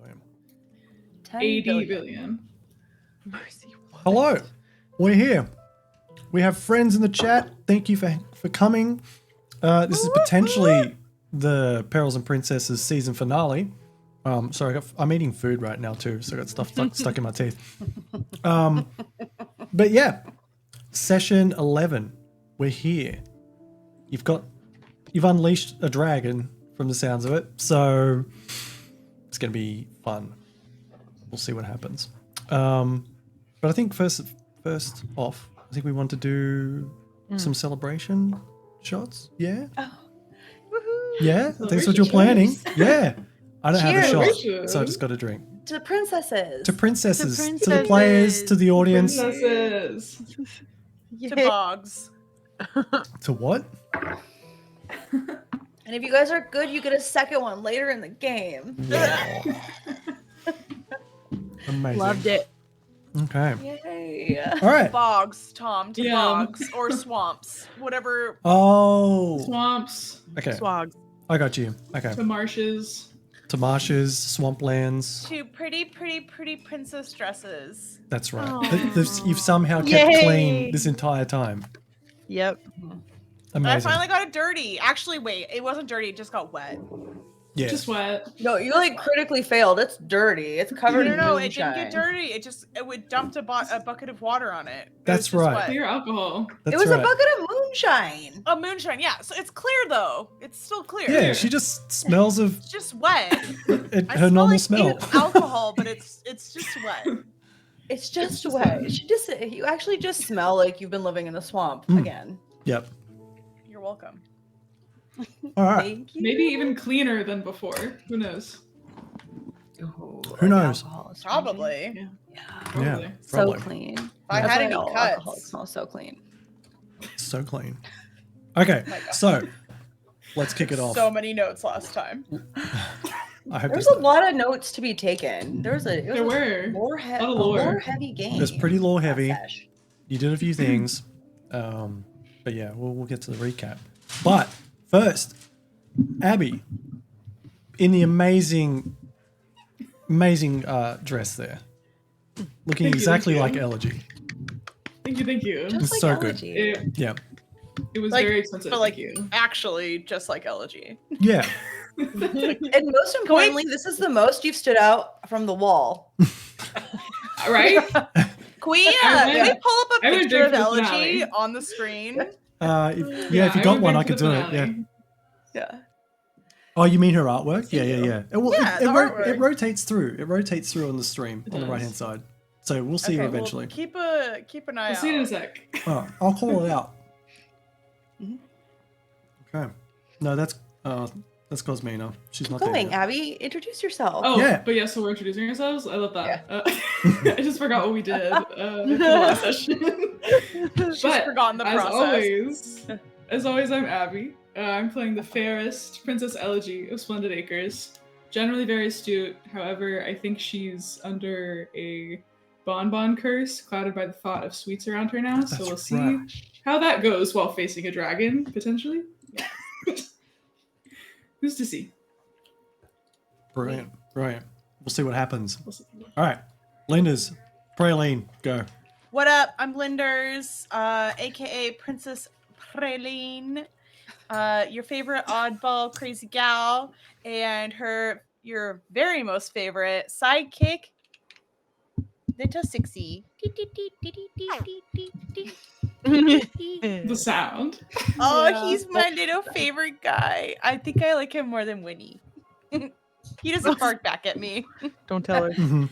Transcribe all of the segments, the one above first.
billion. 80 billion. Mercy. What? Hello, we're here. We have friends in the chat. Thank you for coming. This is potentially the Perils and Princesses season finale. Sorry, I'm eating food right now too, so I got stuff stuck in my teeth. But yeah, session 11. We're here. You've unleashed a dragon from the sounds of it, so it's gonna be fun. We'll see what happens. But I think first off, I think we want to do some celebration shots. Yeah. Oh. Woohoo. Yeah, I think that's what you're planning. Yeah. I don't have a shot, Cheers. so I just got a drink. To the princesses. To princesses, to the princesses. players, to the audience. Princesses. To Boggs. To what? And if you guys are good, you get a second one later in the game. Yeah. Amazing. Loved it. Okay. Yay. All right. Bogs, Tom, to Yeah. bogs or swamps, whatever. Oh. Swamps. Okay. Swags. I got you. Okay. To marshes. To marshes, swamplands. To pretty princess dresses. That's right. Aw. You've somehow kept Yay. clean this entire time. Yep. Amazing. I finally got it dirty. Actually, wait, it wasn't dirty. It just got wet. Yeah. Just wet. No, you like critically failed. It's dirty. It's covered in No, it moonshine. didn't get dirty. It would dumped a bucket of water on it. It That's was just right. wet. Clear alcohol. That's It was right. a bucket of moonshine. Oh, moonshine. Yeah, so it's clear though. It's still clear. Yeah, she just smells of It's just wet. I her normal like smell. alcohol, but it's just wet. It's just wet. You actually just smell like you've been living in the swamp again. Yep. You're welcome. All right. Thank you. Maybe even cleaner than before. Who knows? Ooh, Who knows? alcohol is Probably. Yeah. Yeah. Probably. Yeah. So Probably. clean. If I That's had why any all alcohol cuts. smells so clean. So clean. Okay, so let's kick it off. So many notes last time. I hope There's there's, a lot of notes to be taken. There was There a were. lore A lot of lore. heavy game. there's pretty lore heavy. Sesh. You did a few things. But yeah, we'll get to the recap. But first, Abby, in the amazing dress there. Looking Thank you, exactly thank like you. Elegy. Thank you. Thank you. Just It's like so good. Elegy. It, Yeah. it was Like, very expensive. But like, thank you. actually, just like Elegy. Yeah. And most importantly, this is the most you've stood out from the wall. Right? Can we I pull up a I would picture dig of for the Elegy finale. on the screen? If you got would one, bring I for could the do it. Yeah. finale. Yeah. Oh, you mean her artwork? Yeah. Well, Yeah, it the artwork. rotates through. It rotates through on the stream It on the does. right hand side. So we'll see her Okay, well, eventually. keep an eye We'll out. see it in a sec. Oh, I'll call it out. Mhm. Okay. No, that's Cosmina. She's not Going, there. Abby, introduce yourself. Oh, Yeah. but yeah, so we're introducing ourselves. I love that. I just forgot what we did in the last session. She's But forgotten the as process. always, I'm Abby. I'm playing the fairest Princess Elegy of Splendid Acres. Generally very astute. However, I think she's under a bonbon curse, clouded by the thought of sweets around her now. So That's we'll see right. how that goes while facing a dragon, potentially. Yeah. Who's to see? Brilliant. We'll see what happens. We'll see. All right. Linders, Praline, go. What up? I'm Linders, aka Princess Praline, your favorite oddball crazy gal, and your very most favorite sidekick, Little Sixie. The sound. Oh, Yeah. he's my little favorite guy. I think I like him more than Winnie. He doesn't bark back at me. Don't tell her. Mhm.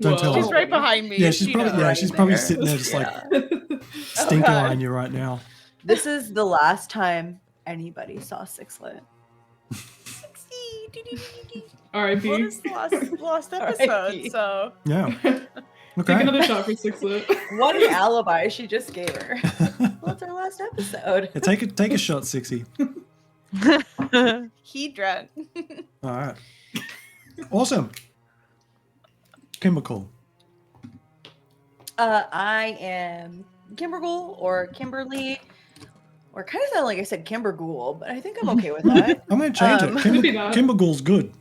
Don't tell She's her. right behind me. Yeah, and she's she probably knows. she's probably there. sitting there just like stinking God. eyeing you right now. This is the last time anybody saw Sixlet. R.I.P. Well, this is the last episode, R.I.P. so Yeah. Take Okay. another shot for Sixlet. What an alibi she just gave her. Well, it's our last episode. Yeah, take a shot, Sixie. he dread. All right. Awesome. Chemical. I am Kimberghoul or Kimberly, or kind of sound like I said Kimberghoul, but I think I'm okay with that. I'm gonna change Um, it. Could be that. Kimberghoul's good.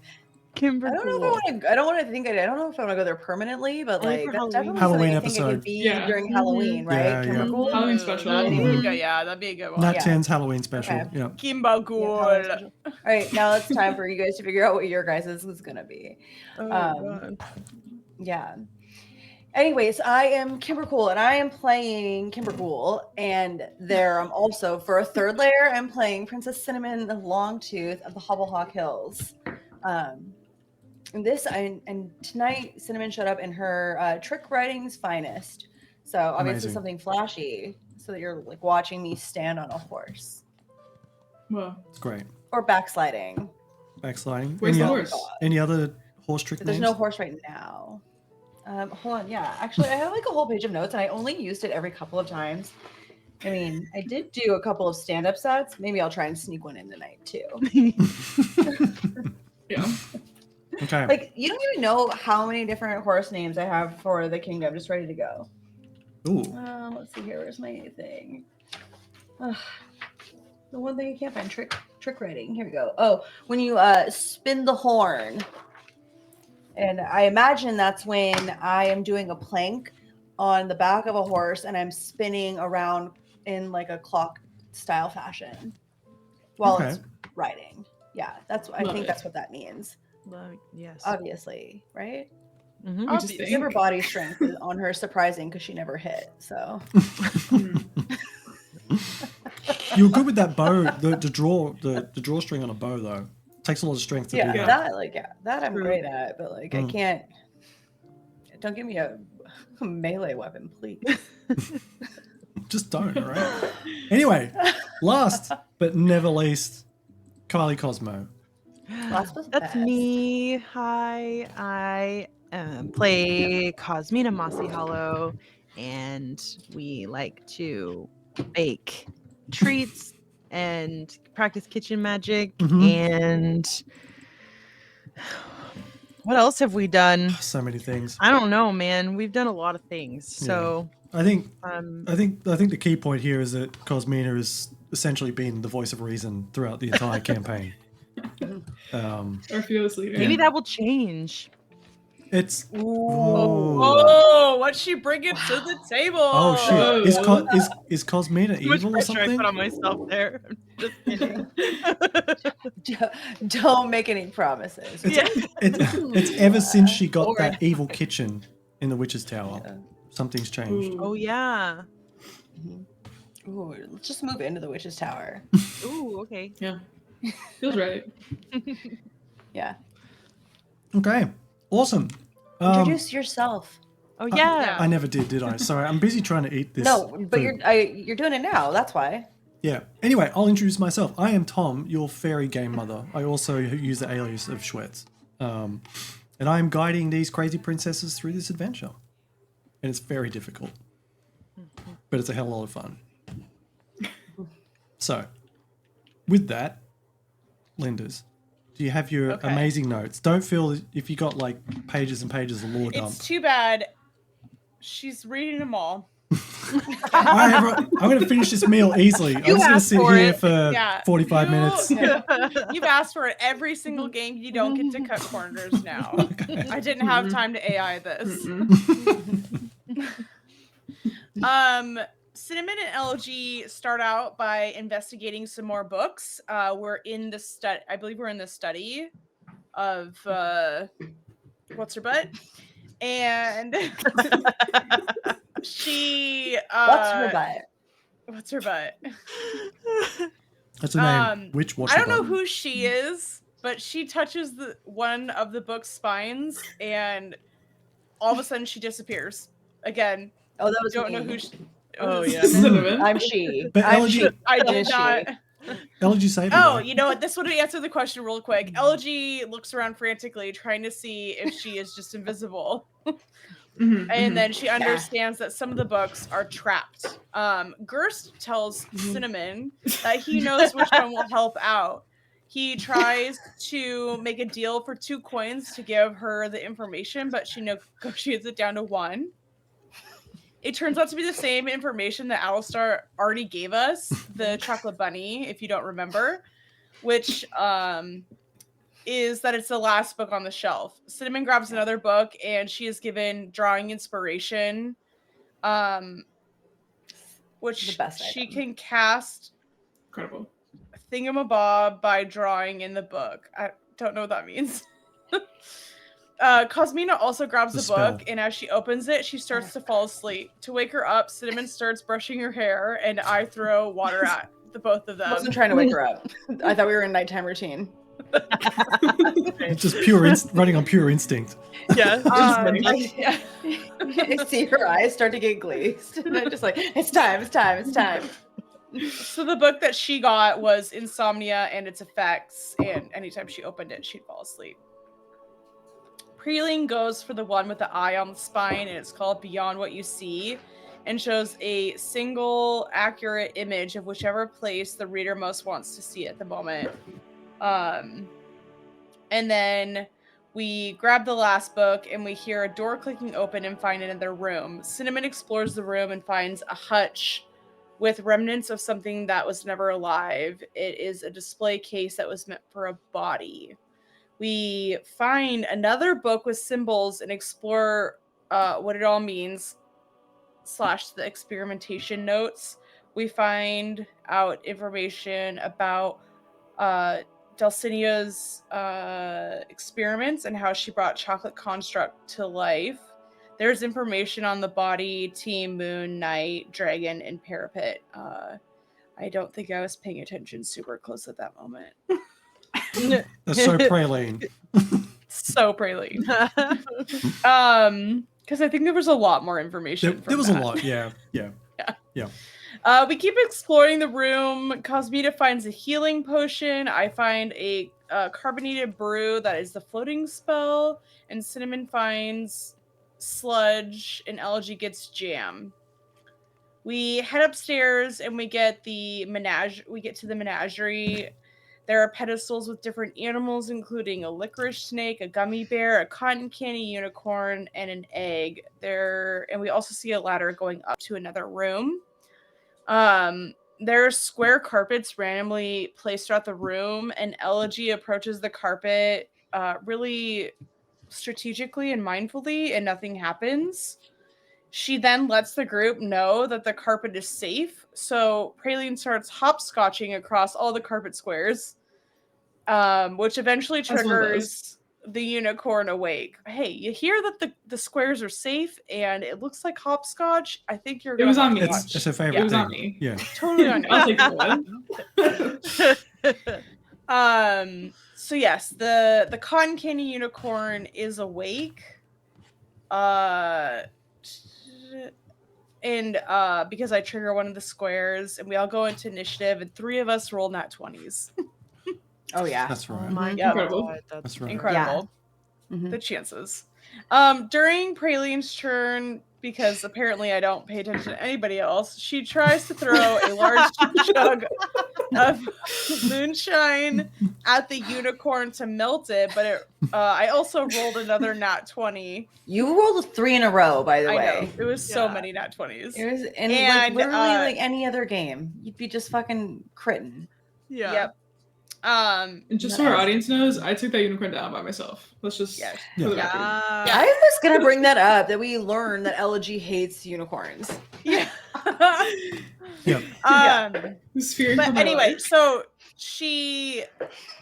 I don't know if I want to. I don't want to think. I don't know if I want to go there permanently, but Only like for that's Halloween. definitely Halloween something I think it episode. could be Yeah. during Mhm. Halloween, right? Yeah, yeah. Kimbercool? Halloween special. That'd be Mhm. good. Yeah, that'd be a good one. Nat Yeah. 10's Halloween special. Okay. Yeah. Yeah, Halloween Kimbercool. special. All right, now it's time for you guys to figure out what your guys' is gonna be. Oh, God. Yeah. Anyways, I am Kimbercool, and I am playing Kimbercool, and there I'm also for a third layer. I'm playing Princess Cinnamon Longtooth of the Hobblehawk Hills. And tonight Cinnamon showed up in her trick writing's finest. So obviously Amazing. something flashy, so that you're like watching me stand on a horse Well, It's great. or backsliding. Backsliding. where's the Any, horse? any other horse trick But there's names? no horse right now. Hold on. Yeah, actually, I have like a whole page of notes, and I only used it every couple of times. I mean, I did do a couple of stand-up sets. Maybe I'll try and sneak one in tonight too. Yeah. Okay. Like, you don't even know how many different horse names I have for the kingdom. Just ready to go. Ooh. Let's see here. Where's my thing? Ugh. The one thing I can't find. Trick writing. Here we go. Oh, when you spin the horn. And I imagine that's when I am doing a plank on the back of a horse and I'm spinning around in like a clock style fashion while Okay. it's riding. Yeah, I Love think it. that's what that means. Yes. Obviously, right? Mhm. We just Obviously, her think. body strength is on her surprising because she never hit. So You're good with that bow. The drawstring on a bow though takes a lot of strength to yeah, do that. that I'm True. great at, but like I Mm. can't. Don't give me a melee weapon, please. Just don't. All right. Anyway, last but never least, Kylie Cosmo. Last was That's best. me. Hi. I play Cosmina Mossy Hollow, and we like to bake treats and practice kitchen magic. Mhm. And what else have we done? So many things. I don't know, man. We've done a lot of things. So, I think um, I think the key point here is that Cosmina has essentially been the voice of reason throughout the entire campaign. Our fearless leader. maybe Yeah. that will change. It's Oh, what's she bringing to the table? oh shit! Oh. Is Cosmina Too much evil or pressure I something? put on myself there. I'm just kidding. Don't make any promises. Yeah. It's ever since she got Or- that evil kitchen in the witch's tower, Yeah. something's changed. Ooh. Oh yeah. Ooh, let's just move into the witch's tower. Ooh, okay. Yeah. Feels right. Yeah. Okay, awesome. Introduce yourself. Oh yeah. I never did I? Sorry, I'm busy trying to eat this. No, but food. you're doing it now. That's why. Yeah. Anyway, I'll introduce myself. I am Tom, your fairy game mother. I also use the alias of Schwetz. And I am guiding these crazy princesses through this adventure. And it's very difficult. But it's a hell of a lot of fun. So, with that, Linders, do you have your Okay. amazing notes? Don't feel if you got like pages and pages of lore It's dump. too bad she's reading them all. I'm going to finish this meal easily. I'm just going to asked sit for here it. for Yeah. 45 You- minutes. You've asked for it every single game. You don't get to cut corners now. I didn't have time to AI this. Cinnamon and LG start out by investigating some more books. We're in the study. I believe we're in the study of what's her butt, and she. What's her butt? What's her butt? That's her name. Which watch I don't know who she is, but she touches the one of the book's spines, and all of a sudden she disappears again. Oh, that was Don't me. know who. Oh, yeah. Cinnamon. I'm she. But I'm LG she. I It did is she. not. LG saved Oh, me. you know what? This would answer the question real quick. LG looks around frantically, trying to see if she is just invisible. Mhm, And mhm. then she understands that some of the books are trapped. Gerst tells Mhm. Cinnamon that he knows which one will help out. He tries to make a deal for 2 coins to give her the information, but she negotiates it down to 1. It turns out to be the same information that Alistar already gave us, the chocolate bunny, if you don't remember, which is that it's the last book on the shelf. Cinnamon grabs another book, and she is given drawing inspiration, which The best she item. can cast Incredible. thingamabob by drawing in the book. I don't know what that means. Cosmina also grabs The the book, spell. and as she opens it, she starts to fall asleep. To wake her up, Cinnamon starts brushing her hair, and I throw water at the both of I wasn't them. trying to wake her up. I thought we were in nighttime routine. Just running on pure instinct. Yeah. Yeah. I see her eyes start to get glazed. And I'm just like, it's time. So the book that she got was Insomnia and its Effects, and anytime she opened it, she'd fall asleep. Preling goes for the one with the eye on the spine, and it's called Beyond What You See, and shows a single accurate image of whichever place the reader most wants to see at the moment. And then we grab the last book, and we hear a door clicking open and find another room. Cinnamon explores the room and finds a hutch with remnants of something that was never alive. It is a display case that was meant for a body. We find another book with symbols and explore what it all means, / the experimentation notes. We find out information about Dulcinea's experiments and how she brought Chocolate Construct to life. There's information on the body, team, moon, night, dragon, and parapet. I don't think I was paying attention super close at that moment. That's so praline. So praline. Because I think there was a lot more information. There was that. a lot, yeah. We keep exploring the room. Cosmita finds a healing potion. I find a carbonated brew that is the floating spell, and Cinnamon finds sludge, and Elegy gets jam. We head upstairs and we get the We get to the menagerie. There are pedestals with different animals, including a licorice snake, a gummy bear, a cotton candy unicorn, and an egg. And we also see a ladder going up to another room. There are square carpets randomly placed throughout the room, and Elegy approaches the carpet really strategically and mindfully, and nothing happens. She then lets the group know that the carpet is safe, so Praline starts hopscotching across all the carpet squares, which eventually triggers the unicorn awake. Hey, you hear that the squares are safe, and it looks like hopscotch? I think you're It gonna was on me. hopscotch. It's her favorite It was thing. on me. Yeah. Totally on you. I'll take the one. So yes, the cotton candy unicorn is awake. And because I trigger one of the squares, and we all go into initiative, and 3 of us roll nat 20s. Oh yeah. That's Oh right. my Yep. god. That's right. Incredible. Mhm. The chances. During Praline's turn, because apparently I don't pay attention to anybody else, she tries to throw a large jug of moonshine at the unicorn to melt it, but I also rolled another nat 20. You rolled a 3 in a row, by the I way. know. It was so Yeah. many nat 20s. It was, and And, like literally like any other game, you'd be just fucking critting. Yeah. Yep. And just so our audience knows, I took that unicorn down by myself. Let's just Yeah. for the Yeah. record. I was gonna bring that up that we learned that Elegy hates unicorns. Yeah. Yeah. Who's fearing for But my anyway, life. so she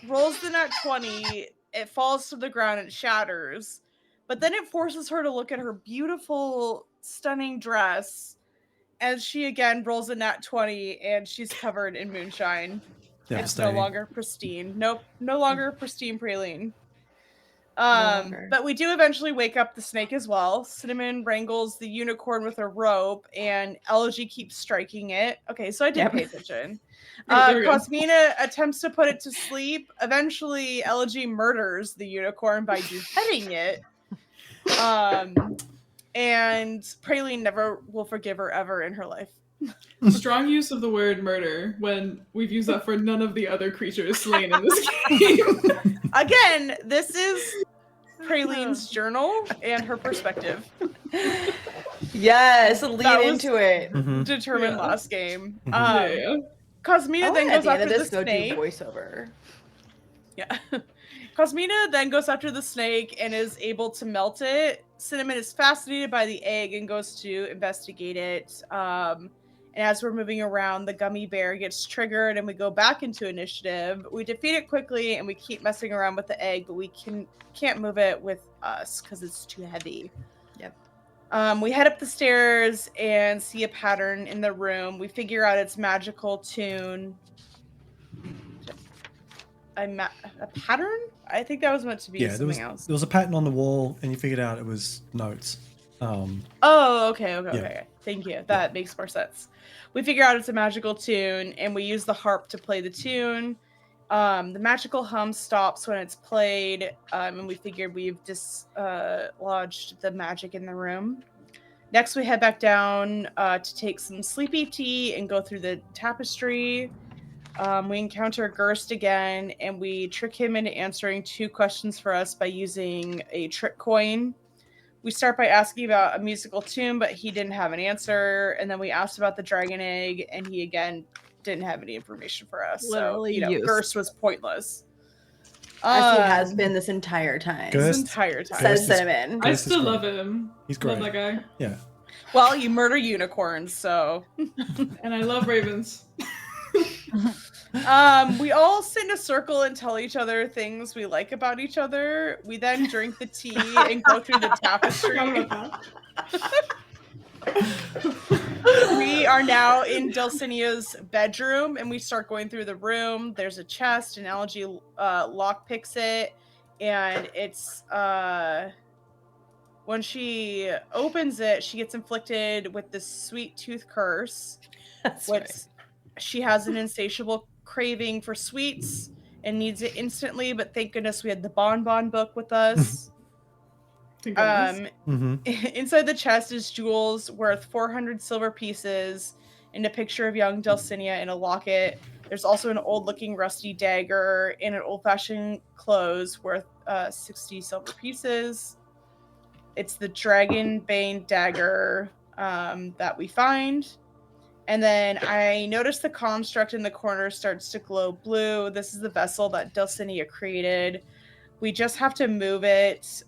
rolls the nat 20, it falls to the ground and shatters, but then it forces her to look at her beautiful, stunning dress, as she again rolls a nat 20, and she's covered in moonshine. It's no Devastating. longer pristine. Nope, no longer pristine praline. longer. But we do eventually wake up the snake as well. Cinnamon wrangles the unicorn with a rope, and Elegy keeps striking it. Okay, so I did pay attention. There we go. Cosmina attempts to put it to sleep. Eventually, Elegy murders the unicorn by beheading it. And Praline never will forgive her ever in her life. Strong use of the word murder when we've used that for none of the other creatures slain in this game. Again, this is Praline's journal and her perspective. Yes, lead That was- into it. Mhm. Determined Yeah. last game. Yeah. Cosmina then at goes the end after of the this, go do snake. voiceover. Yeah. Cosmina then goes after the snake and is able to melt it. Cinnamon is fascinated by the egg and goes to investigate it. And as we're moving around, the gummy bear gets triggered and we go back into initiative. We defeat it quickly and we keep messing around with the egg, but we can't move it with us because it's too heavy. Yep. We head up the stairs and see a pattern in the room. We figure out its magical tune. A pattern? I think that was meant to be something else. There was a pattern on the wall, and you figured out it was notes. Oh, okay. Thank you. That makes more sense. We figure out it's a magical tune, and we use the harp to play the tune. The magical hum stops when it's played, and we figured we've dislodged the magic in the room. Next, we head back down to take some sleepy tea and go through the tapestry. We encounter Gerst again, and we trick him into answering 2 questions for us by using a trick coin. We start by asking about a musical tune, but he didn't have an answer. And then we asked about the dragon egg, and he again didn't have any information for us. Literally so, used. Gerst was pointless. As he has been this entire time. Gerst- This entire time. Says Cinnamon. I Gerst is still great. love him. He's great. Love that guy. Yeah. Well, you murder unicorns, so. And I love ravens. We all sit in a circle and tell each other things we like about each other. We then drink the tea and go through the tapestry. We are now in Dulcinea's bedroom, and we start going through the room. There's a chest, and Elegy lock picks it, and it's when she opens it, she gets inflicted with this sweet tooth curse. That's which right. she has an insatiable craving for sweets and needs it instantly, but thank goodness we had the bonbon book with us. Inside the chest is jewels worth 400 silver pieces and a picture of young Dulcinea in a locket. There's also an old looking rusty dagger and an old fashioned clothes worth 60 silver pieces. It's the dragon bane dagger that we find. And then I noticed the construct in the corner starts to glow blue. This is the vessel that Dulcinea created. We just have to move it.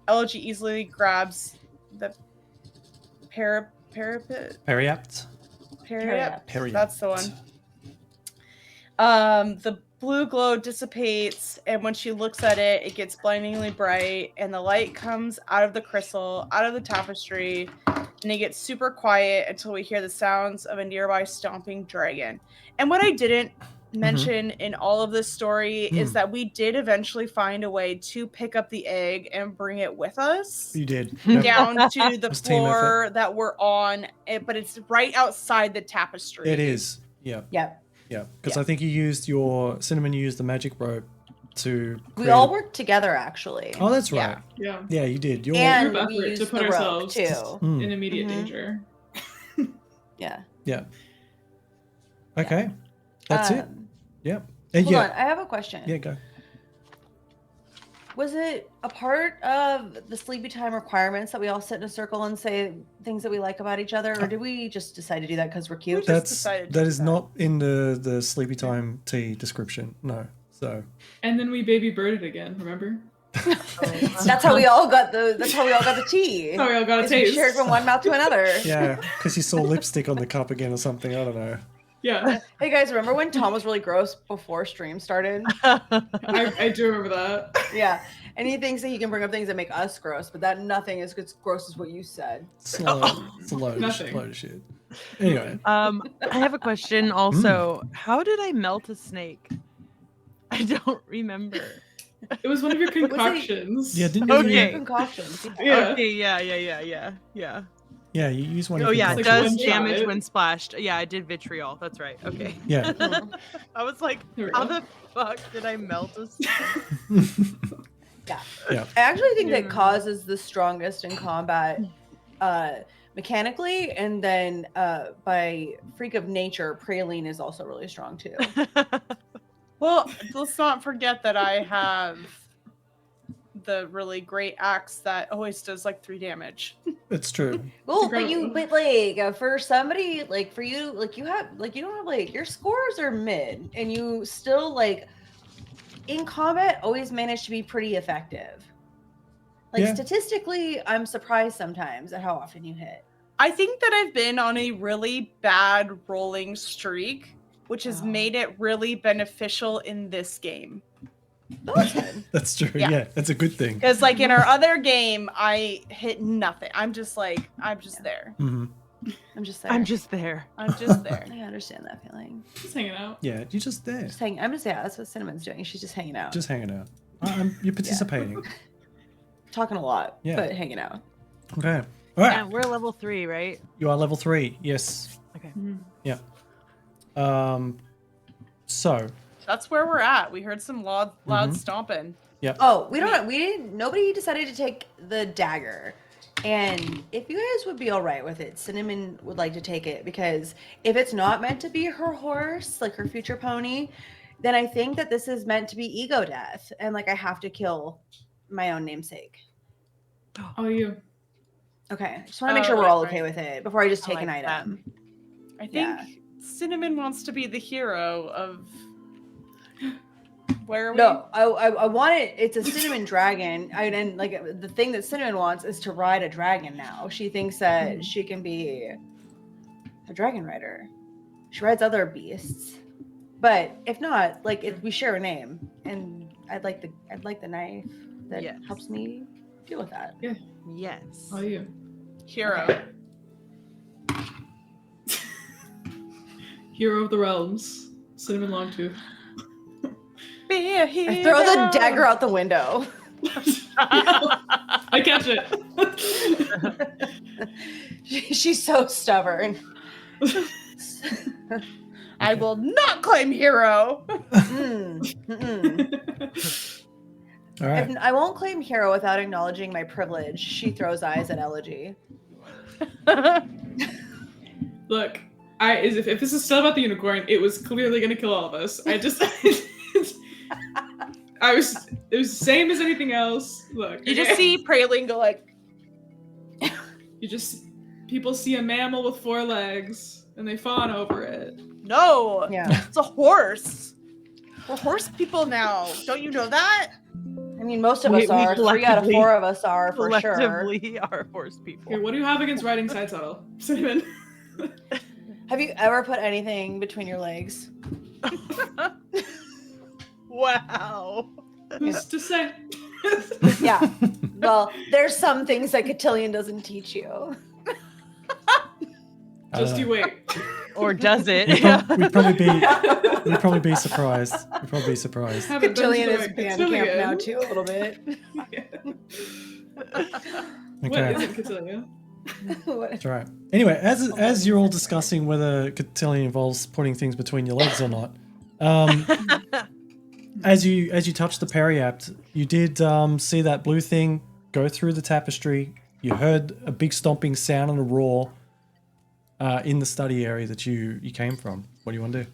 Elegy easily grabs the Periapt. Periapt. That's the one. The blue glow dissipates, and when she looks at it, it gets blindingly bright, and the light comes out of the crystal, out of the tapestry, and it gets super quiet until we hear the sounds of a nearby stomping dragon. And what I didn't mention in all of this story is that we did eventually find a way to pick up the egg and bring it with us. You did. Down to the was team floor that we're on, but it's right outside the tapestry. It is. Yeah. Yep. Yeah. Because I think you used Cinnamon used the magic rope to We create all worked together, actually. Oh, that's right. Yeah. Yeah, you did. And Group we effort to used put the rope, ourselves too. in immediate danger. Yeah. Yeah. Okay. That's it. Yeah. And Hold on, I have a question. Yeah, go. Was it a part of the sleepy time requirements that we all sit in a circle and say things that we like about each other, or did we just decide to do that because we're cute? decided to That do is that. not in the sleepy time tea description. No. So And then we baby birded again, remember? That's how we all got the. That's how we all got the tea. Oh, we all got a Is we taste. shared from one mouth to another. yeah, because you saw lipstick on the cup again or something. I don't know. Yeah, Hey guys, remember when Tom was really gross before stream started? I do remember that. Yeah, and he thinks that he can bring up things that make us gross, but that nothing is as gross as what you said. It's a load Nothing. of shit. Anyway, I have a question also. How did I melt a snake? I don't remember. It was one of your concoctions. yeah, didn't you? Okay. Concoctions. Yeah. Okay, yeah. Yeah, you use one. Oh of your yeah, it Like does one shot. damage when splashed. Yeah, I did vitriol. That's right. Okay. Yeah. I was like, There we how go. the fuck did I melt a snake? I actually think that Cause is the strongest in combat mechanically, and then by freak of nature, Praline is also really strong too. Well, let's not forget that I have the really great axe that always does like 3 damage. It's true. Well, incredible. but like for somebody like for you, like you don't have like your scores are mid, and you still like in combat always manage to be pretty effective. Like Yeah. statistically, I'm surprised sometimes at how often you hit. I think that I've been on a really bad rolling streak, which has Oh. made it really beneficial in this game. That's good. That's true. Yeah. Yeah, that's a good thing. Because like in our other game, I hit nothing. I'm just there. Hmm. I'm just there. I'm just there. I'm just there. I understand that feeling. Just hanging out. Yeah, you're just there, Just hanging. I'm just that's what Cinnamon's doing. She's just hanging out. just hanging out. You're participating. Talking a lot, Yeah. but hanging out. Okay. All right. Yeah, we're level 3, right? You are level 3. Yes. Okay. Mhm. So That's where we're at. We heard some loud Mhm. stomping. Oh, nobody decided to take the dagger. And if you guys would be all right with it, Cinnamon would like to take it because if it's not meant to be her horse, like her future pony, then I think that this is meant to be ego death. And like I have to kill my own namesake. Oh, you. Okay. Just want to make Oh, sure we're right, all okay right. with it before I just I take an like that. item. I think Yeah. Cinnamon wants to be the hero of. Where are we? No, I want it. It's a cinnamon dragon. And like the thing that Cinnamon wants is to ride a dragon now. She thinks that she can be a dragon rider. She rides other beasts. But if not, like we share a name, and I'd like the knife that Yes. helps me deal with that. Yes. Oh, you. Hero. Hero of the realms. Cinnamon Longtooth. Be a hero. I throw the dagger out the window. I catch it. She's so stubborn. I will not claim hero. all right. If I won't claim hero without acknowledging my privilege. She throws eyes at Elegy. Look, if this is still about the unicorn, it was clearly gonna kill all of us. It was the same as anything else. Look, You just see Praline go like, people see a mammal with 4 legs and they fawn over it. no, Yeah. it's a horse. We're horse people now. Don't you know that? I mean, most of We- us we are. 3 out of collectively- 4 of us are for sure. Collectively are horse people. Okay, what do you have against riding side saddle, Cinnamon? Have you ever put anything between your legs? Wow. Who's to say? Yeah. Well, there's some things that Cotillion doesn't teach you. Just you wait. Or does it? We'd probably be surprised. We'd probably be surprised. Haven't been Cotillion to is a band cotillion. camp now too, a little bit. What Okay. isn't cotillion? That's right. Anyway, as you're all discussing whether cotillion involves putting things between your legs or not, as you touch the periapt, you did see that blue thing go through the tapestry. You heard a big stomping sound and a roar in the study area that you came from. What do you want to do?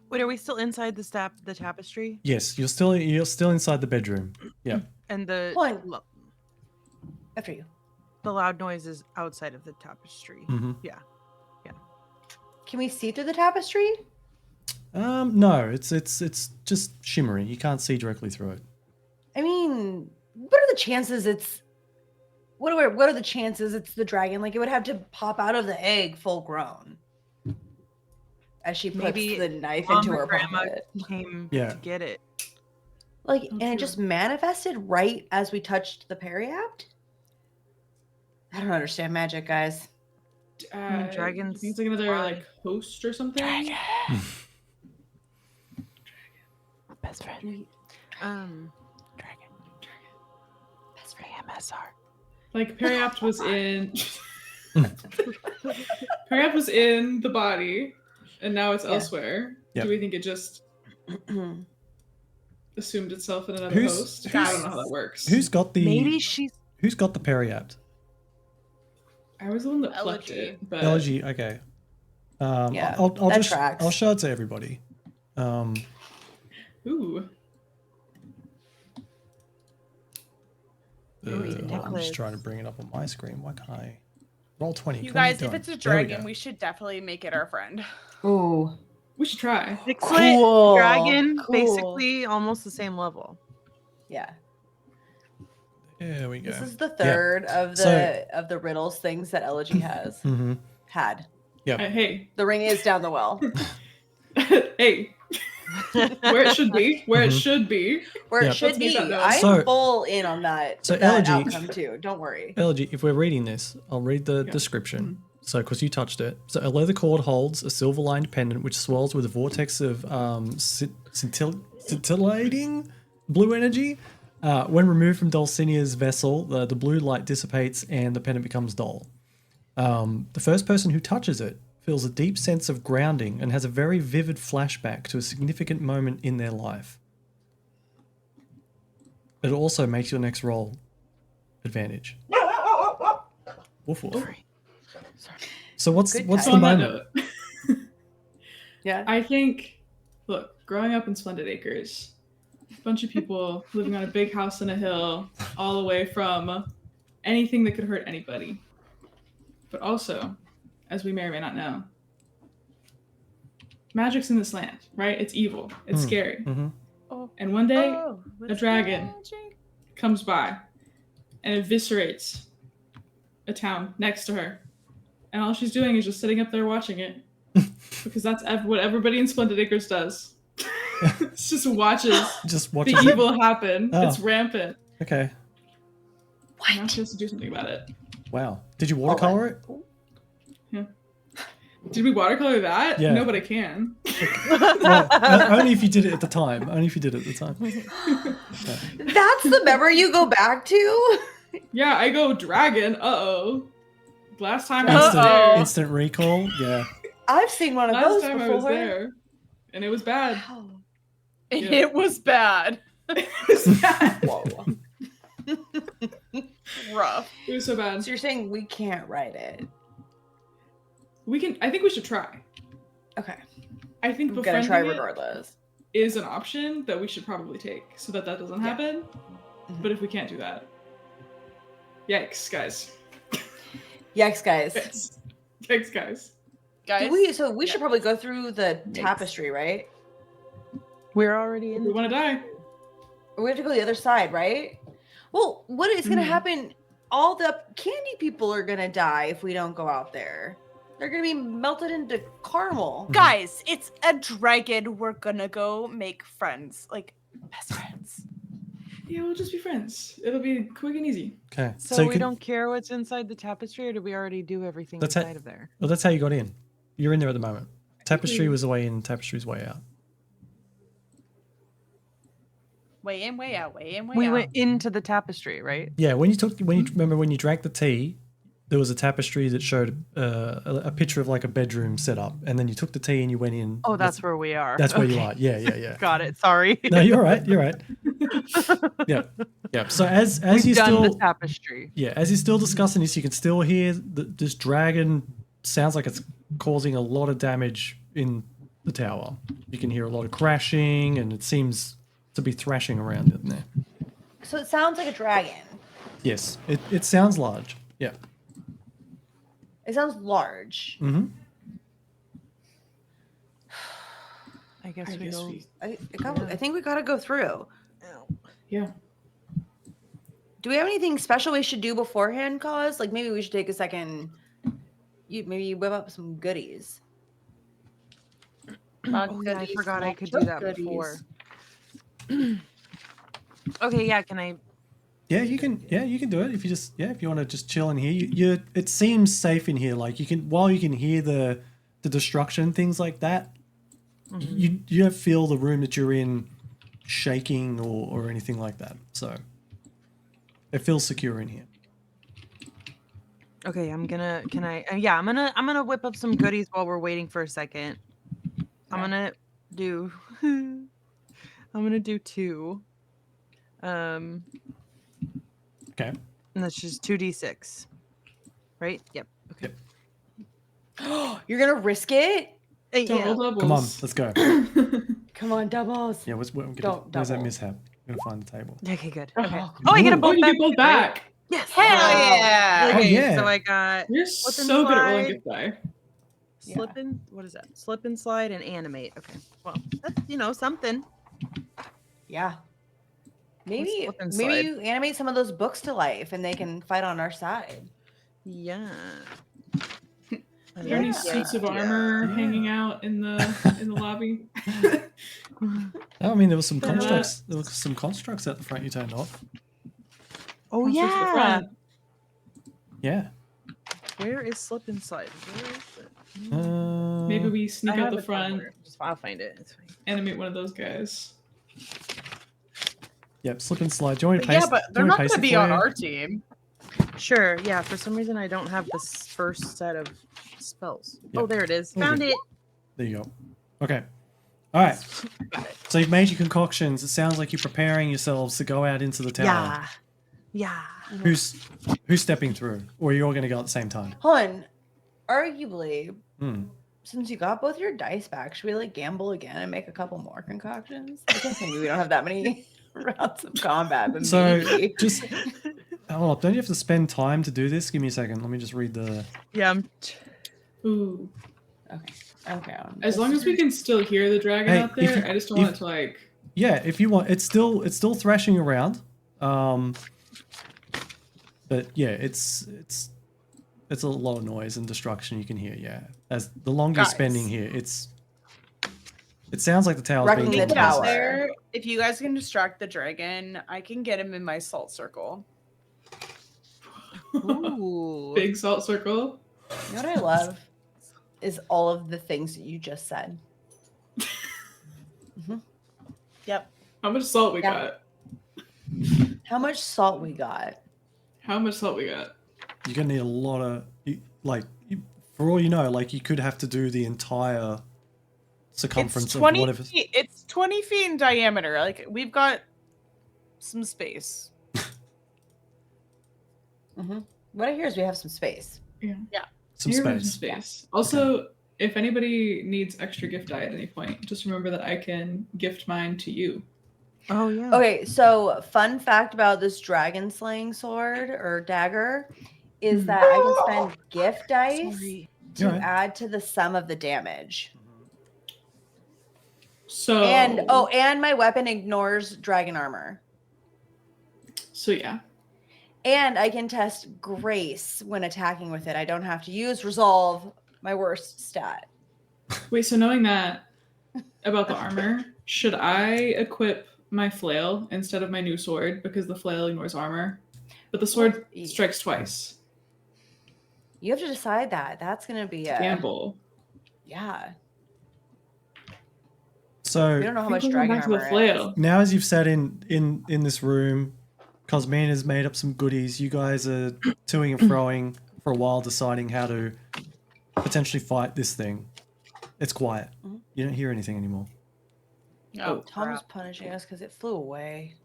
Wait, are we still inside the tapestry? Yes, you're still inside the bedroom. Yeah. And the Hold on. After you. the loud noise is outside of the tapestry. Mm-hmm. Yeah. Can we see through the tapestry? No, it's just shimmery. You can't see directly through it. I mean, what are the chances it's what are the chances it's the dragon? Like it would have to pop out of the egg full grown. As she puts Maybe the knife Mom into or her grandma pocket. came Yeah. to get it. Like, Oh, and it true. just manifested right as we touched the periapt? I don't understand magic, guys. I dragons think it's like another fly. like host or something. Best friend. Dragon. Best friend. AMSR. Like Periapt was in Periapt was in the body and now it's Yeah. elsewhere. Yep. Do we think it just assumed itself in another Who's- host? I who's- don't know how that works. Who's got the Maybe she's periapt? I was the one that plucked Elegy. it, but Elegy. Okay. Yeah, I'll that just tracks. I'll show it to everybody. ooh. Ooh, I'm necklace. just trying to bring it up on my screen. Why can't I? Roll 20. You 20 guys, if done. it's a There we dragon, go. we should definitely make it our friend. Ooh. We should try. Six-foot Cool. dragon, Cool. basically almost the same level. Yeah. There we go. This is the Yeah. third of the riddles things that Elegy has Mm-hmm. had. Hey, The ring is down the well. hey, where it should be, where it Mhm. should be. Where Yep. it should Let's make be. that known. I'm So- full in on that, so that Elegy- outcome too. Don't worry. Elegy, if we're reading this, I'll read the Yeah. description. So, because you touched it. So, a leather cord holds a silver-lined pendant which swirls with a vortex of scintillating blue energy. When removed from Dulcinea's vessel, the blue light dissipates and the pendant becomes dull. The first person who touches it feels a deep sense of grounding and has a very vivid flashback to a significant moment in their life. It also makes your next roll advantage. Woof woof. Sorry. So what's Good the So on that moment? note, Yeah. I think, look, growing up in Splendid Acres, a bunch of people living on a big house on a hill, all away from anything that could hurt anybody. But also, as we may or may not know, magic's in this land, right? It's evil. It's scary. Mm-hmm. And one day, what's dragon. magic? comes by and eviscerates a town next to her. And all she's doing is just sitting up there watching it. Because that's what everybody in Splendid Acres does. It's just watches Just the watching it. evil happen. Oh. It's rampant. Okay. Now she has to do something about it. Wow. Did you watercolor it? Did we watercolor that? Yeah. No, but I can. Well, only if you did it at the time. Only if you did it at the time. That's the memory you go back to? Yeah, I go dragon. Uh-oh. Last time I was Instant, there. instant recall. Yeah. I've seen one of Last those time before. I was there. And it was bad. Wow. And Yeah. it was bad. It was bad. Whoa. Rough. It was so bad. So you're saying we can't write it? I think we should try. Okay. I think I'm gonna try befriending it regardless. is an option that we should probably take so that doesn't Yeah. happen. Mhm. But if we can't do that, yikes, guys. Yikes, guys. Yikes, guys. Guys. We should probably go through the Yikes. tapestry, right? We're already If in. we want to die. Or we have to go the other side, right? Well, what is gonna happen? All the candy people are gonna die if we don't go out there. They're gonna be melted into caramel. Guys, it's a dragon. We're gonna go make friends. Like, best friends. Yeah, we'll just be friends. It'll be quick and easy. Okay. So, you we can- don't care what's inside the tapestry, or do we already do everything That's it. inside of there? Well, that's how you got in. You're in there at the moment. Tapestry we- was the way in. Tapestry's way out. Way in, way out. Way in, way We out. went into the tapestry, right? Yeah. When you remember when you drank the tea, there was a tapestry that showed a picture of like a bedroom set up, and then you took the tea and you went in. Oh, that's where we are. That's where you Okay. are. Yeah. Got it. Sorry. No, you're right. You're right. Yeah. So as We've you done still the tapestry. as you're still discussing this, you can still hear this dragon sounds like it's causing a lot of damage in the tower. You can hear a lot of crashing, and it seems to be thrashing around in there. So it sounds like a dragon. Yes, it sounds large. Yeah. It sounds large. Mm-hmm. I guess I we guess go. I think we gotta go through. Yeah. Do we have anything special we should do beforehand, cause? Like maybe we should take a second. Maybe whip up some goodies. Not Oh, yeah, I goodies, forgot I not could do that goodies. before. Okay, yeah, can I? Yeah, you can. Yeah, you can do it if you just. Yeah, if you want to just chill in here. You it seems safe in here. Like you can, while you can hear the destruction, things like that. You don't feel the room that you're in shaking or anything like that. So it feels secure in here. Okay, I'm gonna. Can I? Yeah, I'm gonna whip up some goodies while we're waiting for a second. I'm gonna do. I'm gonna do 2. Okay. And that's just 2d6. Right? Yep. Okay. You're gonna risk it? Don't Yeah. roll doubles. Come on, let's go. Come on, doubles. Yeah, where's Don't that double. mishap? I'm gonna find the table. Okay, good. Okay. Oh, Oh, I get a Ooh. Oh, both you back. get both too, right? back. Yes. Hell yeah. Oh, Okay, yeah. so I got. You're What's in so good at rolling my- gift die. Yeah. Slip and what is that? Slip and slide and animate. Okay. Well, that's something. Yeah. Maybe slip and maybe slide? you animate some of those books to life and they can fight on our side. Yeah. Are there any Yeah. suits of armor hanging out in the lobby? I mean, there was some Yeah. constructs. There was some constructs at the front you turned off. Oh I'll switch to the yeah. front. Yeah. Where is slip and slide? Where is it? Maybe we sneak I out have the it front, somewhere. I'll find it. It's fine. animate one of those guys. Yep. Slip and slide. Do you want me to But yeah, paste? but do they're you want not me to going to paste it be for on you? our team. Sure. Yeah. For some reason, I don't have this first set of spells. Yep. Oh, there it is. All Found good. it. There you go. Okay. All right. Got it. So you've made your concoctions. It sounds like you're preparing yourselves to go out into the tower. Yeah. Yeah. Who's stepping through, or you're all going to go at the same time? Hold on. Arguably, Hmm. since you got both your dice back, should we like gamble again and make a couple more concoctions? I guess maybe we don't have that many rounds of combat, but So maybe. just hold up. Don't you have to spend time to do this? Give me a second. Let me just read the. Yeah. Ooh. Okay. Okay. As long as we can still hear the dragon Hey, out if there, you- I just don't if- want it to like. Yeah, if you want, it's still thrashing around. But yeah, it's a lot of noise and destruction you can hear. Yeah, as the longer you're Guys. spending here, it sounds like the tower's Wrecking being the torn tower. apart. There, if you guys can distract the dragon, I can get him in my salt circle. Ooh. Big salt circle. You know what I love is all of the things that you just said. Yep. How much salt we Yeah. got? How much salt we got? How much salt we got? You're gonna need a lot of for all you know, like you could have to do the entire circumference It's of 20 whatever. feet. It's 20 feet in diameter. Like we've got some space. What I hear is we have some space. Some Here we have space. space. Also, if anybody needs extra gift die at any point, just remember that I can gift mine to you. Oh yeah. Okay, so fun fact about this dragon slaying sword or dagger is that I can spend gift dice Sorry. to You're right. add to the sum of the damage. So And my weapon ignores dragon armor. So yeah. And I can test grace when attacking with it. I don't have to use resolve, my worst stat. Wait, so knowing that about the armor, should I equip my flail instead of my new sword because the flail ignores armor, but the sword strikes twice? You have to decide that. That's going to be a Gamble. Yeah. So We don't know how I much think we're going dragon back to the armor is. flail. now, as you've sat in this room, Cosmina's made up some goodies. You guys are toing and froing for a while, deciding how to potentially fight this thing. It's quiet. Mhm. You don't hear anything anymore. Oh, Tom's punishing us because it flew away.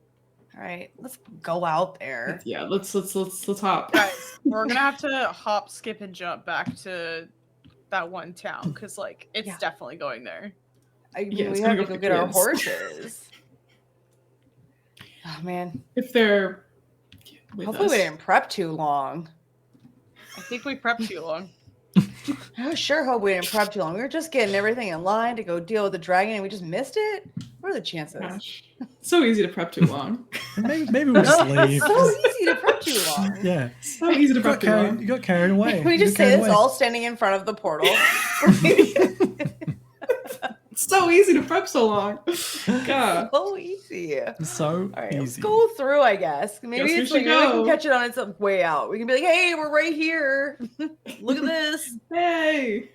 All right, let's go out there. Yeah, let's hop. guys, we're gonna have to hop, skip, and jump back to that one town because, like, it's Yeah. definitely going there. Yeah, it's We gonna have to go go for get our kids. horses. Oh man, If they're with hopefully us. we didn't prep too long. I think we prepped too long. I sure hope we didn't prep too long. We were just getting everything in line to go deal with the dragon, and we just missed it. What are the chances? Gosh. So easy to prep too long. Maybe we'll just leave. So easy to prep too long. Yeah. So easy to You prep got, too long. you got carried away. We You just got say carried this away. all standing in front of the portal. So easy to prep so long. God. So easy. So All right, easy. let's go through, I guess. Maybe Guess we it's should like maybe we can go. catch it on its way out. We can be like, hey, we're right here. Look at this. Hey.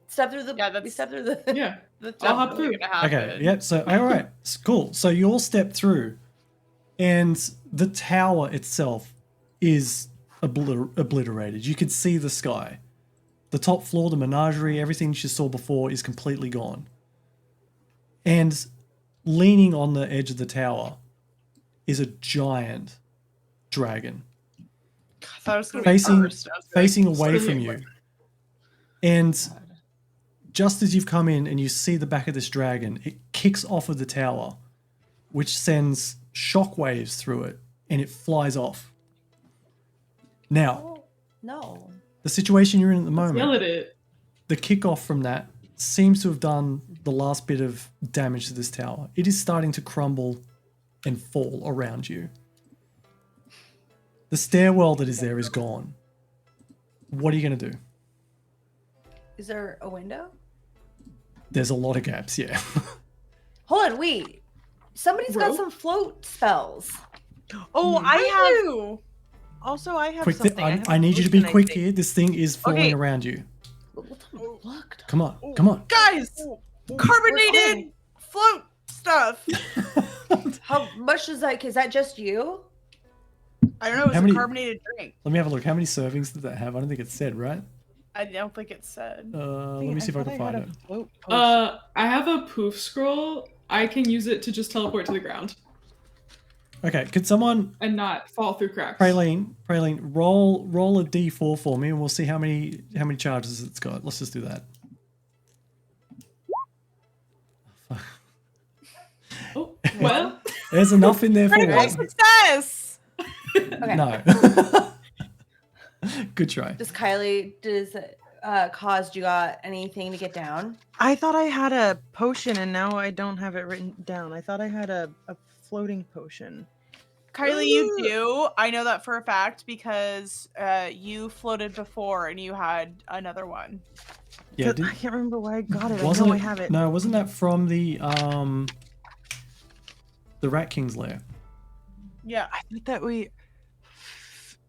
Step through the Yeah, we that's- step through the, Yeah. the I'll hop tunnel. through. Gonna happen. Okay, yep. So, all right, it's cool. So you all step through, and the tower itself is obliterated. You can see the sky. The top floor, the menagerie, everything you saw before is completely gone. And leaning on the edge of the tower is a giant dragon I thought it was gonna Facing- be first. I was like, facing away really from you. And just as you've come in and you see the back of this dragon, it kicks off of the tower, which sends shockwaves through it, and it flies off. Now, Oh, no. the situation you're in at the Yell moment, at it. the kickoff from that seems to have done the last bit of damage to this tower. It is starting to crumble and fall around you. The stairwell that is there is gone. What are you going to do? Is there a window? There's a lot of gaps, yeah. Hold on, wait. Somebody's got Rope? some float spells. Oh, I have. Ooh. Also, I have Quick, something. have I a need you to be potion, I quick think. here. This thing is falling Okay. around you. Let's have a look. Come on, come on. Guys, carbonated float stuff. How much does that? Is that just you? I don't know. It's How a many- carbonated drink. Let me have a look. How many servings did that have? I don't think it said, right? I don't think it said. Let me see if I can find it. I have a poof scroll. I can use it to just teleport to the ground Okay, could someone, and not fall through cracks. Praline, roll a d4 for me, and we'll see how many charges it's got. Let's just do that. Oh, well, There's enough in there for Critical one. success. Okay. No. Good try. Does Cause, you got anything to get down? I thought I had a potion, and now I don't have it written down. I thought I had a floating potion. Kylie, you do. I know that for a fact because you floated before and you had another one. Yeah, I can't remember why I got it. I wasn't know I it? have it. No, wasn't that from the Rat King's lair? Yeah. I think that we.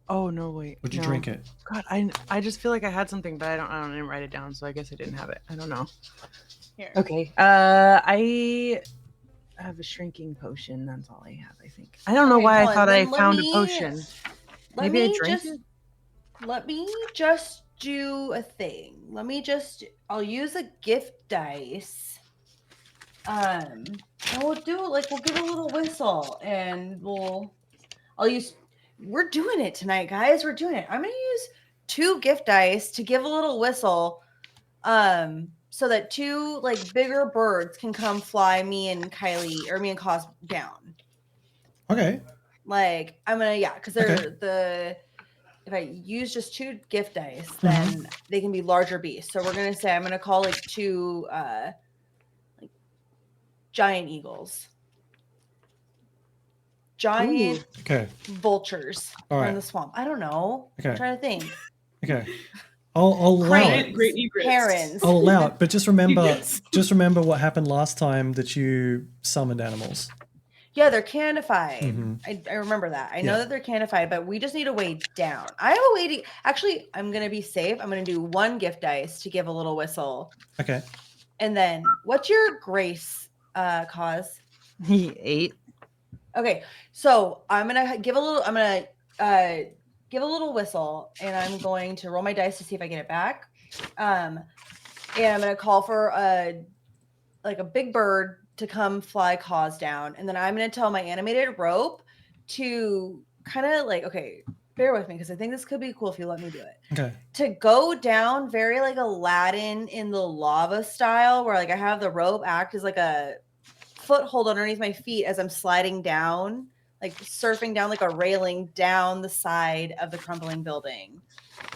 Oh no! Wait. Would you no. drink it? God, I just feel like I had something, but I didn't write it down, so I guess I didn't have it. I don't know. Here. Okay. I have a shrinking potion. That's all I have. I think. I don't know Okay, why hold I on, thought I then let found a me- potion. Let Maybe I me drank just it? let me just do a thing. I'll use a gift dice. And we'll do we'll give a little whistle and we're doing it tonight, guys. We're doing it. I'm gonna use 2 gift dice to give a little whistle. So that 2 bigger birds can come fly me and Cos down. Okay. I'm gonna because they're Okay. if I use just 2 gift dice, then they can be larger beasts. So we're gonna say I'm gonna call 2 giant eagles. Giant Okay. vultures All in right. the swamp. I don't know. Okay. I'm trying to think. Okay. I'll allow Crane. it. great egrets. Herons. I'll allow it, but just remember, Yes. what happened last time that you summoned animals. Yeah, they're canified. Mhm. I remember that. I know Yeah. that they're canified, but we just need a way down. I have a way to actually. I'm gonna be safe. I'm gonna do 1 gift dice to give a little whistle, Okay. and then what's your grace cause? He ate. Okay, so I'm gonna give a little. I'm gonna give a little whistle, and I'm going to roll my dice to see if I get it back. And I'm gonna call for a big bird to come fly Cause down, and then I'm gonna tell my animated rope to kind of okay, bear with me because I think this could be cool if you let me do it. Okay. To go down very Aladdin in the lava style, where I have the rope act as a foothold underneath my feet as I'm sliding down, surfing down a railing down the side of the crumbling building,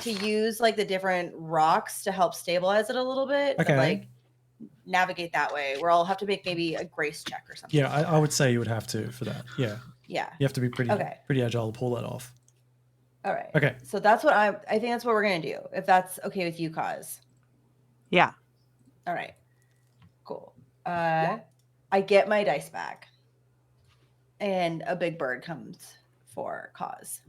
to use the different rocks to help stabilize it a little bit. Okay. Navigate that way, where I'll have to make maybe a grace check or something. Yeah, I would say you would have to for that. Yeah. Yeah. You have to be pretty agile to pull that off. All right. Okay. So that's what I think that's what we're gonna do. If that's okay with you, Cause. Yeah. All right. Cool. I get my dice back, and a big bird comes for Cause.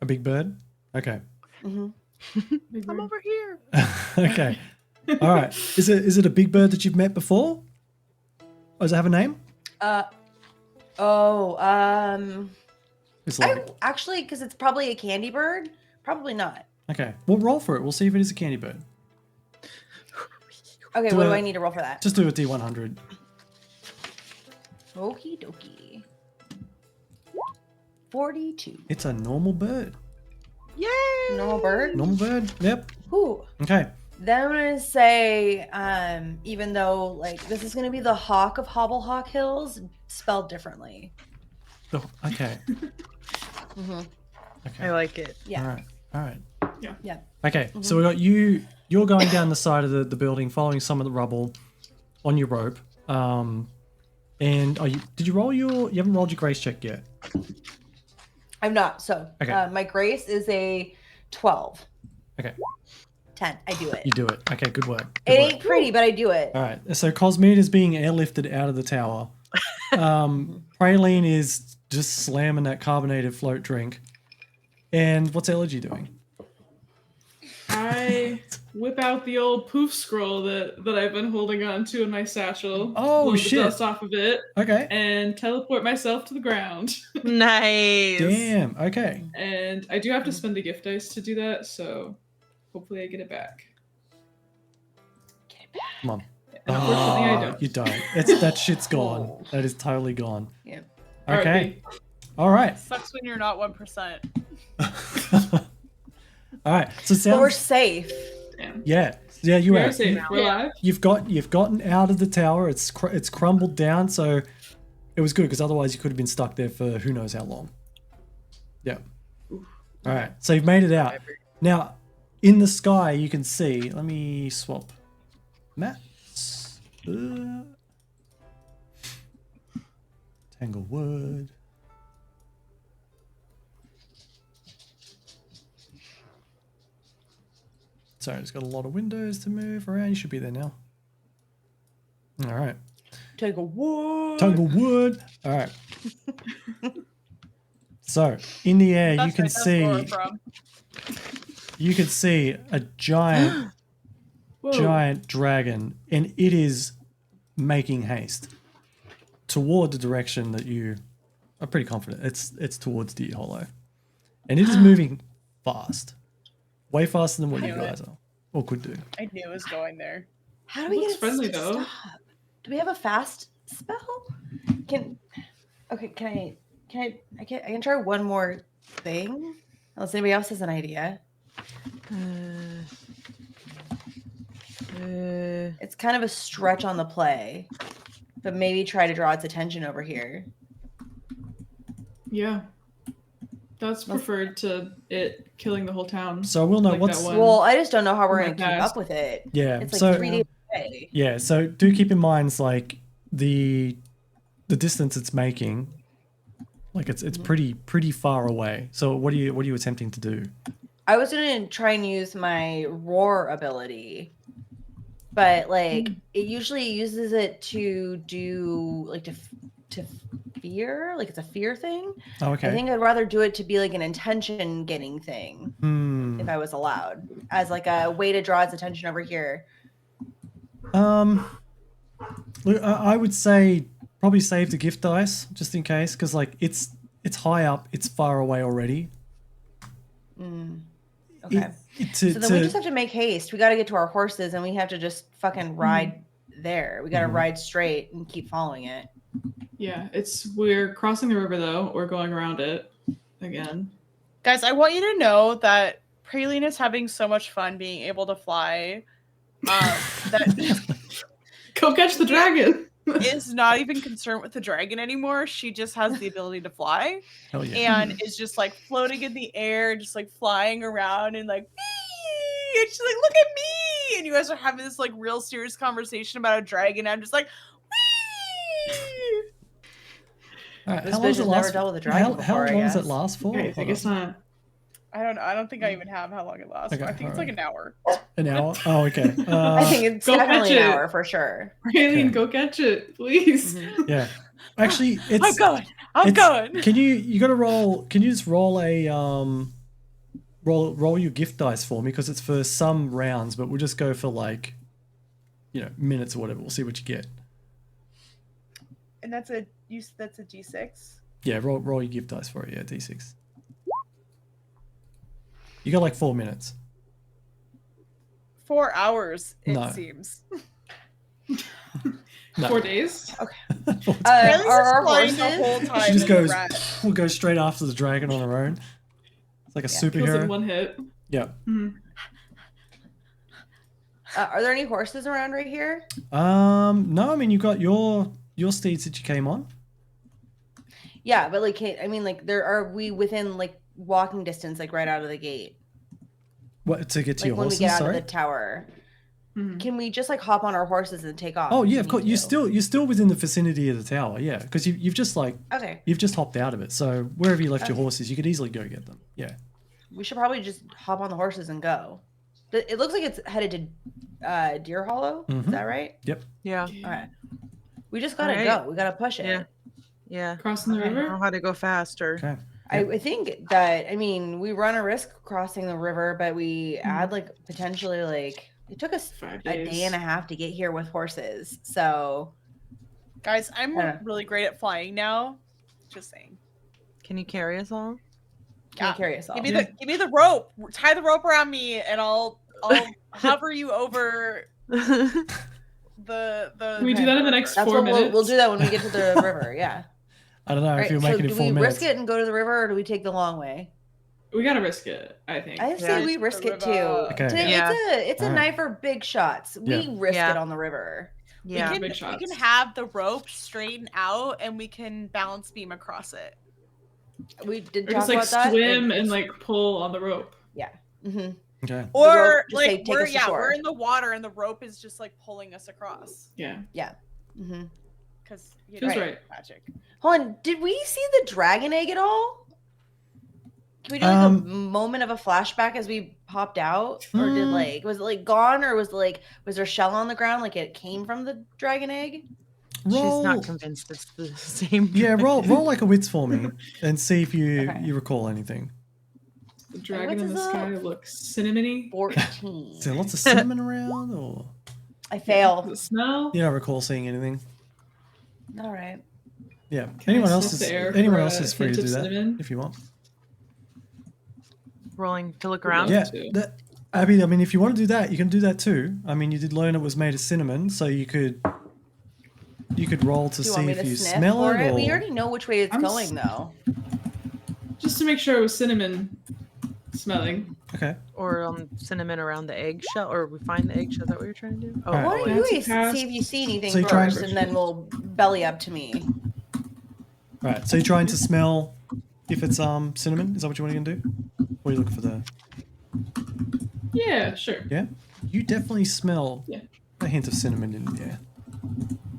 A big bird? Okay. Mm-hmm. I'm over here. Okay. All right. Is it a big bird that you've met before? Or does it have a name? It's actually, because it's probably a candy bird. Probably not. Okay. We'll roll for it. We'll see if it is a candy bird. Okay, what do I need to roll for that? Just do a D100. Okie dokie. 42. It's a normal bird. Yay! Normal bird? Normal bird. Yep. Ooh. Okay. Then I'm gonna say, even though this is gonna be the Hawk of Hobblehawk Hills, spelled differently. Oh, okay. Mm-hmm. Okay. I like it. Yeah. All right. Okay, so we got you. You're going down the side of the building, following some of the rubble on your rope. And are you? Did you roll your? You haven't rolled your grace check yet. I'm not. So Okay. my grace is a 12. Okay. 10. I do it. You do it. Okay, good work. It ain't pretty, but I do it. All right. So Cosmede is being airlifted out of the tower. Praline is just slamming that carbonated float drink. And what's Elegy doing? I whip out the old poof scroll that I've been holding on to in my satchel. Oh, blow shit. the dust off of it. Okay. And teleport myself to the ground. Nice. Damn. Okay. And I do have to spend a gift dice to do that, so hopefully I get it back. Come on. Unfortunately, I don't. You don't. That shit's gone. That is totally gone. Yeah. Okay. All right. Sucks when you're not 1%. All right. So it But we're sounds. safe. Yeah. Yeah. You Very are. safe. We're alive. You've gotten out of the tower. It's crumbled down. So it was good because otherwise you could have been stuck there for who knows how long. Yeah. All right. So you've made it out. Now, in the sky, you can see. Let me swap maps. Tanglewood. Sorry, it's got a lot of windows to move around. You should be there now. All right. Tanglewood. Tanglewood. All right. So in the air, you can That's where we're see from. you can see a giant Whoa. giant dragon, and it is making haste toward the direction that you are pretty confident. It's towards Deer Hallow, and it is moving fast, way faster than what you guys are or could do. I knew it was going there. How do we Looks get it friendly, to though. stop? Do we have a fast spell? Can I can try one more thing? Unless anybody else has an idea. It's kind of a stretch on the play, but maybe try to draw its attention over here. Yeah. That's preferred to it killing the whole town. So we'll know Like what's that one. Well, I just don't know how we're Oh my gonna keep gosh. up with it. yeah. It's like So 3 days away. yeah. So do keep in mind, it's like the distance it's making, like it's pretty far away. So what are you attempting to do? I was gonna try and use my roar ability, but like it usually uses it to do like to fear, like it's a fear thing. Oh, okay. I think I'd rather do it to be like an intention getting thing, if I was allowed, as like a way to draw its attention over here. Look, I would say probably save the gift dice just in case, because like it's high up, it's far away already. Okay. So then we just have to make haste. We got to get to our horses, and we have to just fucking ride there. We got to ride straight and keep following it. Yeah, we're crossing the river though, or going around it again. Guys, I want you to know that Praline is having so much fun being able to fly. That Go catch the dragon. is not even concerned with the dragon anymore. She just has the ability to fly Hell yeah. and is just like floating in the air, just like flying around and like, "Wee!" And she's like, look at me. And you guys are having this like real serious conversation about a dragon. I'm just like, wee! All right, This how long bitch does it has never last? dealt with a dragon How before, I long does it guess. last for? Okay, I think it's not. I don't know. I don't think I even have how long it lasts. Okay, I think it's like alright. an hour. An hour? Oh, okay. I think it's go definitely catch an it. hour for sure. Raylene, Okay. go catch it, please. Yeah. Actually, it's. I'm going. I'm it's- going. Can you got to roll? Can you just roll a roll your gift dice for me, because it's for some rounds, but we'll just go for like, minutes or whatever. We'll see what you get. And that's a D6. Yeah, roll your gift dice for it. Yeah, D6. You got like 4 minutes. 4 hours, it No. seems. No. 4 days. Prailine's Are our flying the horses? whole time She just in the goes. rat. We'll go straight after the dragon on her own. It's like a Yeah. Kills in superhero. one hit. Yeah. Mhm. Are there any horses around right here? No, I mean you got your steeds that you came on. Yeah, but like, I mean, like, are we within like walking distance, like right out of the gate? What, to get to Like your when horses? we get out Sorry. of the tower, Mhm. can we just like hop on our horses and take off? Oh if yeah, we of course. need to? You're still within the vicinity of the tower. Yeah, because you've just Okay. you've just hopped out of it. So wherever you left your Okay. horses, you could easily go get them. Yeah. We should probably just hop on the horses and go. It looks like it's headed to Deer Hollow. Mhm. Is that right? Yeah. All right. We just gotta Alright. go. We gotta push it. Yeah. Yeah. Crossing the I don't know river. how to go faster. Okay. I think that we run a risk crossing the river, but we add like potentially like it took us 5 a days. day and a half to get here with horses. So Guys, I'm Yeah. really great at flying now. Just saying. Can you carry us all? can Yeah. you carry us all? Give me the rope. Tie the rope around me, and I'll hover you over the. Can we do that in the next That's 4 what minutes? we'll do that when we get to the river. Yeah. I don't know if Right, you're so making do it 4 we minutes. risk it and go to the river, or do we take the long way? We gotta risk it, I think. I Yeah. say we risk it too. Okay. Today, Yeah. it's a Alright. night for big shots. We Yeah. risk Yeah. it on the river. Yeah. Big We shots. can have the rope straighten out, and we can balance beam across it. We did Or talk just like about that. swim and like pull on the rope. hmm Okay. Or rope, just say, like take we're us to shore. we're in the water, and the rope is just like pulling us across. Yeah. hmm Because Feels right. magic. Hold on, did we see the dragon egg at all? Can we do like a moment of a flashback as we popped out, or did was it like gone, or was there shell on the ground like it came from the dragon egg? She's Roll. not convinced it's the same. Yeah, roll like a wits for me and see if you Okay. you recall anything. The dragon what's in the his sky up? looks cinnamony. 14. Is there lots of cinnamon around, or I fail. The smell. you don't recall seeing anything? All right. Yeah. Can I Anyone else sniff is the air anyone for else a is free to hint do of that cinnamon? if you want. Rolling to look around. Yeah. too. Abby, I mean, if you want to do that, you can do that too. I mean, you did learn it was made of cinnamon, so you could roll to Do you see want me if to you sniff smell for it. it? Or... We already know which way it's I'm going, though. Just to make sure it was cinnamon smelling. Okay. Or cinnamon around the eggshell, or we find the eggshell. Is that what you're trying to do? Oh, Alright. Why don't yeah. you That's a guys pass. see if you see anything So you try and- first, and then we'll belly up to me. Right. So you're trying to smell if it's cinnamon. Is that what you want to do? Or are you looking for the? Yeah, sure. Yeah. You definitely smell Yeah. a hint of cinnamon in there.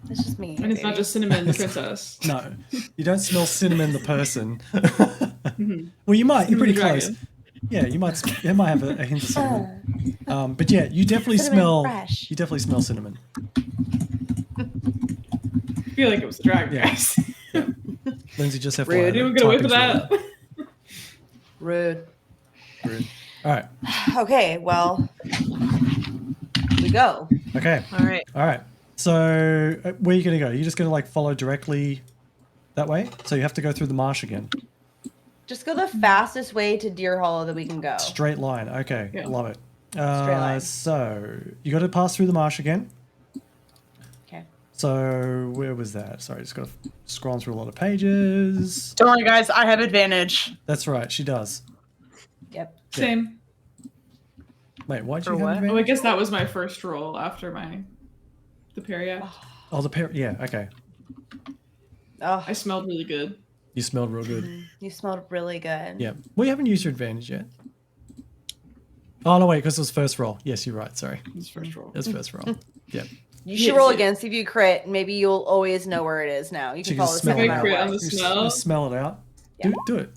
It's just me. And it's not baby. just cinnamon, the princess. No, you don't smell cinnamon the person. Mhm. Well, you might. You're Cinnamon pretty the close. dragon. Yeah, you might. You might have a hint of cinnamon. But yeah, you definitely Cinnamon smell. fresh. You definitely smell cinnamon. I feel like it was the dragon, Yeah. guys. Lindsay, just have Rude. Anyone get away with that? Rude. Rude. All right. Okay, well, we go. Okay. all right. All right. So where are you gonna go? You're just gonna like follow directly that way. So you have to go through the marsh again. Just go the fastest way to Deer Hollow that we can go. Straight line. Okay. Yeah. Love it. line. So you got to pass through the marsh again. Okay. So where was that? Sorry, just got to scroll through a lot of pages. Don't worry, guys. I have advantage. That's right. She does. Yep. Same. Wait, why'd For you have what? advantage? Oh, I guess that was my first roll after the Peria. Oh, the pair. Yeah. Okay. Oh, I smelled really good. You smelled real good. you smelled really good. Yeah. Well, you haven't used your advantage yet. Oh no, wait, because it was first roll. Yes, you're right. Sorry, This first roll. it was first roll. Yeah. You should Yes, roll yeah. again, see if you crit. Maybe you'll always know where it is now. You So can you follow just the smell second it I out. crit on way. the You smell. smell it out. Yeah. Do it.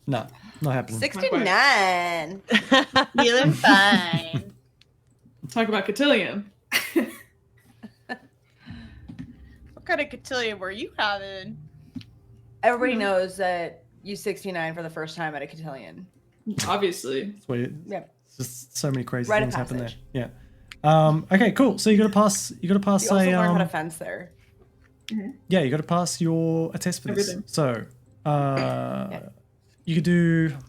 No, not happening. 69. Feeling fine. Talk about cotillion. What kind of cotillion were you having? Everybody knows that you 69 for the first time at a cotillion. Obviously. That's where Yep. just so many crazy Rite of things happen there. passage. Yeah. Okay, cool. So you got to pass. You got to pass You also a. learn how to fence there. Yeah, you got to pass a test for this. Everything. So, you could do. I can't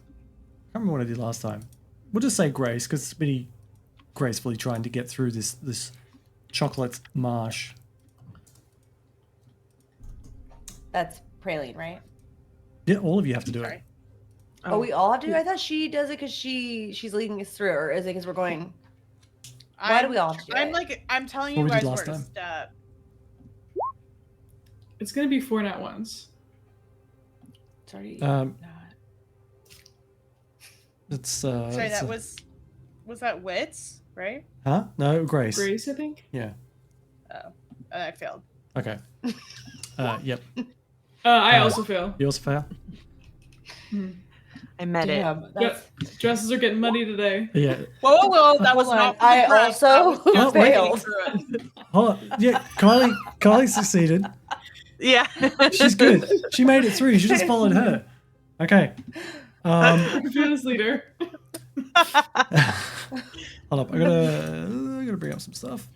remember what I did last time. We'll just say grace because it's pretty gracefully trying to get through this chocolate marsh. That's praline, right? Yeah, all of you have to do Sorry. it. Oh, we all have to do it? I thought she does it because she's leading us through, or is it because we're going? Why do we all have to do I'm it? like, I'm telling What you we did guys where last to time. step. It's gonna be 4 nat ones. Sorry. Um, It's Sorry, it's that a- was Was that wits, right? Huh? No, Grace. Grace, I think. Yeah. Oh, I failed. Okay. Yep. I also fail. You also fail? I met it. Damn, that's... Dresses are getting muddy today. Yeah. Whoa, that was Hold on, not. I the draft. That also was just failed. getting through it. Hold on. Yeah, Kylie succeeded. Yeah. She's good. She made it through. You just followed her. Okay. Fearless leader. Hold up. I gotta bring up some stuff.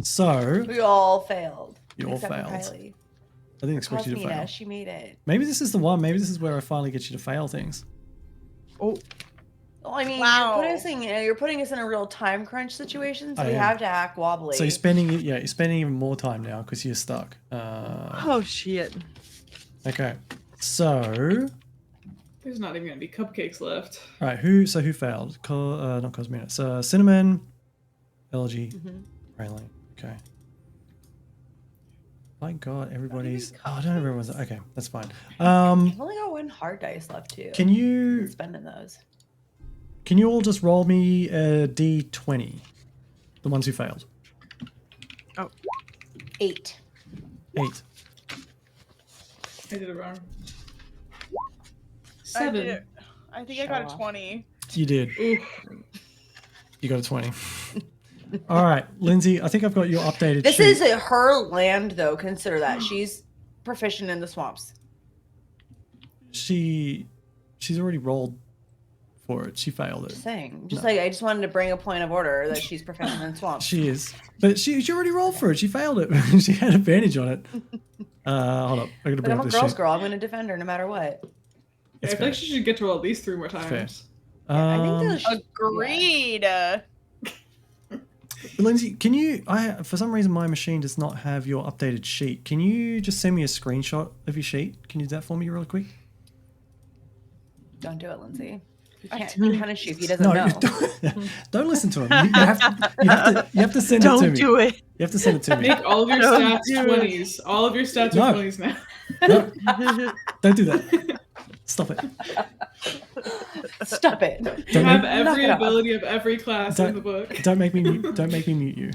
So We all failed. you all except for failed. Kylie. I didn't expect you to Cosmina, fail. she made it. Maybe this is the one. Maybe this is where I finally get you to fail things. Oh, Well, I mean, Wow. you're putting us in a real time crunch situation, so I we am. have to act wobbly. So you're spending even more time now because you're stuck. oh shit. Okay. So There's not even gonna be cupcakes left. all right. Who failed? Not Cosmina. So Cinnamon, Elegy, Raylene. Okay. My God, everybody's. Oh, I don't know if everyone's. Okay, that's fine. I've only got one hard dice left too. Can you spending those? all just roll me a d20? The ones who failed. 8. 8. I did it wrong. I 7. did it. I think I got Show a off. 20. You did. Ooh. You got a 20. All right, Lindsay. I think I've got your updated. This sheet. is her land, though. Consider that she's proficient in the swamps. She's already rolled for it. She failed it. Just saying. Just No. like I just wanted to bring a point of order that she's proficient in swamps. She is, but she already rolled for it. She failed it. She had advantage on it. Hold up. I gotta But bring I'm up a this girl's sheet. girl. I'm going to defend her no matter what. I feel like she should get to roll at least 3 more times. fair. I think those. Agreed. Lindsay, can you? For some reason my machine does not have your updated sheet. Can you just send me a screenshot of your sheet? Can you do that for me real quick? Don't do it, Lindsay. He I can't punish you if he doesn't No, know. don't listen to him. You have to send it to Don't me. do it. You have to send it to me. Make all of your Don't stats do it. 20s. All of your stats No. are 20s now. No, don't do that. Stop it. Stop it. You Don't have make- every Knock it off. ability of every class in Don't- the book. Don't make me mute you.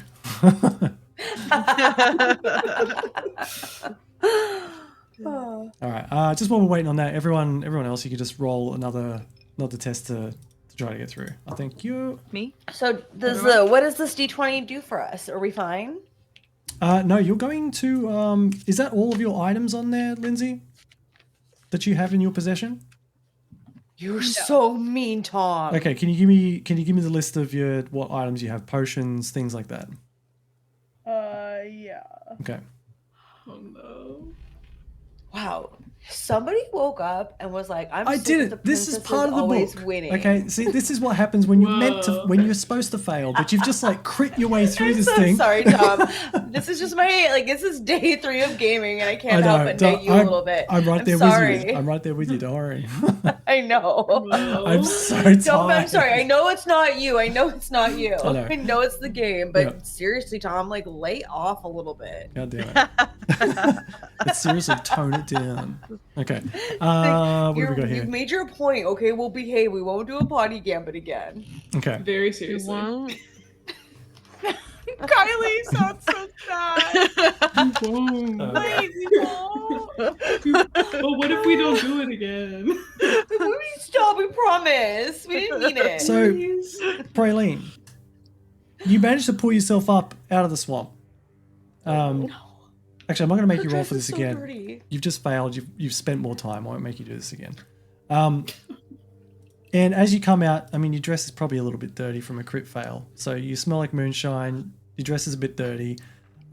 Oh. All right. Just while we're waiting on that, everyone else, you could just roll another test to try to get through. I think you. Me? So what does this D20 do for us? Are we fine? No, you're going to. Is that all of your items on there, Lindsay? That you have in your possession? You're so mean, Tom. Okay. Can you give me the list of what items you have? Potions, things like that. Yeah. Okay. Oh no. Wow. Somebody woke up and was like, "I'm." I sick did of it. the This is princesses part of the always book. winning. Okay. See, this is what happens when Whoa. when you're supposed to fail, but you've just like crit your way through I'm this so thing. sorry, Tom. This is just this is day 3 of gaming, and I can't help but don't- neg you a little bit. I'm right there sorry. with you. I'm right there with you. Don't worry. I know. Whoa. I'm so tired. Tom, I'm sorry. I know it's not you. I know it's not you. I know. It's the game. But Yeah. seriously, Tom, lay off a little bit. God damn it. Let's seriously tone it down. Okay. What do we got here? You've made your point. Okay, we'll behave. We won't do a potty gambit again. Okay. Very You seriously. won't? Kylie sounds so sad. Whoa. Wait, we won't. But what if we don't do it again? We stop. We promise. We didn't mean it. So, Please. Praline, you managed to pull yourself up out of the swamp. Actually, I'm not going to make you roll for this again. Dirty. You've just failed. You've spent more time. I won't make you do this again. And as you come out, I mean, your dress is probably a little bit dirty from a crit fail. So you smell like moonshine. Your dress is a bit dirty.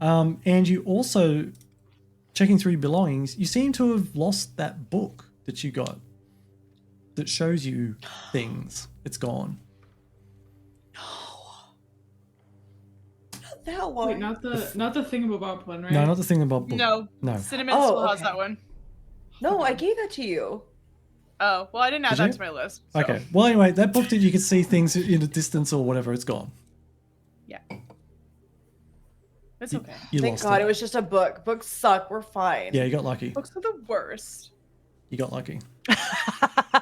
And you also, checking through your belongings, you seem to have lost that book that you got that shows you things. It's gone. That one. Wait, not the thingamabob one, right? No, not the thing about book. No. No. Cinnamon Oh, still has okay. that one. No, I gave that to you. Oh, well, I didn't add Did that you? to my list. So. Okay. Well, anyway, that book that you could see things in the distance or whatever, it's gone. Yeah. It's You- okay. You Thank lost God it. it was just a book. Books suck. We're fine. Yeah, you got lucky. Books are the worst. You got lucky.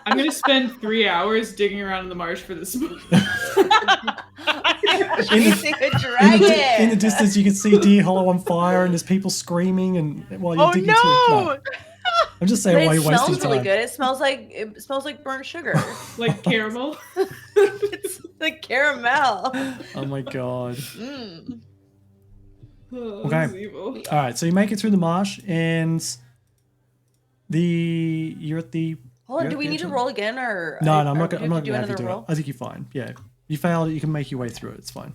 I'm gonna spend 3 hours digging around in the marsh for this book. Chasing a In dragon. the distance, you can see Deer Hollow on fire, and there's people screaming, and while you're Oh digging through. no! I'm just saying, But why it you wasting smells really time? good. It smells like burnt sugar. Like caramel. It's like caramel. Oh my god! Mm. Oh, Okay. this is evil. All right, so you make it through the marsh, and you're at the. Hold on, you're do at we the need to edge of- roll again, or No, no, I'm or not. do I'm we not have to gonna have you another do it. roll? I think you're fine. Yeah, you failed. You can make your way through it. It's fine.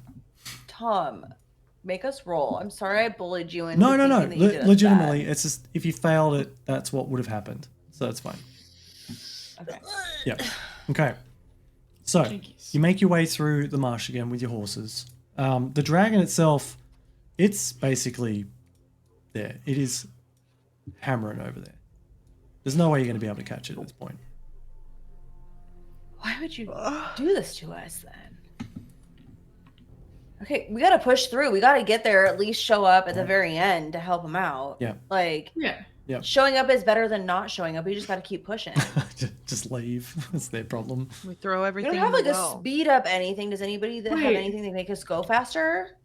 Tom, make us roll. I'm sorry I bullied you into No, no, no. thinking that you did us Legitimately, bad. it's just if you failed it, that's what would have happened. So that's fine. Okay. Yeah. Okay. So Jinkies. you make your way through the marsh again with your horses. The dragon itself, it's basically there. It is hammering over there. There's no way you're going to be able to catch it at this point. Why would you do this to us then? Okay, we gotta push through. We gotta get there, at least show up at the very end to help him out. Yeah. Like, Yeah. Yeah. showing up is better than not showing up. We just gotta keep pushing. Just leave. That's their problem. We throw We everything. don't have in like the a well. speed up anything. Does anybody that have Wait. anything to make us go faster?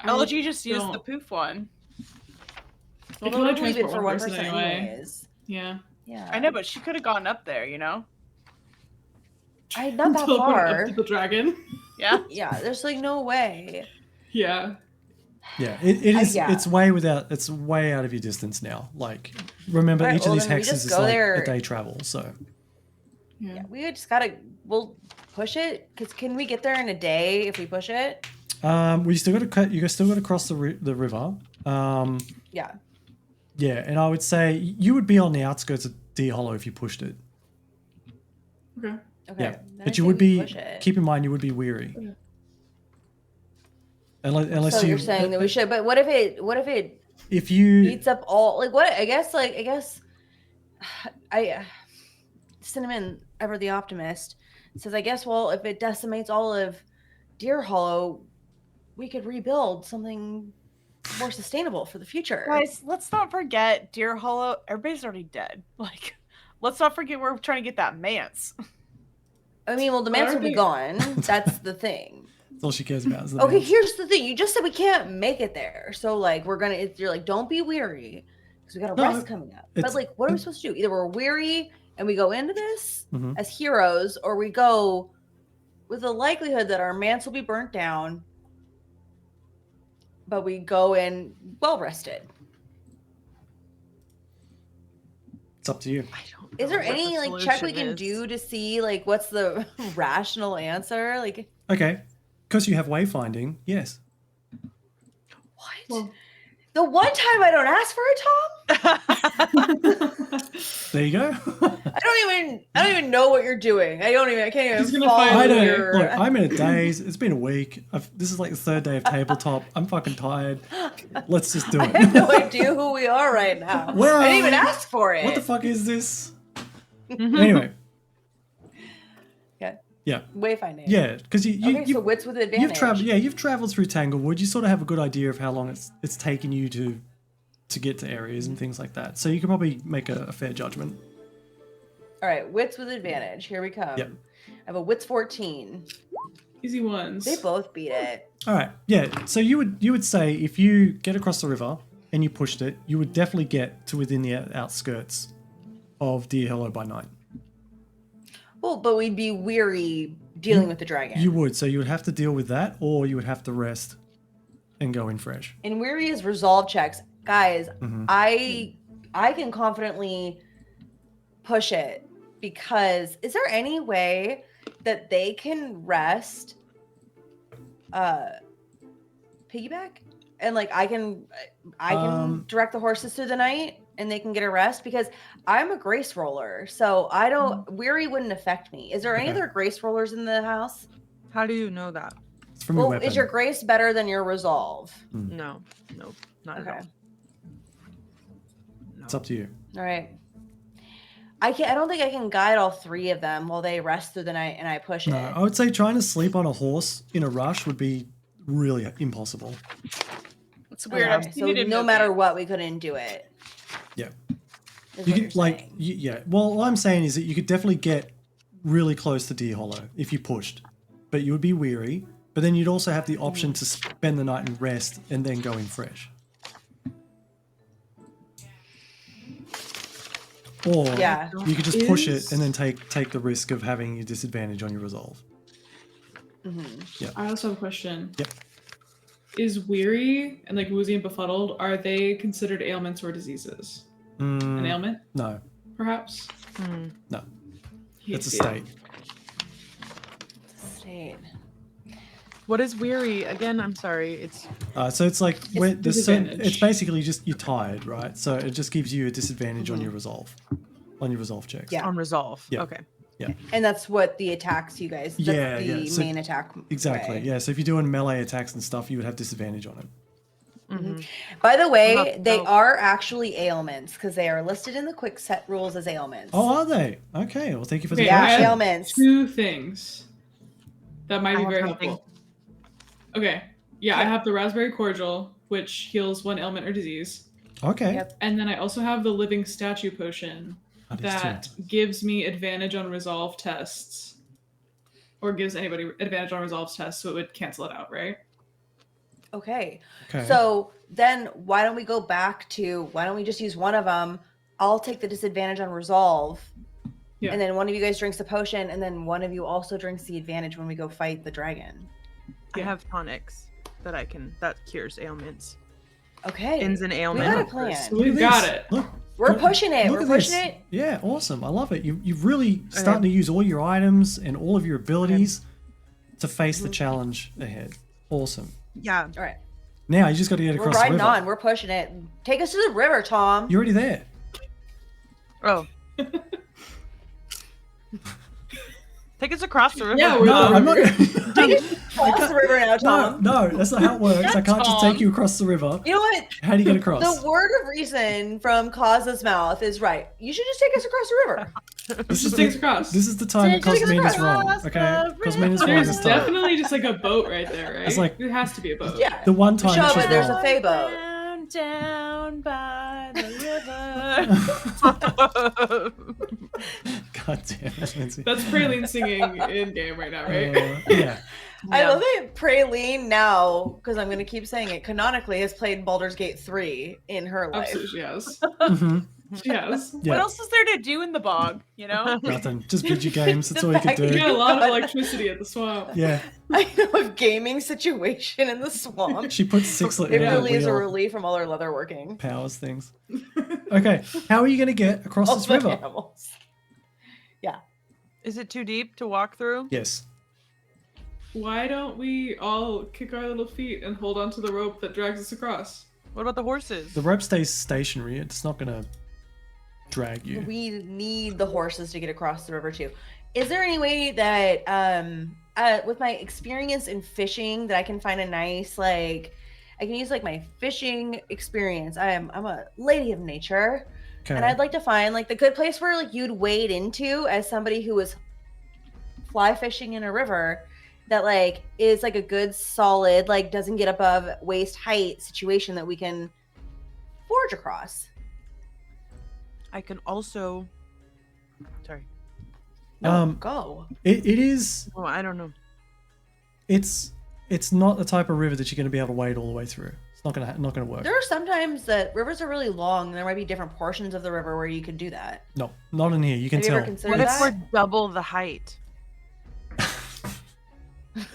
I LG just used the don't- poof one. Well, can we'll only leave it transport for one 1% person anyway. anyways. Yeah. Yeah. I know, but she could have gone up there, you know? Not that Teleport far. Up to the dragon. Yeah. Yeah, there's like no way. Yeah. Yeah, it is. yeah. It's way out of your distance now. Like, remember, Alright, each of well, these then we hexes just is go like there. a day travel. So Yeah. Yeah, we just gotta. We'll push it. Cause can we get there in a day if we push it? we still got to cut. You still got to cross the river. Yeah. Yeah, and I would say you would be on the outskirts of Deer Hollow if you pushed it. Okay. Okay. Yeah, then I but you say would we be. push it. Keep in mind, you would be weary. Okay. Unless So you. you're saying that we should, but what if it If you. beats up all like what? I guess Cinnamon, ever the optimist, says I guess well if it decimates all of Deer Hollow, we could rebuild something more sustainable for the future. Guys, let's not forget Deer Hollow. Everybody's already dead. Like, let's not forget we're trying to get that manse. I mean, well, the manse will be Alright. gone. That's the thing. That's all she cares about. Is the Okay, man. here's the thing. You just said we can't make it there, so like you're like, don't be weary because we got a No, rest coming up. But it's- like, what are we supposed to do? Either we're weary and we go into this Mhm. as heroes, or we go with the likelihood that our manse will be burnt down, but we go in well rested. It's up to you. I don't Is know there what any the like check we solution can is. do to see like what's the rational answer? Like, Okay, because you have wayfinding. Yes. what? Well, The one time I don't ask for it, Tom. There you go. I don't even know what you're doing. I can't even He's gonna follow find I don't. your. Look, I'm in a daze. It's been a week. This is like the third day of tabletop. I'm fucking tired. Let's just do I it. have no idea who we are right now. Where I are didn't even we? ask for it. What the fuck is this? Mhm. Anyway. Okay. Yeah. Wayfinding. Yeah, because Okay, so wits with advantage. you've traveled. Yeah, you've traveled through Tanglewood. You sort of have a good idea of how long it's taken you to get to areas and things like that. So you can probably make a fair judgment. All right, wits with advantage. Here we come. Yep. I have a wits 14. easy ones. They both beat it. All right. Yeah. So you would say if you get across the river and you pushed it, you would definitely get to within the outskirts of Deer Hallow by night. Well, but we'd be weary dealing with the dragon. You would. So you would have to deal with that, or you would have to rest and go in fresh. And weary is resolve checks. Guys, Mhm. I can confidently push it because is there any way that they can rest piggyback and like I can direct the horses through the night and they can get a rest because I'm a grace roller, so I don't weary wouldn't affect me. Is there any Okay. other grace rollers in the house? How do you know that? It's from your Well, weapon. is your grace better than your resolve? No, not Okay. at all. No. It's up to you. All right. I don't think I can guide all three of them while they rest through the night and I push No, it. I would say trying to sleep on a horse in a rush would be really impossible. It's weird. I've Okay, seen so it in no movies. matter what, we couldn't do it. Yeah. Is You what could you're like saying. yeah. Well, what I'm saying is that you could definitely get really close to Deer Hollow if you pushed, but you would be weary. But then you'd also have the option to spend the night and rest and then go in fresh. Or Yeah. you could just push it and then take the risk of having a disadvantage on your resolve. I also have a question. Yep. Is weary and like woozy and befuddled, are they considered ailments or diseases? An ailment, No, perhaps? no. Hate It's a to see it. state. State. What is weary? Again, I'm sorry. It's So it's like when there's disadvantage. it's basically just you're tired, right? So it just gives you a disadvantage on your resolve checks. Yeah. on resolve. Yeah. Okay. And that's what the attacks you guys. That's Yeah, the yeah. So- main attack. Exactly. way. Yeah. So if you're doing melee attacks and stuff, you would have disadvantage on it. By the way, Well, they no. are actually ailments because they are listed in the quick set rules as ailments. Oh, are they? Okay. Well, thank you for the Okay, yeah, I have correction. ailments. 2 things that might I be have very something. helpful. Okay. Yeah, I have the raspberry cordial, which heals 1 ailment or disease. Okay. Yep. And then I also have the living statue potion That is that gives me advantage on resolve tests. Or gives anybody advantage on resolve tests, so it would cancel it out, right? Okay. Okay. So then why don't we go back to why don't we just use one of them? I'll take the disadvantage on resolve. Yeah. And then one of you guys drinks the potion, and then one of you also drinks the advantage when we go fight the dragon. I Yeah. have tonics that cures ailments. Okay. Ins and we ailment. got a plan. Look at We've got this. it. Look. We're look- pushing it. look We're at pushing this. it. Yeah, awesome. I love it. You've really starting to use all your items and all of your abilities to face the challenge ahead. Awesome. Yeah. All right. Now you just got to get We're across the riding river. on. We're pushing it. Take us to the river, Tom. You're already there. Oh. Take us across the river. Yeah, we're No, I'm not. Cross the river now, No, Tom. no, that's not how it works. I can't just take you across the river. You know what? How do you get across? The word of reason from Kaza's mouth is right. You should just take us across the river. This Just is takes the, across. this is the time that Take us Cosmina's wrong. across Okay, the Cosmina's wrong There's this time. definitely just like a boat right there, right? It's like- it has to be a boat. Yeah. The one time Show that up she's and there's wrong. a Fey boat. Down by the river. God damn it, Lindsay. That's Praline singing in game right now, right? Yeah. I Yeah. love that Praline now, because I'm going to keep saying it, canonically has played Baldur's Gate 3 in her life. Absolutely, she has. hmm She has. What Yeah. else is there to do in the bog? You know? Nothing. Just video games. That's The all you can fact that We do. got a lot of electricity at the swamp. Yeah. I know a gaming situation in the swamp. She puts 6 It in the really is a wheel. relief from all her leather working. Powers things. Okay. How are you going to get across All this the river? animals. Is it too deep to walk through? Yes. Why don't we all kick our little feet and hold onto the rope that drags us across? What about the horses? The rope stays stationary. It's not going to drag you. We need the horses to get across the river too. Is there any way that, with my experience in fishing, that I can find a nice I can use my fishing experience. I'm a lady of nature, Okay. and I'd like to find the good place where you'd wade into as somebody who was fly fishing in a river that is a good solid doesn't get above waist height situation that we can forge across. I can also. Sorry. No, go. It is. Oh, I don't know. It's not the type of river that you're going to be able to wade all the way through. It's not going to work. There are sometimes that rivers are really long, and there might be different portions of the river where you could do that. No, not in here. You can Have you ever tell. considered What that? if we're double the height?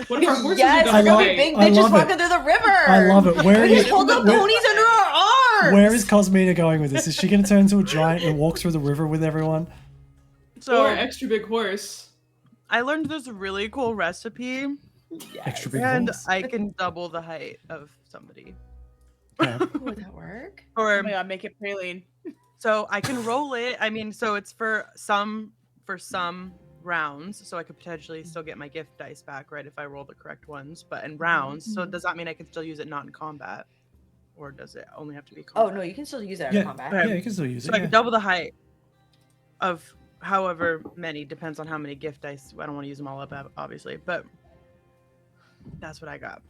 What if our horses Yes, are we're I double love- going weight? big I bitches love it. walking through the river. I love it. Where We is can hold the ponies under our arms. where is Cosmina going with this? Is she going to turn into a giant and walk through the river with everyone? So Or an extra big horse. I learned this really cool recipe, Extra big and horse. I can double the height of somebody. Okay. Would that work? Or Oh my god, make it praline. so I can roll it. I mean, so it's for some rounds, so I could potentially still get my gift dice back, right, if I roll the correct ones. But in rounds, so does that mean I can still use it not in combat, or does it only have to be Oh combat? no, you can still use that Yeah. in combat. Yeah, you can still use So it. I Yeah. can double the height of however many, depends on how many gift dice. I don't want to use them all up, obviously, but that's what I got.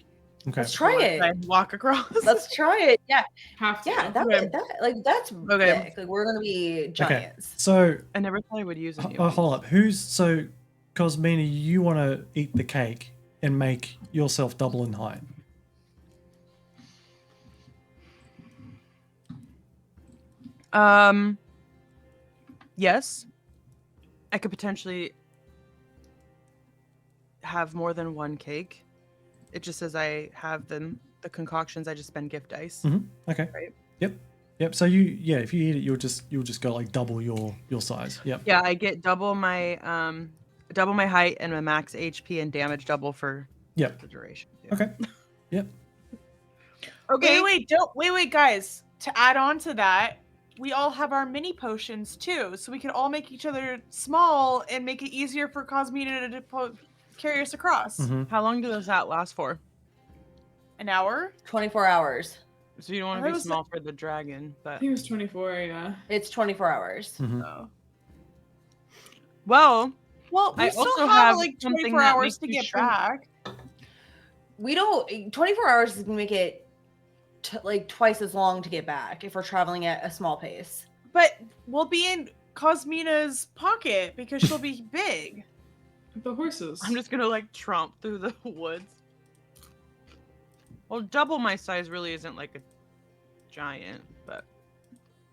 Okay. Let's try it. I walk across. Let's try it. Yeah, Have to. yeah. Okay. That's Okay. big. We're gonna be giants. So, I never thought I would use it. hold up. So, Cosmina, you want to eat the cake, and make yourself double in height. Yes. I could potentially have more than one cake. It just says I have the concoctions. I just spend gift dice. Okay. Right. Yep. So if you eat it, you'll just go like double your size. Yep. Yeah, I get double my height and my max HP and damage double for Yep. the duration. Too. Okay. Yep. Okay. Wait, guys. To add on to that, we all have our mini potions too, so we can all make each other small and make it easier for Cosmina to carry us across. How long does that last for? An hour? 24 hours. So you don't want I to be was- small for the dragon, I but think it was 24. Yeah. It's 24 hours. Oh. well, Well, we I still also have have like something 24 that hours makes to you get shrink. back. We don't. 24 hours is gonna make it like twice as long to get back if we're traveling at a small pace. But we'll be in Cosmina's pocket because she'll be big. The horses. I'm just gonna like tromp through the woods. Well, double my size really isn't like a giant, but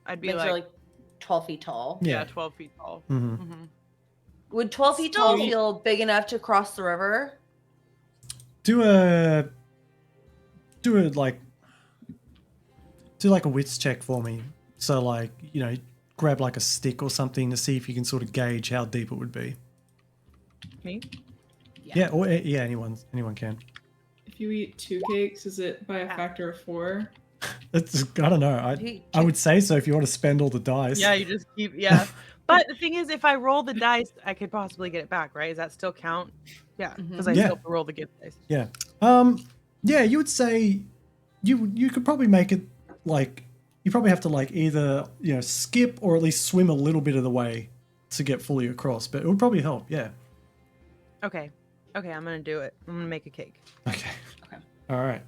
I'd be Makes like, her like 12 feet tall. yeah, 12 feet tall. Mm-hmm. Would 12 feet tall Still- feel big enough to cross the river? Do like a wits check for me. So like, grab like a stick or something to see if you can sort of gauge how deep it would be. Me? Yeah, anyone can. If you eat 2 cakes, is it by a factor of 4? It's, I don't know. I would say so if you want to spend all the dice. Yeah, you just keep But the thing is, if I roll the dice, I could possibly get it back, right? Does that still count? Yeah, because I Yeah. still have to roll the gift dice. Yeah. Yeah, you would say you could probably make it like you probably have to like either, skip or at least swim a little bit of the way to get fully across, but it would probably help. Yeah. Okay, I'm gonna do it. I'm gonna make a cake. Okay. All right.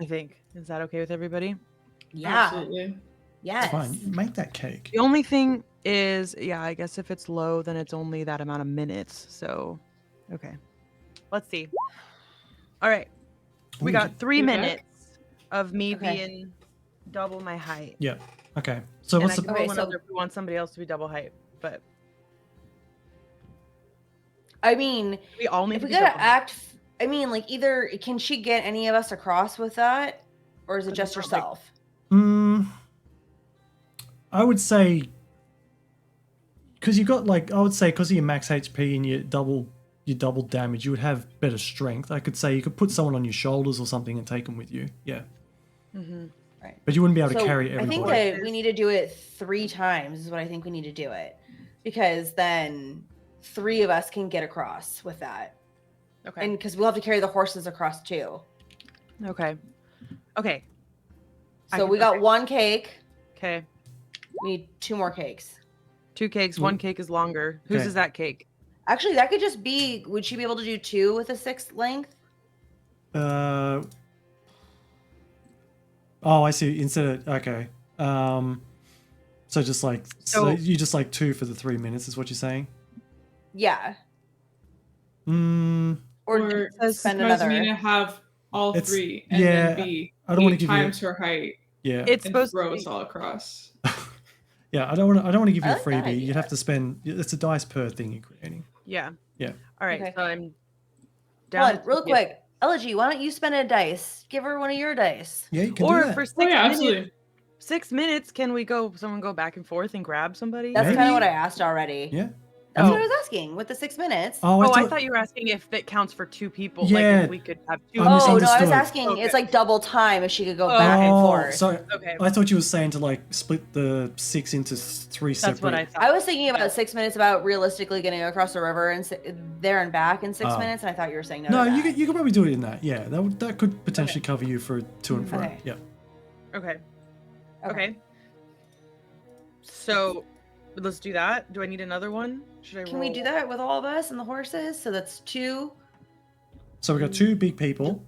I think. Is that okay with everybody? Yeah. Absolutely. Yes. Fine. Make that cake. The only thing is, yeah, I guess if it's low, then it's only that amount of minutes. So, okay. Let's see. All right. We Ooh, got 3 Get back? minutes of me Okay. being double my height. Yeah. Okay. So And what's I can the Okay, roll so- another if we want somebody else to be double height. But I mean, we all need if to we be gotta double height. act, I mean, like either can she get any of us across with that, or is it But just it's not like- herself? I would say because you got like I would say because of your max HP and your double damage, you would have better strength. I could say you could put someone on your shoulders or something and take them with you. Yeah. Mhm. Right. But you wouldn't be able to So carry I everybody. think that we need to do it 3 times. Is what I think we need to do it, because then 3 of us can get across with that, Okay. and because we'll have to carry the horses across too. Okay. Okay. I So can- we got okay. 1 cake. Okay. We need 2 more cakes. 2 cakes. 1 cake is longer. Whose Okay. is that cake? Actually, that could just be. Would she be able to do 2 with a 6 length? Oh, I see. Instead of okay. So just like so So- you just like 2 for the 3 minutes is what you're saying? Yeah. Mm, Or just spend does another. Cosmina have all It's- 3 and yeah, then be I don't wanna 8 give you- times her height yeah. It's and supposed throw to us be. all across? Yeah, I don't want to give you I a like that freebie. You'd have idea. to spend it's a dice per thing you're creating. Yeah. Yeah. All right. Okay. So I'm Hold down. on, real quick. Elegy, why don't you spend a dice? Give her one of your dice. Yeah, you can do Or that. for 6 Oh yeah, minutes. absolutely. 6 minutes, can we someone go back and forth and grab somebody? That's Maybe. kind of what I asked already. Yeah. That's Oh. what I was asking with the 6 minutes. Oh, I thought you were asking if that counts for 2 people. Like Yeah. if we could have 2. I Oh no, I was misunderstood. asking. Okay. It's like double time if she could go Oh, back and Oh, forth. sorry. Okay. I thought you were saying to like split the 6 into 3 separate. That's what I thought. I was thinking about 6 minutes about realistically getting across the river and there and back in 6 Oh. minutes, and I thought you were saying no. No, to you that. could probably do it in that. Yeah, that could potentially cover you for to and fro. Okay. Yeah. Okay. Okay. So let's do that. Do I need another one? Should I Can we do that with all of us and the horses? So that's 2 So we got 2 big people,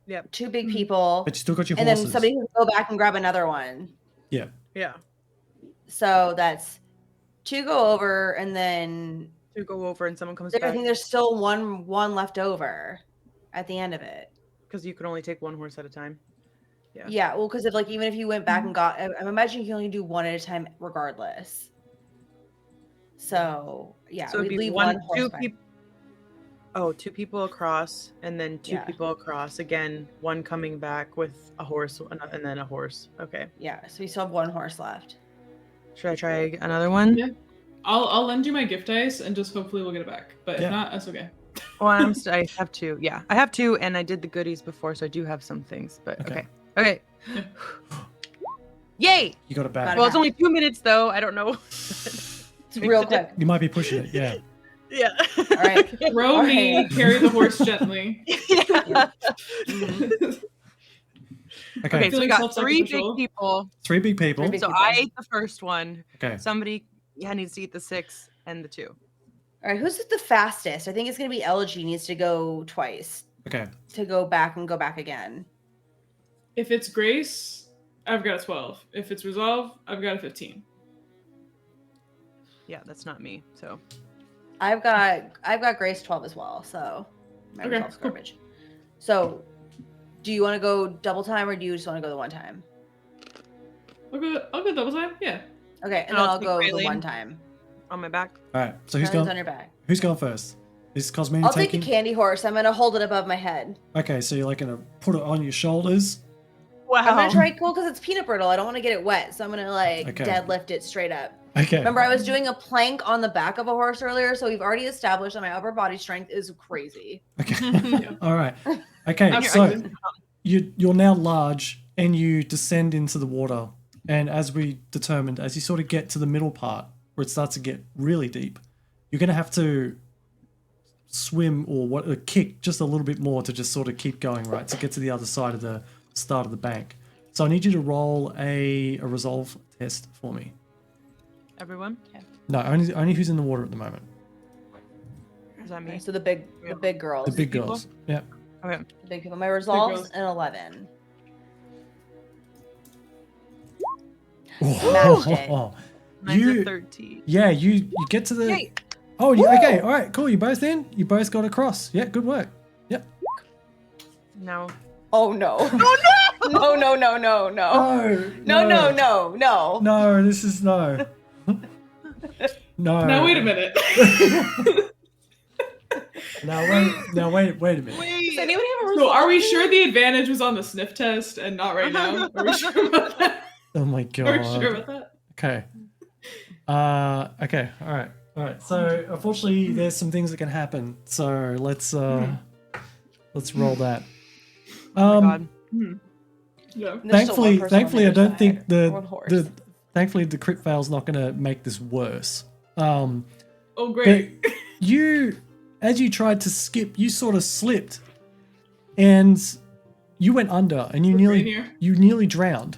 big people, but you still got your and horses. then somebody can go back and grab another one. Yeah. Yeah. So that's 2 go over, and then To go over and someone comes I back. think there's still one left over. at the end of it. Because you can only take one horse at a time. Yeah. Yeah, well, because even if you went back and got, I'm imagining you can only do one at a time regardless. So yeah, So it'd we be leave one horse two back. people. Oh, 2 people across, and then 2 Yeah. people across. Again, one coming back with a horse, and then a horse. Okay. Yeah, so we still have one horse left. Should I try another one? Yeah. I'll lend you my gift dice and just hopefully we'll get it back. But Yeah. if not, that's okay. Well, I have 2. Yeah, I have 2, and I did the goodies before, so I do have some things. But Okay. okay. Yeah. Yay! You got it back. Got it. Well, it's only 2 minutes though. I don't know. It's real quick. You might be pushing it. Yeah. Yeah. All right. Row me, Alright. carry the horse gently. Yeah. Okay. Okay, so we Feeling got 3 big self-sacrificial. people. 3 big people. 3 big So people. I ate the first one. Okay. Somebody needs to eat the 6 and the 2. All right, who's the fastest? I think it's gonna be LG needs to go twice Okay. to go back and go back again. If it's Grace, I've got a 12. If it's Resolve, I've got a 15. Yeah, that's not me. So I've got Grace 12 as well, so my Okay, results cool. garbage. So, do you want to go double time or do you just want to go the one time? I'll go double time. Yeah. Okay, and And then I'll I'll take go the Raylene. one time. on my back. All right. So who's Rayleen's going? on your back. Who's going first? Is Cosmini I'll take taking? the candy horse. I'm gonna hold it above my head. Okay, so you're like gonna put it on your shoulders. Wow. I'm gonna try cool because it's peanut brittle. I don't want to get it wet, so I'm gonna like Okay. deadlift it straight up. Okay. Remember, I was doing a plank on the back of a horse earlier, so we've already established that my upper body strength is crazy. Okay. All right. Okay. I'm So good. you're now large and you descend into the water. And as we determined, as you sort of get to the middle part where it starts to get really deep, you're going to have to swim or kick just a little bit more to just sort of keep going, right? To get to the other side of the start of the bank. So I need you to roll a resolve test for me. Everyone? No, only who's in the water at the moment. Is that me? Okay, so the big girls. The big people? girls. Yeah. Okay. The big people. My resolve's girls. an 11. Oh, Smashed it. Mine's You- a 13. Yeah, you get to the. Yay. Oh, okay, all right, cool. You both in. You both got across. Yeah, good work. Yep. No. Oh no. Oh no. No, no, no, no, no. No, no, no, no. No, this is no. No. Now wait a minute. Now wait a minute. Does Wait. anybody have a So resolve? are we sure the advantage was on the sniff test and not right now? Are we sure about that? Oh my Are we sure god. about that? Okay. Okay. All right. All right. So unfortunately, there's some things that can happen. So let's roll that. Oh my God. Yeah. There's still one person on Thankfully, I either don't side, think or one horse. thankfully the crit fail's not going to make this worse. Oh But great. as you tried to skip, you sort of slipped, and you went under, and We're right here. you nearly drowned.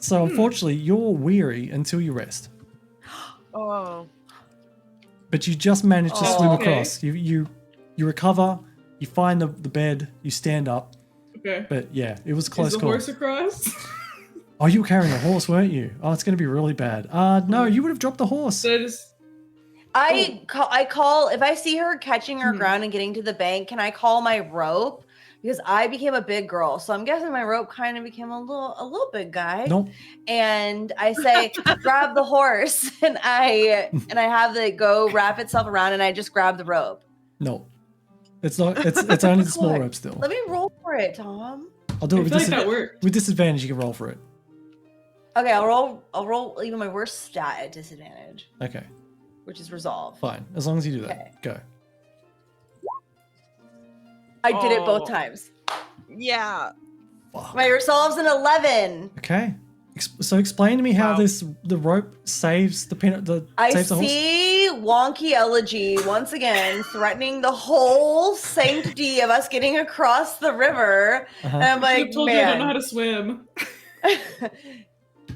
So unfortunately, you're weary until you rest. Oh. But you just managed to swim okay. across. You recover, you find the bed, you stand up. Okay. But yeah, it was a Is close the call. horse across? Oh, you were carrying a horse, weren't you? Oh, it's going to be really bad. No, you would have dropped the horse. So I just I call if I see her catching her Hmm. ground and getting to the bank, can I call my rope? Because I became a big girl, so I'm guessing my rope kind of became a little big guy. Nope. And I say, grab the horse, and I have the go wrap itself around, and I just grab the rope. No. It's not. It's only the small What? rope still. Let me roll for it, Tom. I'll do I it feel like that worked. with disadvantage. You can roll for it. Okay, I'll roll even my worst stat at disadvantage, Okay, which is resolve. fine. As long as you do that, Okay. go. I did it both Oh. times. Yeah. Fuck. My resolve's an 11. Okay. So explain to me how Wow. the rope saves the peanut. I saves the horse. see wonky elegy once again threatening the whole sanctity of us getting across the river. Uh-huh. And I'm I like, told you I don't know how man, to swim.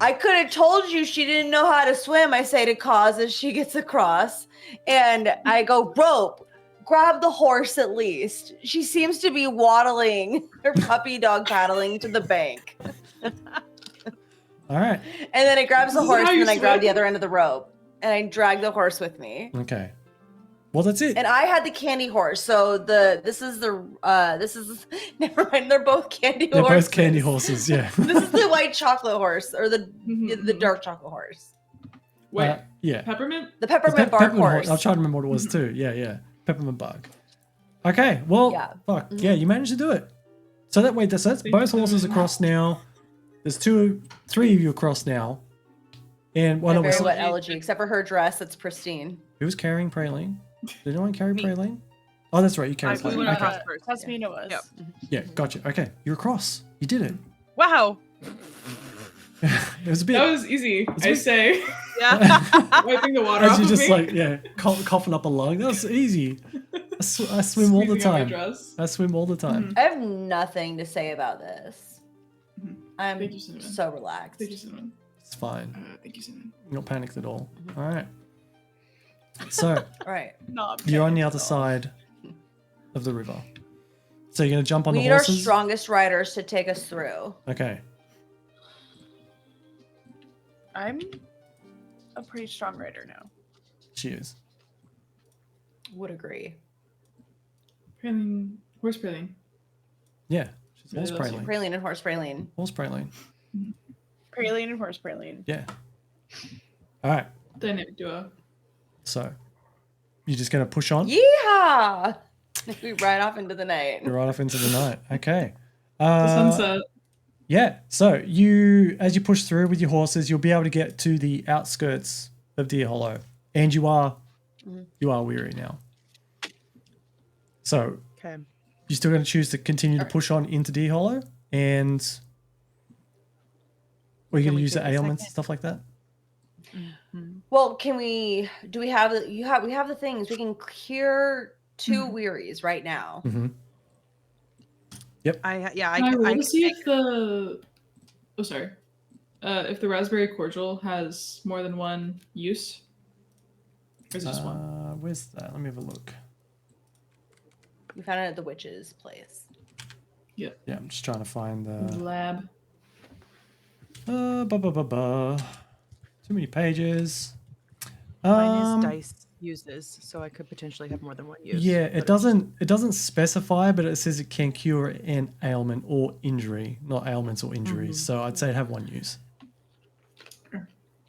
I could have told you she didn't know how to swim. I say to Cause as she gets across. And I go, rope, grab the horse at least. She seems to be waddling her puppy dog paddling to the bank. All right. And then it grabs the This is horse how and you then I grab swim? the other end of the rope. And I drag the horse with me. Okay. Well, that's it. And I had the candy horse. So this is never mind. They're both candy They're horses. both candy horses. Yeah. This is the white chocolate horse or the Mhm. dark chocolate horse. Wait, Yeah. peppermint? The peppermint bark horse. I'll try to remember what it was too. Yeah. Peppermint bark. Okay. Well, Yeah. fuck. Yeah, you managed to do it. So that's Thank you both so horses much. across now. There's 3 of you across now. And one A of us. very wet elegy, except for her dress that's pristine. Who was carrying Praline? Did anyone carry Me. Praline? Oh, that's right. You carried we Praline. went Okay. across first. That's me, it was. Yep. Yeah, gotcha. Okay, you're across. You did it. Wow. It was a bit. That was easy, It's I big. say. Yeah. Wiping the water As off you of just me. like coughing up a lung. That was easy. I swim all the Squeezing out my time. dress. I swim all the time. I have nothing to say about this. Mhm. I'm Thank you, Cinnamon. so relaxed. Thank you, Cinnamon. It's fine. Thank you, Cinnamon. You're not panicked at all. All right. So All right. Not you're on the panicked other at all. side of the river. So you're gonna jump on We the need our horses. strongest riders to take us through. Okay. I'm a pretty strong rider now. She is. Would agree. Praline. Horse praline. Yeah. She's Really horse loves you. praline. Praline and horse praline. Horse praline. Praline and horse praline. Yeah. All right. Dynamic duo. So you're just gonna push on. Yeehaw! We ride off into the night. You're right off into the night. Okay. The sunset. Yeah. So as you push through with your horses, you'll be able to get to the outskirts of Deer Hollow, and you are weary now. So Okay. you're still going to choose to continue to push on into Deer Hollow, and are you going to we use the take a ailments and second? stuff like that? Well, can we? Do we have the? We have the things. We can cure 2 wearies right now. Mm-hmm. I Can I roll I to can see make- if the... Oh, sorry. If the raspberry cordial has more than one use? Or is it just one? Where's that? Let me have a look. We found it at the witch's place. Yeah, I'm just trying to find In the the. lab. Too many pages. Mine is dice uses, so I could potentially have more than one use. Yeah, but it doesn't specify, but it says it can cure an ailment or injury, not ailments or injuries. So I'd say it'd have one use.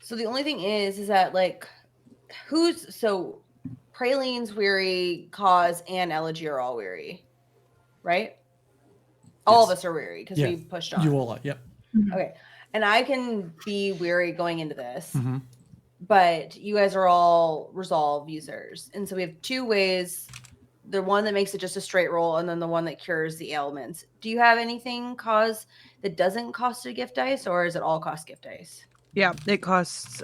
So the only thing is that like, Praline's weary, Cause, and Elegy are all weary, right? All of Yes. us are weary because Yeah, we pushed on. You all are, yep. Okay, and I can be weary going into this, Mm-hmm. but you guys are all resolve users, and so we have 2 ways: the one that makes it just a straight roll, and then the one that cures the ailments. Do you have anything Cause that doesn't cost a gift dice, or is it all cost gift dice? yeah, it costs.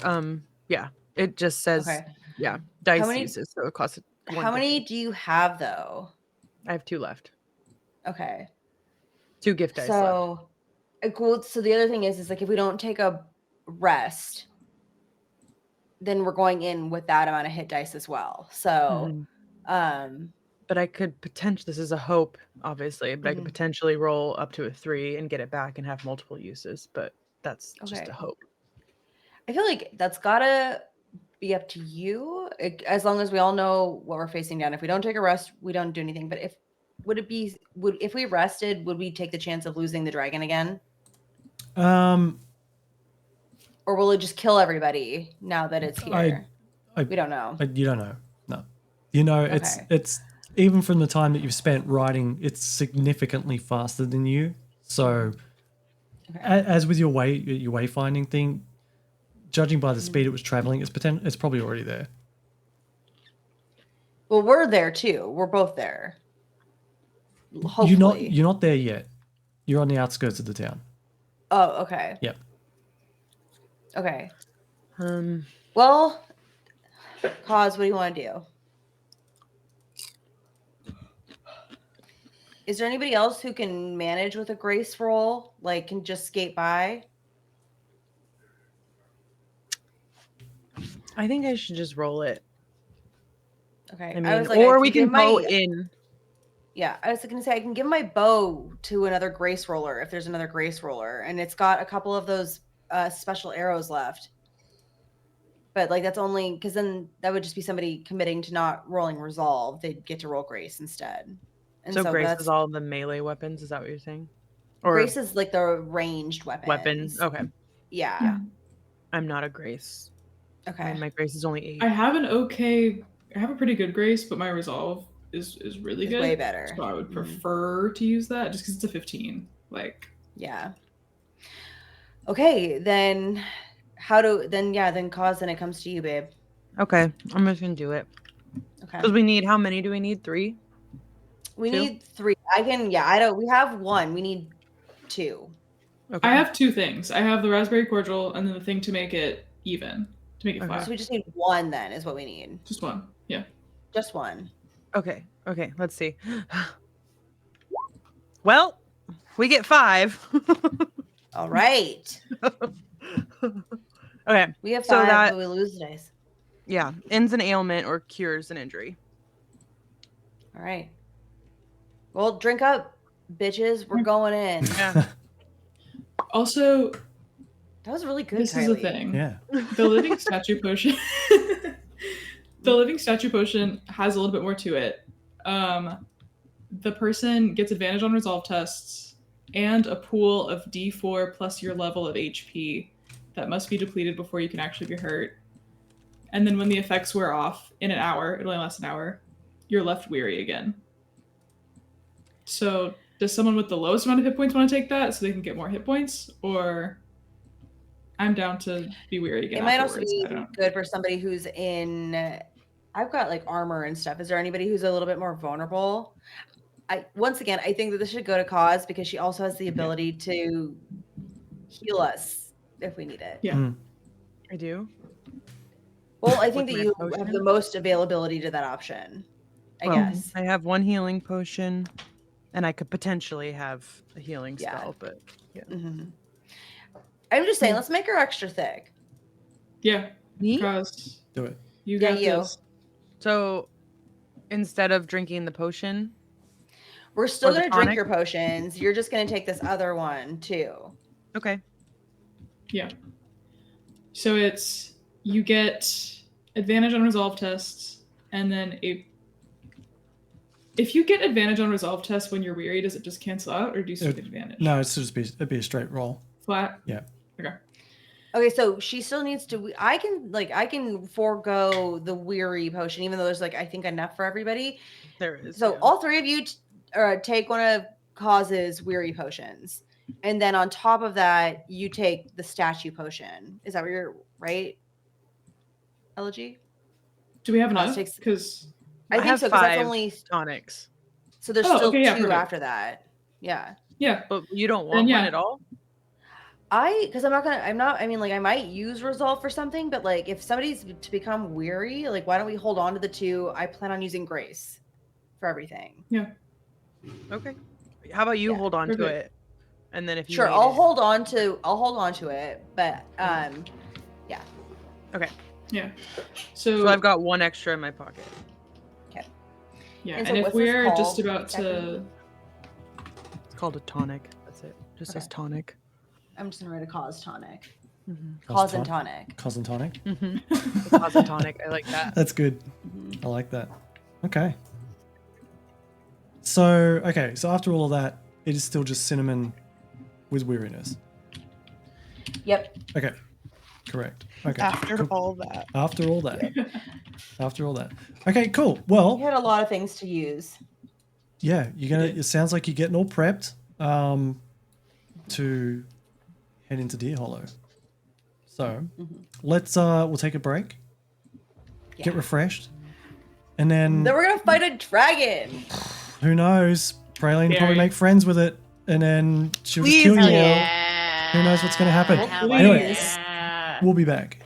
Yeah, it just says Okay. dice many- uses, so it costs. How many do you have though? I have 2 left. Okay. 2 gift dice left. So, cool. So the other thing is like if we don't take a rest, then we're going in with that amount of hit dice as well. So, Mhm. But I could potentially. This is a hope, obviously, but I could Mhm. potentially roll up to a 3 and get it back and have multiple uses. But that's just Okay. a hope. I feel like that's gotta be up to you. As long as we all know what we're facing down. If we don't take a rest, we don't do anything. But if we rested, would we take the chance of losing the dragon again, or will it just kill everybody now that it's here? We don't know. You don't know. No. You know, Okay. it's even from the time that you've spent riding, it's significantly faster than you. So Okay. as with your wayfinding thing, judging by the speed it was traveling, it's probably already there. Well, we're there too. We're both there. Hopefully. You're not there yet. You're on the outskirts of the town. Oh, okay. Yep. Okay. Um, Well, Cause, what do you want to do? Is there anybody else who can manage with a grace roll? Like, can just skate by? I think I should just roll it. Okay. I mean, I or we give can bow my- in. Yeah, I was going to say I can give my bow to another grace roller if there's another grace roller, and it's got a couple of those special arrows left. But like that's only because then that would just be somebody committing to not rolling resolve. They'd get to roll grace instead. And So Grace that's is all the melee weapons. Is that what you're saying? Or grace is like the ranged weapons. weapon? Okay. Yeah. I'm not a Grace. Okay. My Grace is only 8. I have a pretty good grace, but my resolve is really It's good. way better. So I would Mhm. prefer to use that just because it's a 15. Like, Yeah. Okay, then then cause then it comes to you, babe. Okay, I'm just gonna do it. Okay. Because we need, how many do we need? 3? We 2? need 3. We have 1. We need 2. Okay. I have 2 things. I have the raspberry cordial and then the thing to make it even, to make it Okay. flat. So we just need 1 then is what we need. Just 1. Yeah. Just 1. Okay. Let's see. Well, we get 5. All right. Okay. We have 5, So that, but we lose the dice. yeah, ends an ailment or cures an injury. All right. Well, drink up, bitches. We're going in. Yeah. Also, That was really good, this Kylie. is the thing. Yeah. The living statue potion. The living statue potion has a little bit more to it. The person gets advantage on resolve tests and a pool of D4 plus your level of HP that must be depleted before you can actually be hurt. And then when the effects wear off in an hour, it only lasts an hour, you're left weary again. So does someone with the lowest amount of hit points want to take that so they can get more hit points? Or I'm down to be weary again. It might also afterwards. be I don't- good for somebody who's in. I've got like armor and stuff. Is there anybody who's a little bit more vulnerable? I think that this should go to Cause because she also has the ability to heal us if we need it. Yeah. I do. Well, I think With that my you potion? have the most availability to that option. I Well, guess. I have 1 healing potion, and I could potentially have a healing Yeah. spell, but yeah. Mhm. I'm just saying, let's make her extra thick. Yeah. Me? Because Do it. you Yeah, got you. this. So instead of drinking the potion, We're still Or the going to drink tonic? your potions. You're just going to take this other one too. okay. Yeah. So it's you get advantage on resolve tests, and then if you get advantage on resolve tests when you're weary, does it just cancel out, or do you still get advantage? No, it'd be a straight roll. Flat. Yeah. Okay. Okay, so she still needs to. I can forego the weary potion, even though there's I think enough for everybody. There is. So yeah. all 3 of you take one of Cause's weary potions, and then on top of that, you take the statue potion. Is that what you're right? Elegy? Do we have Cause enough? takes- Because I think have so. Because that's 5 only tonics. so. There's Oh, still okay, yeah, 2 perfect. after that. Yeah. yeah, But you don't Then want yeah. one at all? Because I might use resolve for something, but if somebody's to become weary, why don't we hold on to the 2? I plan on using grace for everything. Okay. How about you Yeah. hold on to Perfect. it? And then if you Sure, need I'll it- hold on to it, but Okay. yeah. So I've got 1 extra in my pocket. Yeah, And and so if what's this we're called just about exactly? to, It's called a tonic. That's it. Just says Okay. tonic. I'm just gonna write a cause tonic. Mm-hmm. Cause and tonic. Cos and tonic. Mm-hmm. Cause a tonic. I like that. That's good. Mhm. I like that. Okay. So after all of that, it is still just cinnamon with weariness. Yep. Okay. Correct. Okay. After cool. all that. After all that. After all that. Okay, cool. Well, You had a lot of things to use. yeah, it sounds like you're getting all prepped to head into Deer Hollow. So we'll take a break, get Yeah. refreshed, and then Then we're gonna fight a dragon. who knows? Praline will probably Scary. make friends with it, and then she'll just Please, kill you all. yeah. Who knows what's going to happen? Hell Anyway, yeah. we'll be back.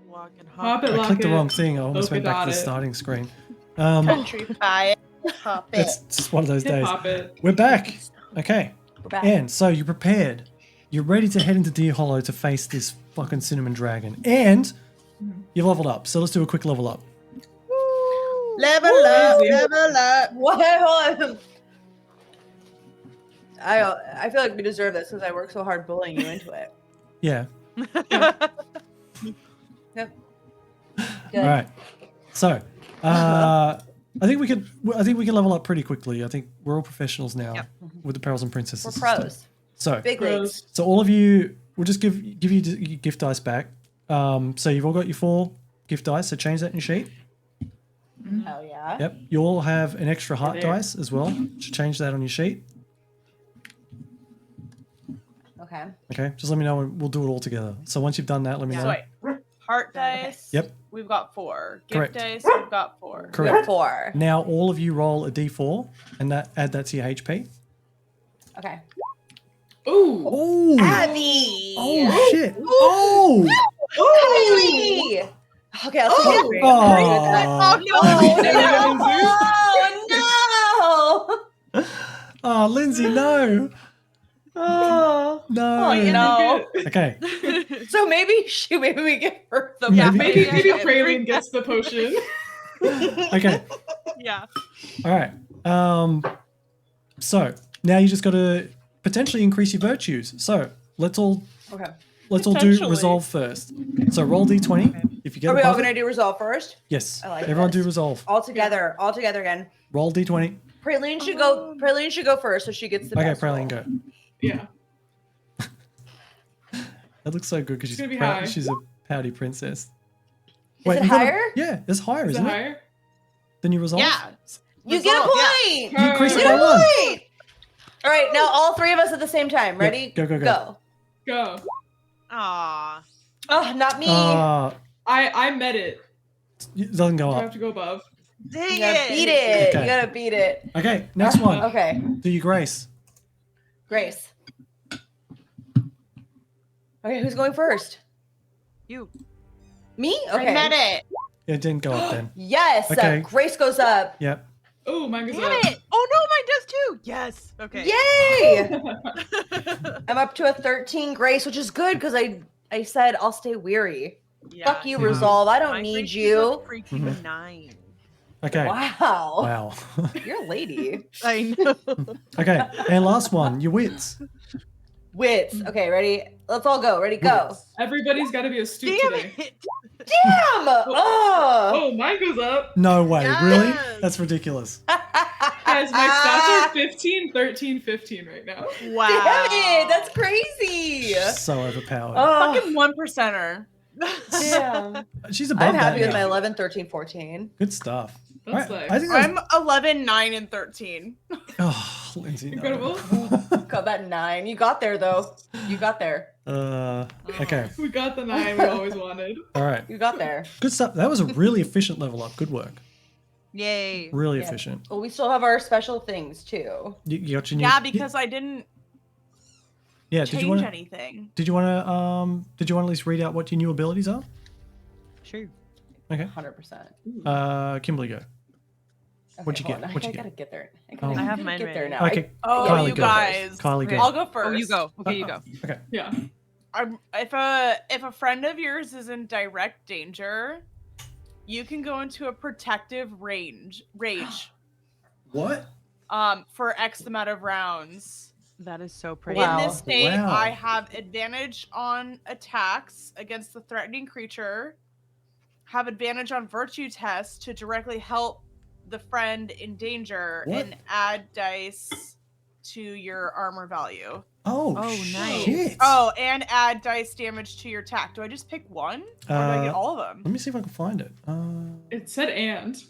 Lock and Hop it, I lock clicked the it. wrong thing. I almost went back to the Polka dot it. starting screen. Country pie. Hop it. It's just one of those Hip days. hop it. We're back. Okay. We're back. And so you're prepared. You're ready to head into Deer Hollow to face this fucking cinnamon dragon. And you've leveled up. So let's do a quick level up. Level up, Easy. level up. What? Hold on. I feel like we deserve this because I worked so hard bullying you into it. Yeah. Yep. All right. So, I think we can level up pretty quickly. I think we're all professionals now Yep. with the Perils and Princesses. We're system. pros. So, Big leagues. so all of you, we'll just give you your gift dice back. So you've all got your 4 gift dice. So change that in your sheet. Hell yeah. Yep. You all have an extra heart there. dice as well. Should change that on your sheet. Okay. Okay. Just let me know and we'll do it all together. So once you've done that, let me So know. wait. Heart Okay. dice. Yep. We've got 4. Gift Correct. dice. We've got 4. We have Correct. 4. Now all of you roll a d4 and add that to your HP. Okay. Ooh. Oh. Abby. Oh shit. Oh. Kylie. Okay, I'll take it. Oh. Oh no! Oh, Lindsay, no. Oh No. no! Okay. So maybe we give her the Yeah, Maybe- Maybe Praline gets the potion. Okay. Yeah. All right. So now you just got to potentially increase your virtues. So let's all Okay. do Potentially. resolve first. So roll d20. If you get Are we above all it- gonna do resolve first? yes. I like Everyone this. do resolve. All together again. Roll d20. Praline should go. Praline should go first, so she gets the Okay, best Praline, roll. go. Yeah. That looks so good because It's gonna be high. she's a pouty princess. Is it you gotta- higher? Yeah, it's higher, Is it isn't it? higher? Than you resolve? Yeah. You get a Resolve, yeah. point. You increase You it get by a 1. point. All right, now all 3 of us at the same time. Ready? Go, go, go. Go. Go. Aw. Oh, not me. I met it. It doesn't go I have up. to go above. Dang You gotta it. beat it. Okay. You gotta beat it. Okay, next one. Okay, Do your grace. Grace. Okay, who's going first? You. Me? I Okay. met it. It didn't go up then. Yes. Okay. Grace goes up. Yep. Oh, mine goes Damn up. it. Oh no, mine does too. Yes. Okay. Yay! I'm up to a 13 Grace, which is good because I said I'll stay weary. Yeah, Fuck you, Mhm. Resolve. I don't my need grace is you. a freaking Mhm. 9. Okay. Wow. Wow. You're a lady. I know. Okay, and last one, your wits. Wits. Okay, ready? Let's all go. Ready? Go. Everybody's got to be astute Damn today. it. Damn! Oh! Oh, mine goes up. No way, really? Yes. That's ridiculous. Guys, my stats are 15, 13, 15 right now. Wow. Damn it! That's crazy. So overpowered. Oh, Fucking 1%er. damn. She's above I'm happy that with my now. 11, 13, 14. Good stuff. That's Alright, like I think that's, I'm 11, 9, and 13. oh, Lindsay, no. incredible. Got that 9. You got there though. You got there. Okay. We got the 9 we always wanted. All right. You got there. Good stuff. That was a really efficient level up. Good work. Yay. Really Yeah. efficient. Well, we still have our special things too. You got your new. Yeah, because I didn't yeah. Did you change want to? anything. Did you want to? Did you want to at least read out what your new abilities are? Sure. Okay. 100%. Kimberly, go. What'd you hold get? on. What'd you I get? gotta get there. Oh. I I have gotta mine get there ready. now. Okay. Oh, Kylie, you go. guys. Kylie, go. I'll go first. Oh, you go. Okay, you go. Okay. Yeah. If a friend of yours is in direct danger, you can go into a protective rage What? for X amount of rounds. That is so pretty. Wow. In this state, Wow. I have advantage on attacks against the threatening creature, have advantage on virtue tests to directly help the friend in danger, What? and add dice to your armor value. Oh, Oh, nice. shit. Oh, and add dice damage to your attack. Do I just pick one? Or do I get all of them? Let me see if I can find it. It said and.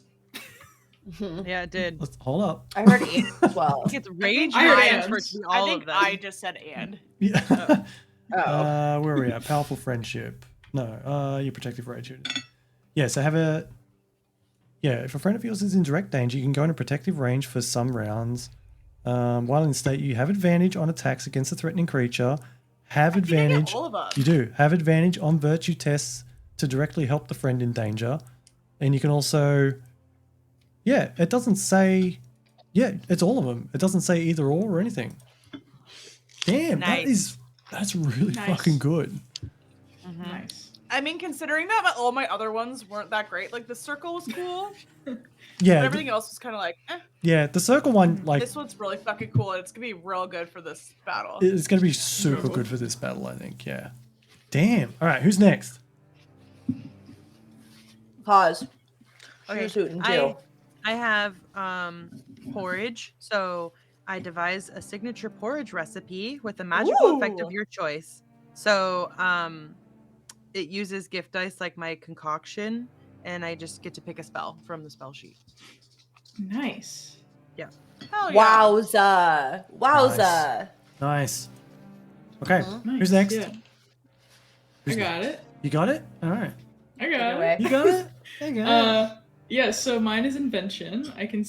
Yeah, it did. Let's hold up. I heard 8 as well. I think it's rage I heard and and. for it to be I all think of them. I just said and. Yeah. Oh. Where are we at? Powerful friendship. No. Your protective rage. Yeah. So have a. Yeah. If a friend of yours is in direct danger, you can go into protective range for some rounds. While in state, you have advantage on attacks against a threatening creature. Have I think I get advantage. all of them. You do have advantage on virtue tests to directly help the friend in danger. And you can also, yeah, it doesn't say, yeah, it's all of them. It doesn't say either or anything. Damn, Nice. that's really Nice. fucking good. Nice. I mean, considering that all my other ones weren't that great, like the circle was cool, Yeah, but everything else was kind of like, eh. yeah, the circle one, like, This one's really fucking cool, and it's gonna be real good for this battle. it's going to be super good for this battle, I think, yeah. Damn. All right, who's next? Pause. Okay, She's hooting too. I have porridge, so I devise a signature porridge recipe with a magical effect of Ooh. your choice. So it uses gift dice like my concoction, and I just get to pick a spell from the spell sheet. Nice. Hell yeah. Wowza. Wowza. Nice. Okay, Nice. who's next? Yeah. I Who's got next? it. You got it? All right. I got Anyway. You got it? You got it. Yeah, so mine is invention. I can,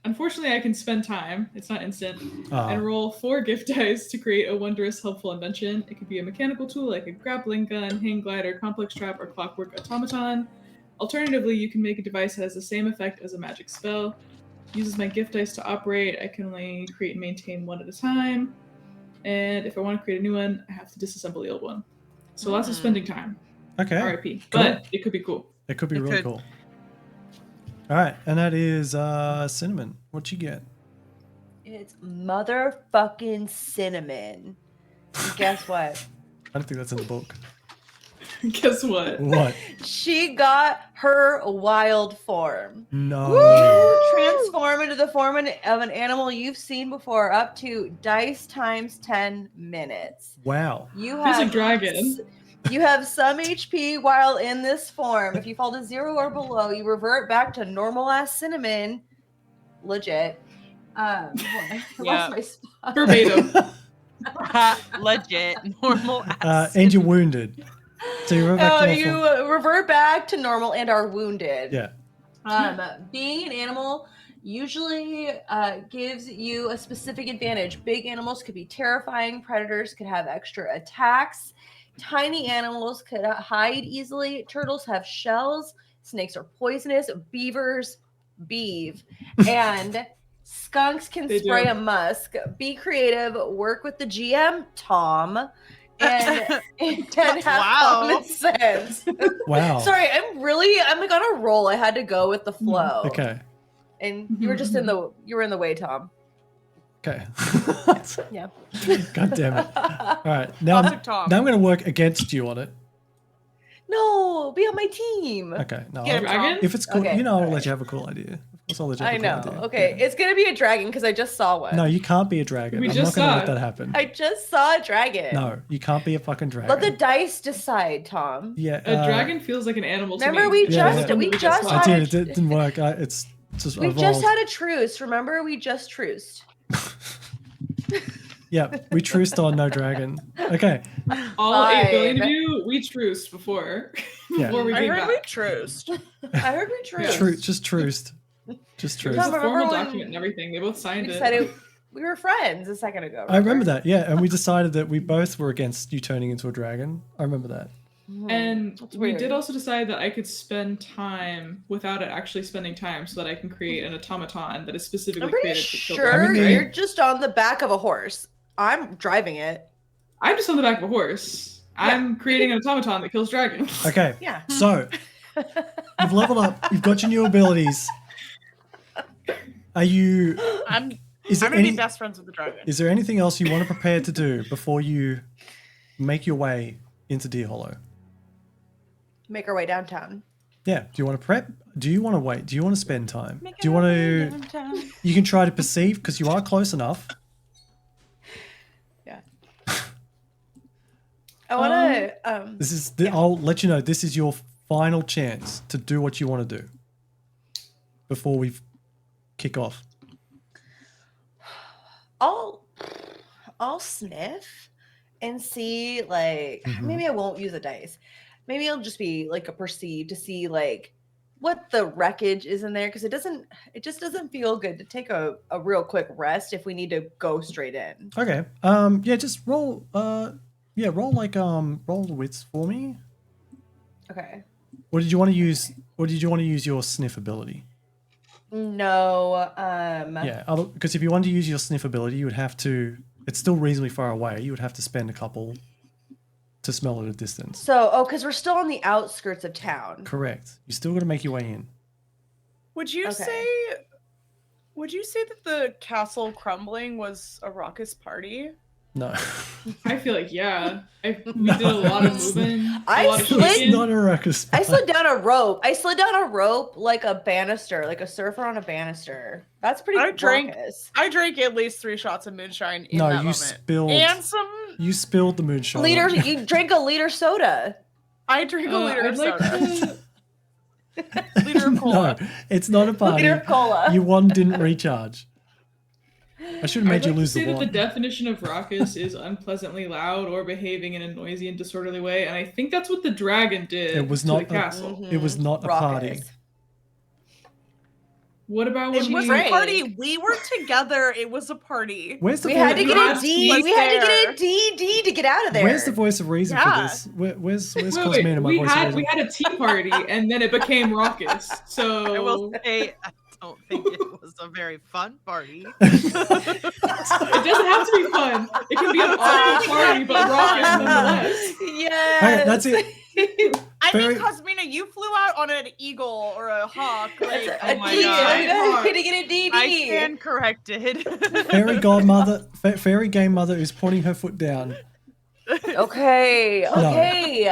unfortunately, I can spend time. It's not instant. And roll 4 gift dice to create a wondrous, helpful invention. It could be a mechanical tool like a grappling gun, hang glider, complex trap, or clockwork automaton. Alternatively, you can make a device that has the same effect as a magic spell. Uses my gift dice to operate. I can only create and maintain one at a time. And if I want to create a new one, I have to disassemble the old one. So lots of spending time. Okay. RIP. Cool. But it could be cool. It could be It really could. cool. All right, and that is Cinnamon. What you get? It's motherfucking cinnamon. And guess what? I don't think that's in the book. Guess what? What? She got her wild form. No. Transform into the form of an animal you've seen before, up to dice times 10 minutes. Wow. You There's have a dragon. You have some HP while in this form. If you fall to 0 or below, you revert back to normal ass cinnamon. Legit. I Yeah. lost my spot. Verbatim. Legit, normal ass. And you're wounded. So you revert back to normal form. You revert back to normal and are wounded. Yeah. Being an animal usually gives you a specific advantage. Big animals could be terrifying. Predators could have extra attacks. Tiny animals could hide easily. Turtles have shells. Snakes are poisonous. Beavers, and skunks can They spray do. a musk. Be creative. Work with the GM, Tom, and have Wow. common sense. Wow. Sorry, I'm like on a roll. I had to go with the flow. Okay. And you were just in the way, Tom. Okay. Yeah. God damn it. All right. Now Classic Tom. I'm going to work against you on it. No, be on my team. Okay. No. Get him, Tom. Dragon? If it's cool, Okay, I'll alright. let you have a cool idea. Of course, I'll let you have I a know. cool idea. Okay, Yeah. it's gonna be a dragon because I just saw one. No, you can't be a dragon. We I'm just not going to saw let it. that happen. I just saw a dragon. No, you can't be a fucking dragon. Let the dice decide, Tom. Yeah. A dragon feels like an animal to Remember, me. we Yeah, just yeah. we just I had did. It didn't work. It's just we evolved. just had a truce. Remember, we just truced. Yeah, we truced on no dragon. Okay. All 8 billion Fine. of you, we truced before. Yeah. Before we I came heard back. we truced. I heard we truced. Just truced. Just There's truced. a Remember formal when document and everything. They both We signed it. decided we were friends a second ago. I remember that, yeah. And we decided that we both were against you turning into a dragon. I remember that. And That's we weird. did also decide that I could spend time without it actually spending time so that I can create an automaton that is specifically I'm pretty created to kill sure dragons, I mean, right? you're just on the back of a horse. I'm driving it. I'm just on the back of a horse. I'm creating an automaton that kills dragons. Okay. Yeah. So you've leveled up, you've got your new abilities. Are you I'm is there gonna be any, best friends with the dragon. is there anything else you want to prepare to do before you make your way into Deer Hollow? Make our way downtown. Yeah. Do you want to prep? Do you want to wait? Do you want to spend time? Do you want to you can try to perceive because you are close enough. Yeah. I want to. This is I'll let you know this is your final chance to do what you want to do before we kick off. I'll sniff and see. Like maybe I won't use a dice. Maybe it'll just be like a perceive to see like what the wreckage is in there because it just doesn't feel good to take a real quick rest if we need to go straight in. Okay. Yeah, just roll roll the wits for me. Okay. Or did you want to use? Or did you want to use your sniff ability? No. Yeah, because if you wanted to use your sniff ability, you would have to. It's still reasonably far away. You would have to spend a couple to smell at a distance. So, because we're still on the outskirts of town. Correct. You still got to make your way in. Would you Okay. say? Would you say that the castle crumbling was a raucous party? No. I feel like we did a lot of it's- moving. I a lot of slid- It's shaking. not a ruckus. I slid down a rope. like a banister, like a surfer on a banister. That's pretty I drank- raucous. I drank at least 3 shots of moonshine in No, that you moment. spilled. And some. You spilled the moonshine. Liter, you drank a liter soda. I drank a liter I'd of like soda. to. Liter of cola. No, it's not a party. Liter of cola. You one didn't recharge. I should have made I'd you like lose to say the that the one. definition of raucous is unpleasantly loud or behaving in a noisy and disorderly way, and I think that's what the dragon did. It was to not the a- castle. It was not a party. Raucous. What about It when was we? a party. We were together. It was a party. Where's the We voice? had to get Not a D. was We had to get there. a D to get out of there. Where's the voice of reason Yeah. for this? Where's Wait, Cosmina, my we voice of had reason? a tea party and then it became raucous. So I will say, I don't think it was a very fun party. it doesn't have to be fun. It can be an awful party, but raucous nonetheless. Yes. Okay, that's it. I Very- mean, Cosmina, you flew out on an eagle or a hawk. Like, That's oh a my D. God. I'm gonna get a DD. I stand corrected. Fairy godmother, fairy game mother is pointing her foot down. Okay. Okay.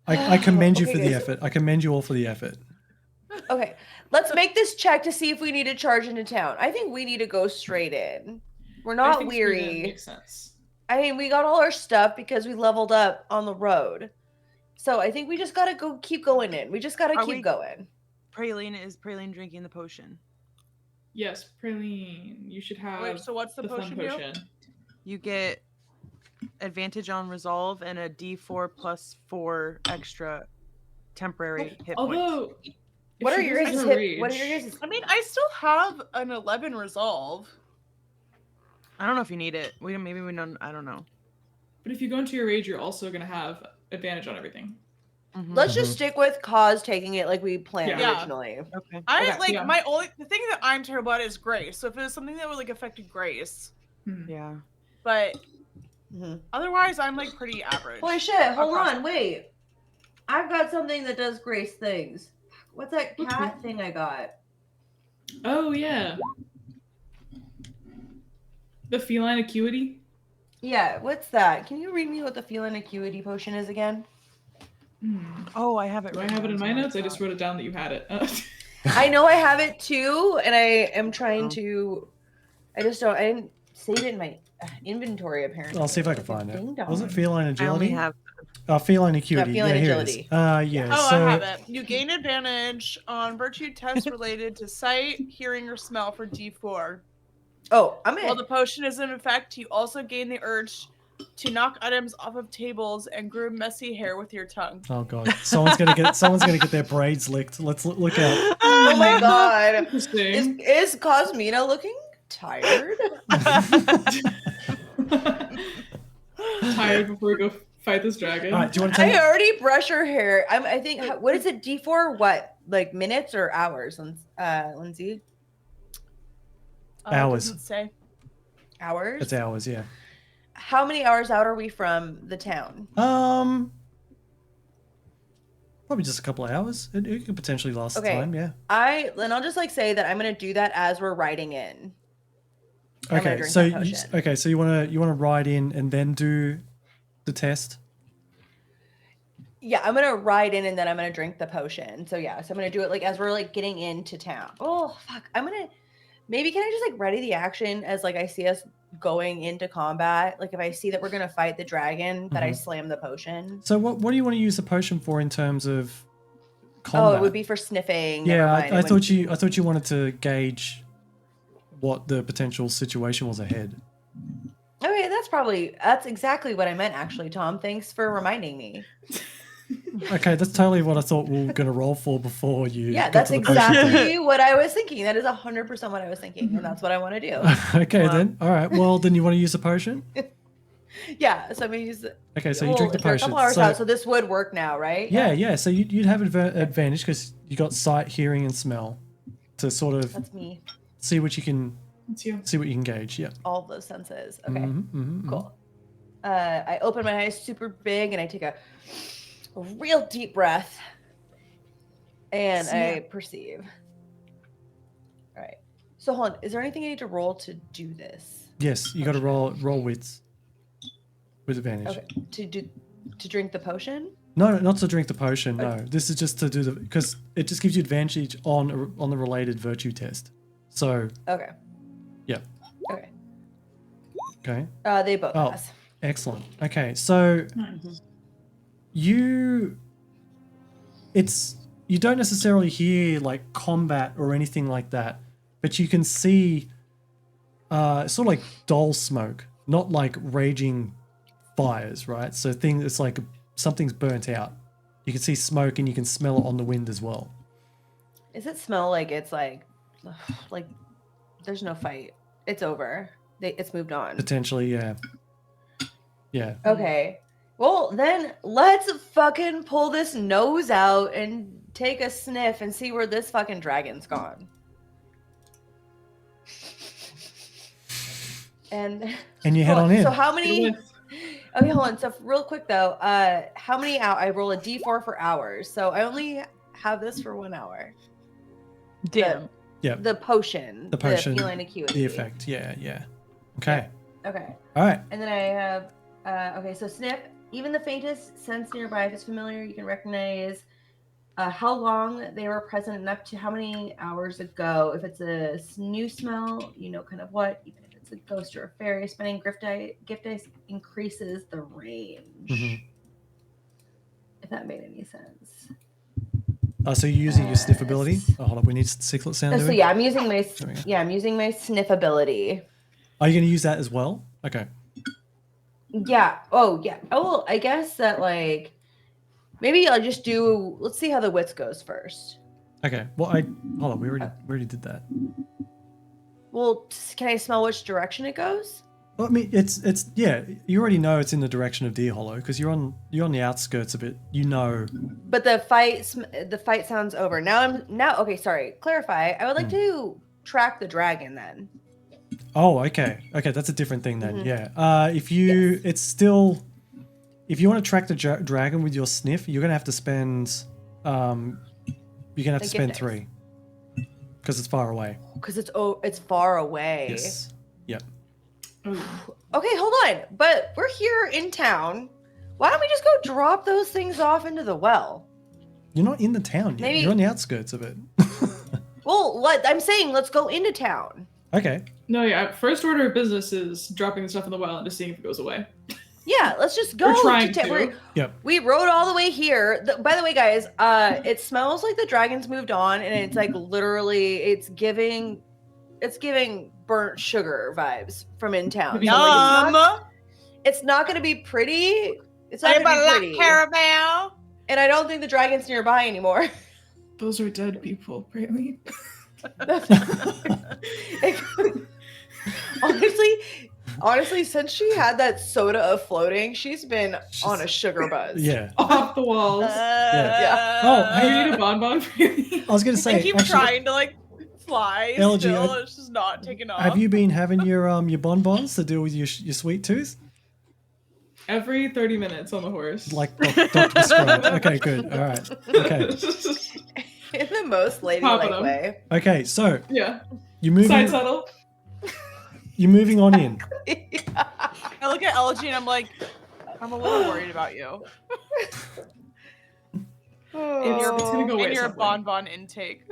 I commend you Okay, for the guys. effort. I commend you all for the effort. Okay. Let's make this check to see if we need to charge into town. I think we need to go straight in. We're I not think straight in weary. makes sense. I mean, we got all our stuff because we leveled up on the road. So I think we just gotta keep going in. We just gotta Are keep we- going. Is Praline drinking the potion? Yes, Praline, you should have wait, so what's the the fun potion do? potion. You get advantage on resolve and a D4 plus 4 extra temporary hit points. Although, What if are she your loses guys' her hit? What are your rage- guys'? I mean, I still have an 11 resolve. I don't know if you need it. Maybe we don't. I don't know. But if you go into your rage, you're also gonna have advantage on everything. Mhm. Let's just stick with Cause taking it like we planned Yeah. originally. Okay. I Okay, like yeah. the thing that I'm terrible at is Grace. So if it was something that would like affect Grace, Hmm. Yeah. but Mhm. otherwise I'm like pretty average. Holy shit! Hold Across- on, wait. I've got something that does Grace things. What's that Which cat one? thing I got? Oh yeah. The feline acuity. Yeah, what's that? Can you read me what the feline acuity potion is again? Hmm. Oh, I have it. Do I written have it in down my somewhere. notes? I just wrote it down that you had it. I know I have it too, and I am trying Oh. to. I didn't save it in my inventory apparently. I'll see if I can Like a find it. ding dong. Was it feline I only agility? have. Feline acuity. feline yeah, here it agility. is. Yeah. Oh, so I have it. You gain advantage on virtue tests related to sight, hearing, or smell for D4. Oh, I'm While gonna. the potion is in effect, you also gain the urge to knock items off of tables and groom messy hair with your tongue. Oh god, someone's gonna get their braids licked. Let's look out. Oh my god! Interesting. Is Cosmina looking tired? Tired before we go fight this dragon. All right, do you want to I take? already brush her hair. I think. What is it? D4? What? Like minutes or hours? Lindsay? Hours. Doesn't say. Hours. It's hours, yeah. How many hours out are we from the town? Probably just a couple of hours. It could potentially last Okay. time, yeah. I'll just like say that I'm gonna do that as we're riding in. I'm gonna Okay, drink so that potion. you wanna ride in and then do the test. Yeah, I'm gonna ride in and then I'm gonna drink the potion. So yeah, so I'm gonna do it like as we're like getting into town. Oh fuck. Maybe can I just like ready the action as like I see us going into combat? Like if I see that we're gonna fight the dragon, that I Mhm. slam the potion. So what do you want to use the potion for in terms of combat? Oh, it would be for sniffing. Never Yeah, mind, I it thought wouldn't- you wanted to gauge what the potential situation was ahead. Okay, that's exactly what I meant actually, Tom. Thanks for reminding me. Okay, that's totally what I thought we were gonna roll for before you. Yeah, got that's to the potion thing. exactly what I was thinking. That is 100% what I was thinking, and that's what I want to do. Okay, Wow. then. All right. Well, then you want to use a potion? Yeah, so I'm gonna use it. Okay, so you drink the they're a potion. couple hours So, out, so this would work now, right? yeah. So you'd have advantage because you got sight, hearing, and smell to sort of That's me. see what you can It's you. gauge. Yeah. All of those senses. Okay, Mhm. cool. I open my eyes super big and I take a real deep breath, and I perceive. All right. So hold on. Is there anything I need to roll to do this? Yes, you got to roll with advantage. Okay. To drink the potion? No, not to drink the potion. No, Okay. this is just to do because it just gives you advantage on the related virtue test. So Okay. yeah. Okay. Okay. They both Oh. pass. Excellent. Okay, so you don't necessarily hear like combat or anything like that, but you can see sort of like dull smoke, not like raging fires, right? So it's like something's burnt out. You can see smoke and you can smell it on the wind as well. Does it smell like it's like there's no fight? It's over. It's moved on. Potentially, yeah. Yeah. Okay. Well, then let's fucking pull this nose out and take a sniff and see where this fucking dragon's gone. And you head on in. So how many? Okay, hold on. So real quick though, how many out? I roll a d4 for hours, so I only have this for 1 hour. Damn. The potion. The potion. The feline acuity. The effect. Yeah. Okay. Okay. All right. And then I have, okay, so sniff. Even the faintest sense nearby, if it's familiar, you can recognize how long they were present and up to how many hours ago. If it's a new smell, you know kind of what. Even if it's a ghost or a fairy, spending gift dice increases the range. Mhm. If that made any sense. So you're using your sniff ability? Oh, hold on. We need Sicklet sound. So yeah, I'm using my There we go. I'm using my sniff ability. Are you going to use that as well? Okay. Yeah. Oh yeah. Oh, well, I guess that like maybe I'll just do. Let's see how the wits goes first. Okay. Well, hold on. We already did that. Well, can I smell which direction it goes? Well, I mean, it's yeah. You already know it's in the direction of Deer Hallow because you're on the outskirts of it. You know. But the fight sounds over. Now. Okay, sorry. Clarify. I would like to track the dragon then. Oh, okay. Okay, that's a different thing then. Mhm. Yeah. If you, it's still, if you want to track the dragon with your sniff, you're gonna have to spend, you're gonna have to spend 3, because it's far away. Because it's far away. Yes. Yep. Okay, hold on. But we're here in town. Why don't we just go drop those things off into the well? You're not in the town yet. Maybe- You're on the outskirts of it. Well, I'm saying let's go into town. Okay. No, yeah. First order of business is dropping the stuff in the well and just seeing if it goes away. Yeah, let's just go. We're trying to. Yep. We rode all the way here. By the way, guys, it smells like the dragon's moved on, and it's like literally, it's giving burnt sugar vibes from in town. So, like, it's not going to be pretty. It's not going to be pretty. Caramel. And I don't think the dragon's nearby anymore. Those are dead people, Braylee. Honestly, since she had that soda of floating, she's been on a sugar buzz. Yeah. Off the walls. Yeah. Oh, Do hey, you need a bonbon, Braylee? I was gonna say. I keep actually, trying to like fly LG, still. It's just not taking off. have you been having your bonbons to deal with your sweet tooth? Every 30 minutes on the horse. Like Dr. Prescribed. Okay, good. All right. Okay. In the most Popping ladylike them. way. Okay, so Yeah. you're moving. Side saddle. You're moving on in. I look at LG and I'm like, I'm a little worried about you. It's gonna go away In at your some point. bonbon intake.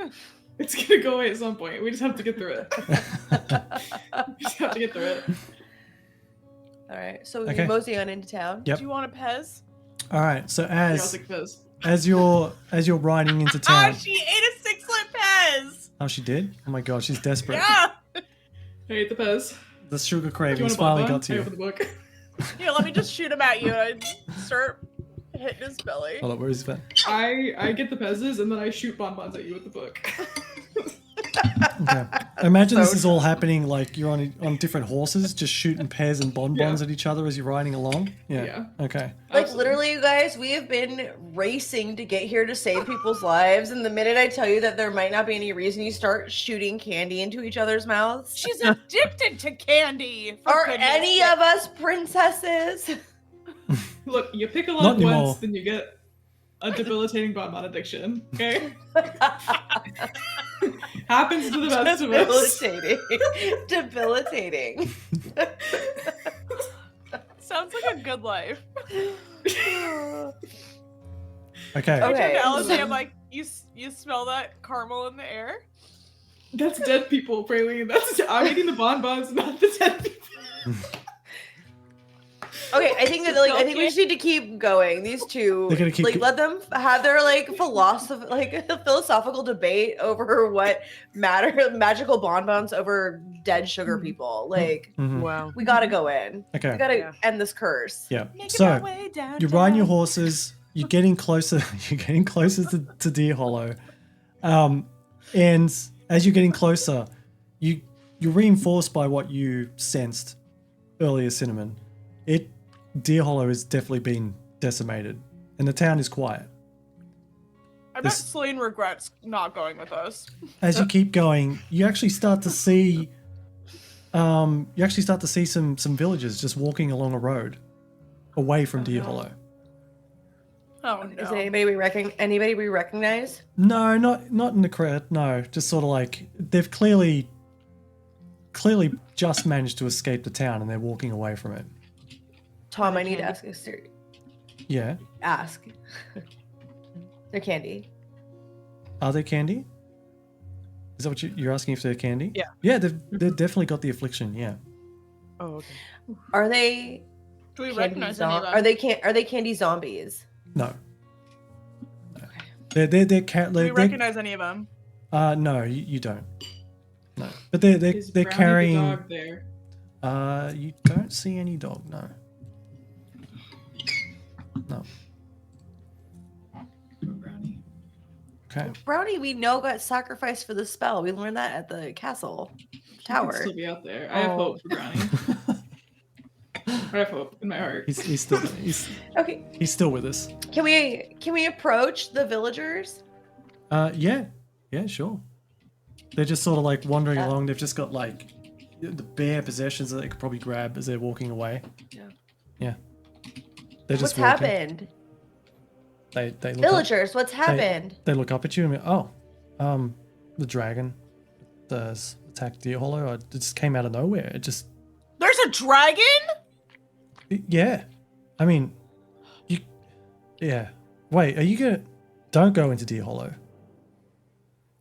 It's gonna go away at some point. We just have to get through it. We just have to get through it. All right, so Okay. we mosey on into town. Yep. Do you want a Pez? All right. So Yeah, I'll as take those. as you're riding into Ah, town. she ate a 6-foot Pez. Oh, she did. Oh my god, she's desperate. Yeah. I ate the Pez. The sugar Do you cravings want a finally bonbon? got to I you. opened the book. Here, let me just shoot him at you. And I start hitting his belly. Hold on, where is that? I get the Pez's and then I shoot bonbons at you with the book. Okay. Imagine this So is all happening like you're on different horses, just shooting pears and bonbons Yeah. at each other as you're riding along. Yeah. Yeah. Okay. Like Absolutely. literally, you guys, we have been racing to get here to save people's lives, and the minute I tell you that there might not be any reason, you start shooting candy into each other's mouths. She's addicted to candy. For Are goodness any sake. of us princesses? Look, you pick a Not lot anymore. once, then you get a debilitating bonbon addiction. Okay, happens to the best of us. Debilitating. Sounds like a good life. Okay. I Okay. turned to Alice and I'm like, you smell that caramel in the air? That's dead people, Praline. I'm eating the bonbons, not the dead people. Okay, I think that I think we just need to keep going. These two, They're gonna keep like, go- let them have their philosophical debate over what magical bonbons over dead sugar people. Like, Mhm. Wow. we gotta go in. We Okay. gotta Yeah. end this curse. Yeah. Making So our way downtown. you're riding your horses. You're getting closer. You're getting closer to Deer Hollow, and as you're getting closer, you're reinforced by what you sensed earlier, Cinnamon. Deer Hollow has definitely been decimated, and the town is quiet. I bet this- Celine regrets not going with us. As you keep going, you actually start to see, some villagers just walking along a road, away from Deer Hollow. Oh Is no. there anybody we recognize? No, not in the crowd. No, just sort of like they've clearly just managed to escape the town, and they're walking away from it. Tom, I need to ask a Yeah. ask. They're candy. Are they candy? Is that what you're asking if they're candy? Yeah. Yeah, they've definitely got the affliction. Yeah. Oh, okay. Are they Do we candy recognize any of them? Are they candy zombies? No. They're Do we recognize any of them? no, you don't. No, but they're Is they're Brownie carrying. the dog there? You don't see any dog. No. No. Brownie. Okay. Brownie, we know, got sacrificed for the spell. We learned that at the castle He could tower. still be out there. I have Oh. hope for Brownie. I have hope in my heart. he's still Okay, he's still with us. can we approach the villagers? Yeah, sure. They're just sort of like wandering Uh, along. They've just got like the bare possessions that they could probably grab as they're walking away. Yeah. Yeah. They're What's just walking. happened? They look up, Villagers, what's happened? they look up at you and go, oh, the dragon does attack Deer Hollow. It just came out of nowhere. It just There's a dragon? yeah. I mean, yeah. Wait, are you gonna? Don't go into Deer Hollow.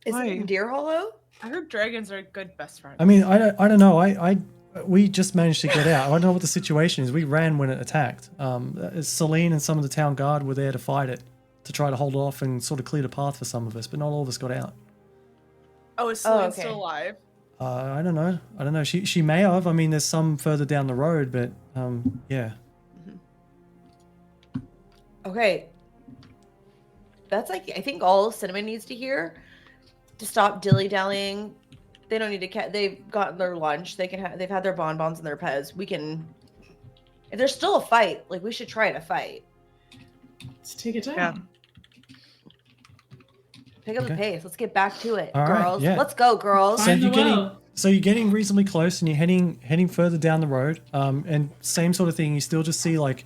Is Why? it in Deer Hollow? I heard dragons are good best friends. I mean, I don't know. We just managed to get out. I don't know what the situation is. We ran when it attacked. Celine and some of the town guard were there to fight it, to try to hold off and sort of clear the path for some of us, but not all of us got out. Oh, is Celine okay. still alive? I don't know. She may have. I mean, there's some further down the road, but yeah. Okay. That's like, I think all Cinnamon needs to hear to stop dilly-dallying. They don't need to they've gotten their lunch. They've had their bonbons and their pets. We can, if there's still a fight, like, we should try to fight. Let's take it down. Yeah. Pick up the Okay. pace. Let's get back to it, All right, girls. yeah. Let's go, girls. So Find the you're getting well. you're getting reasonably close, and you're heading further down the road. And same sort of thing. You still just see like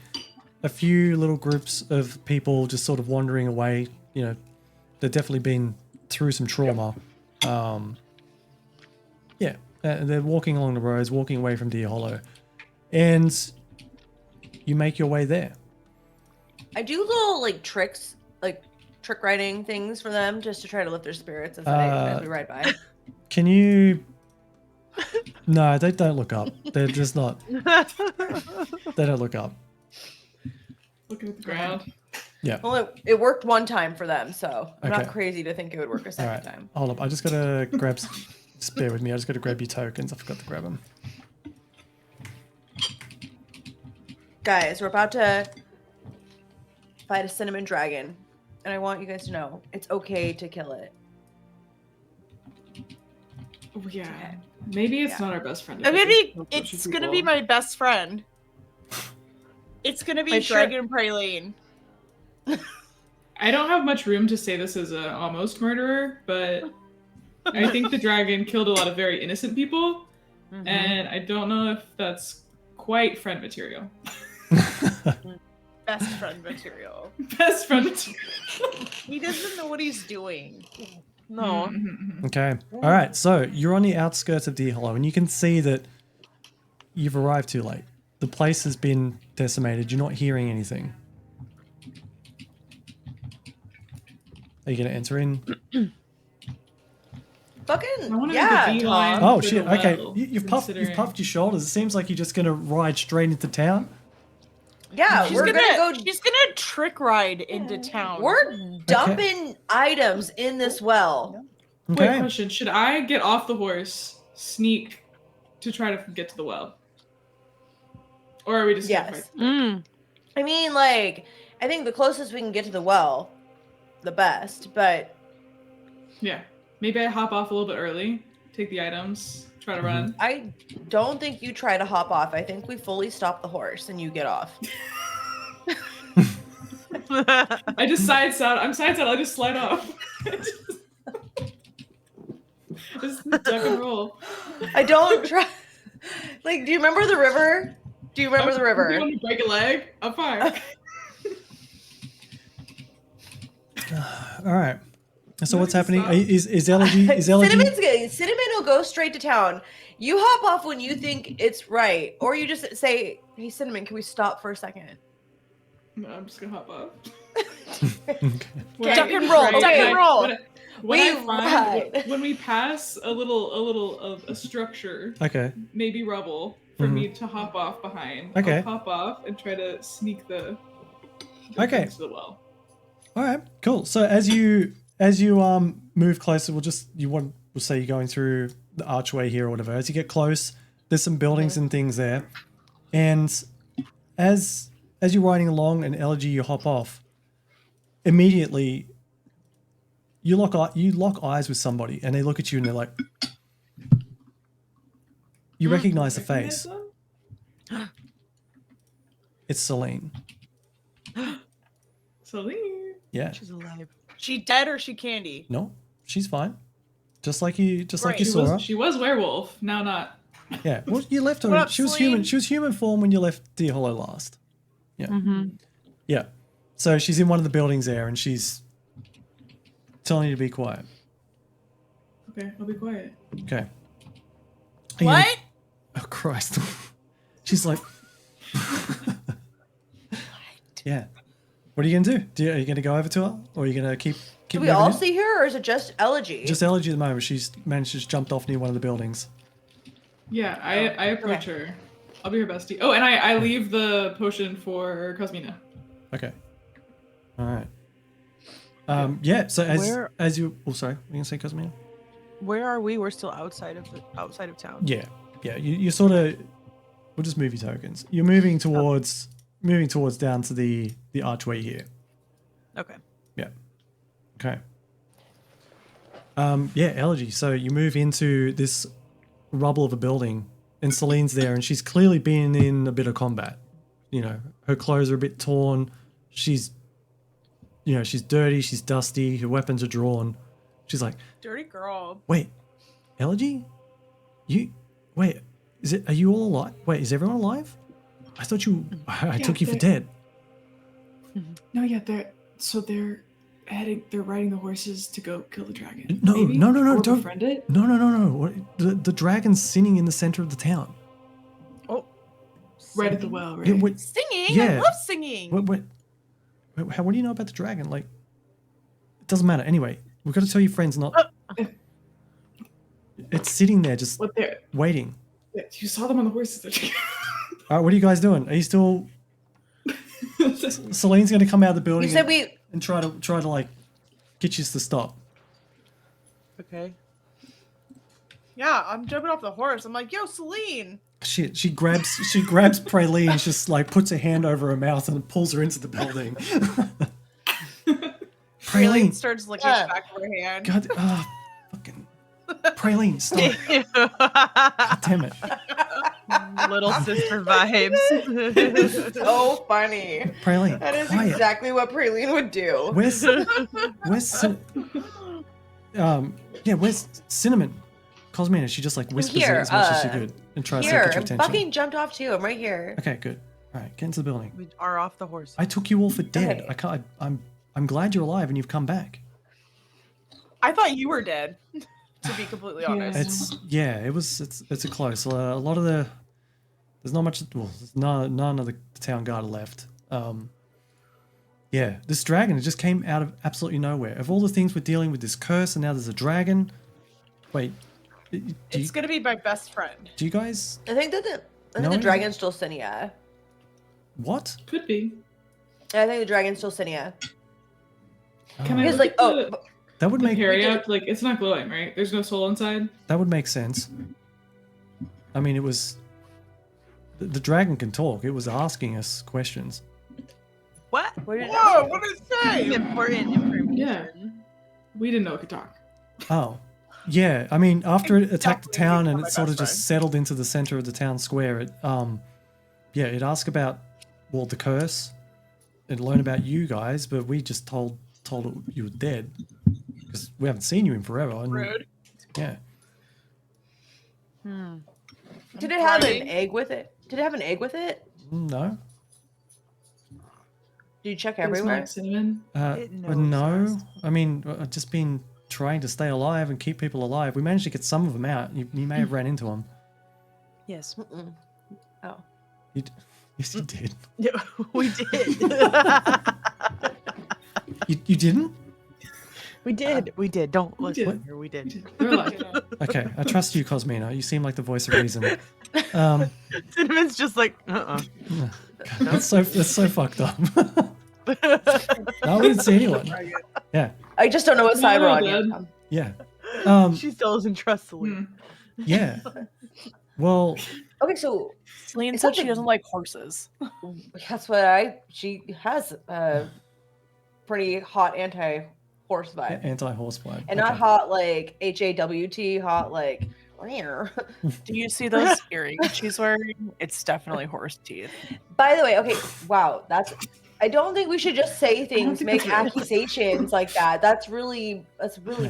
a few little groups of people just sort of wandering away. You know, they've definitely been through some trauma. Yeah, they're walking along the roads, walking away from Deer Hollow, and you make your way there. I do little like tricks, like trick riding things for them, just to try to lift their spirits as we ride by. Can you? No, they don't look up. They're just not. They don't look up. Looking at the ground. Yeah. Well, it worked one time for them, so I'm Okay. not crazy to think it would work a All second right. time. Hold up. I just gotta grab. Just bear with me. I just gotta grab your tokens. I forgot to grab them. Guys, we're about to fight a cinnamon dragon, and I want you guys to know it's okay to kill it. Oh, yeah. Maybe it's not our best friend. And maybe It's a bunch of it's gonna be people. my best friend. It's gonna be Wait, sure. Dragon Praline. I don't have much room to say this as an almost murderer, but I think the dragon killed a lot of very innocent people, and I don't know if that's quite friend material. Best friend material. Best friend material. He doesn't know what he's doing. No. Okay. All right. So you're on the outskirts of Deer Hallow, and you can see that you've arrived too late. The place has been decimated. You're not hearing anything. Are you going to enter in? Fucking I wanna yeah, make a beeline. Tom. Oh for shit! the Okay, well, you've puffed your shoulders. It seems like you're just going to ride straight into town. Yeah, She's we're gonna go. she's gonna trick ride into town. We're dumping items in this well. Wait, Okay. question. Should I get off the horse, sneak to try to get to the well? Or are we just gonna Yes. fight? I mean, like, I think the closest we can get to the well, the best. But Yeah. Maybe I hop off a little bit early, take the items, try to run. I don't think you try to hop off. I think we fully stop the horse and you get off. I just side saddle. I'm side saddle. I just slide off. Just duck and roll. I don't try. Like, do you remember the river? Do you remember the You river? want to break a leg? I'm fine. All right. So No, what's you happening? stop. Is Elegy? Cinnamon will go straight to town. You hop off when you think it's right, or you just say, "Hey, Cinnamon, can we stop for a second?" No, I'm just gonna hop off. Okay. When Duck I- and roll, right, duck when and I- roll. When, when We I find ride. when we pass a little of a structure, Okay. maybe rubble, for Mhm. me to hop off behind. Okay. I'll hop off and try to sneak the Okay. into the well. All right. Cool. So as you move closer, we'll say you're going through the archway here or whatever. As you get close, there's some buildings and things there, and as you're riding along and Elegy, you hop off. Immediately, you lock eyes with somebody, and they look at you and they're like, you recognize the face. It's Celine. Celine. Yeah. She's alive. She dead or she candy? No, she's fine. Just like you Great. saw her. She was werewolf. Now not. Yeah. Well, you left her. What up, She was Celine? human. She was human form when you left Deer Hollow last. Yeah. Mm-hmm. Yeah. So she's in one of the buildings there, and she's telling you to be quiet. Okay, I'll be quiet. Okay. Are you What? gonna- Oh Christ. She's like. Yeah. What are you gonna do? Are you gonna go over to her, or are you gonna keep? Do we moving all in? see her, or is it just Elegy? Just Elegy at the moment. She's managed to just jumped off near one of the buildings. Yeah, I approach her. I'll be her bestie. Oh, and I leave the potion for Cosmina. Okay. All right. Yeah. So Where- as you, oh sorry, were you gonna say Cosmina? Where are we? We're still outside of town. Yeah. Yeah. You sort of. We'll just move your tokens. You're moving towards down to the archway here. Okay. Yeah. Okay. Yeah, Elegy. So you move into this rubble of a building, and Celine's there, and she's clearly been in a bit of combat. You know, her clothes are a bit torn. She's dirty. She's dusty. Her weapons are drawn. She's like, Dirty girl. wait, Elegy? Are you all alive? Wait, is everyone alive? I thought I took you for dead. No, yeah, they're riding the horses to go kill the dragon. No, maybe? no, Or don't. befriend it. No. What, the dragon's sitting in the center of the town. Oh, Right at the well, right? Yeah, wait, singing. Yeah. I love singing. what do you know about the dragon? Like, it doesn't matter. Anyway, we've got to tell your friends not. It's sitting there just What they're waiting. you saw them on the horses. All right, what are you guys doing? Are you still? Celine's going to come out of the building You said we. and try to like get you to stop. Okay. Yeah, I'm jumping off the horse. I'm like, yo, Celine. Shit, she grabs Praline, and just like puts her hand over her mouth and pulls her into the building. Celine Praline, starts licking Yeah. the back of her hand. God, fucking. Praline, stop. God damn it. Little sister vibes. So funny. Praline, That is quiet. exactly what Praline would do. Where's where's Cinnamon? Cosmina, she just like whispers here, it as much as she could and tries to Here, get your I'm attention. fucking jumped off too. I'm right here. Okay, good. All right, get into the building. We are off the horse. I took you all for dead. Okay. I can't. I'm glad you're alive and you've come back. I thought you were dead, to be completely honest. It's a close. A lot of there's not much. Well, there's none of the town guard left. This dragon it just came out of absolutely nowhere. Of all the things we're dealing with, this curse, and now there's a dragon. Wait, It's gonna be my best friend. do you guys I think the No, is dragon's Dulcinea. what? Could be. I think the dragon's Dulcinea. Can I He's look like, at oh, the, That would the make period? Like, it's not glowing, right? There's no soul inside? that would make sense. I mean, it was the dragon can talk. It was asking us questions. What? what did Whoa, what did it say? Important information. Yeah. We didn't know it could talk. Oh, yeah. I mean, after it attacked the Definitely town become and my it sort of best just friend. settled into the center of the town square, it it asked about the curse. It learned about you guys, but we just told it you were dead because we haven't seen you in forever. And, Rude. Yeah. Did it have an Crying. egg with it? Did it have an egg with it? No. Did you check It was everywhere? like cinnamon. It knows No. us. I mean, I've just been trying to stay alive and keep people alive. We managed to get some of them out. You may have ran into them. Yes. Mm-mm. Oh. Yes, you did. Yeah, we did. You didn't? We did. We did. Don't listen did. here. We did. They're alive. Okay, I trust you, Cosmina. You seem like the voice of reason. Cinnamon's just like, That's so fucked up. No, we didn't see anyone. Yeah, I just don't know what No, side we're on they're yet. dead. yeah, She still doesn't trust Celine. yeah. Well, Okay, so Celine It's said she something- doesn't like horses. that's what she has a pretty hot anti-horse vibe. anti-horse vibe. And not Okay. hot like HAWT, hot like rare. Do you see those earrings she's wearing? It's definitely horse teeth. By the way, okay, wow, I don't think we should just say things, think make that's right. accusations like that. That's really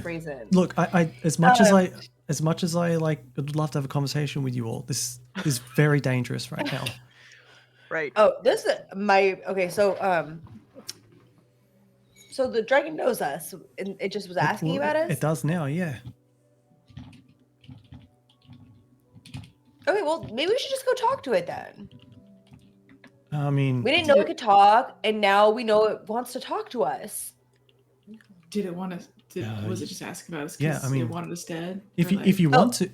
brazen. Look, I as much as I like, would love to have a conversation with you all. This is very dangerous right now. Right. Oh, this is so the dragon knows us and it just was asking Well, about us. It does now, yeah. Okay, well maybe we should just go talk to it then. I mean, We didn't know it could talk, and now we know it wants to talk to us. Did it want to? Was it just asking about us? 'Cause yeah, I mean, it wanted us dead. if Or, you like-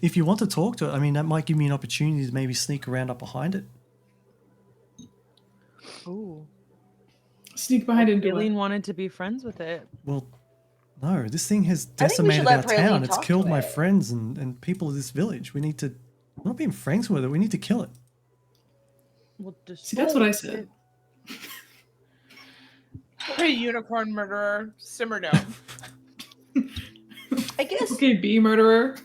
if you want to talk to it, I mean, that might give me an opportunity to maybe sneak around up behind it. Ooh. Sneak behind it and do Eileen it. wanted to be friends with it. Well, no, this thing has I think we should decimated let our Praline town. It's talk killed to my it. friends and people of this village. We're not being friends with it. We need to kill it. We'll just See, that's what I said. Hey, unicorn murderer, simmer down. I guess. Okay, bee murderer.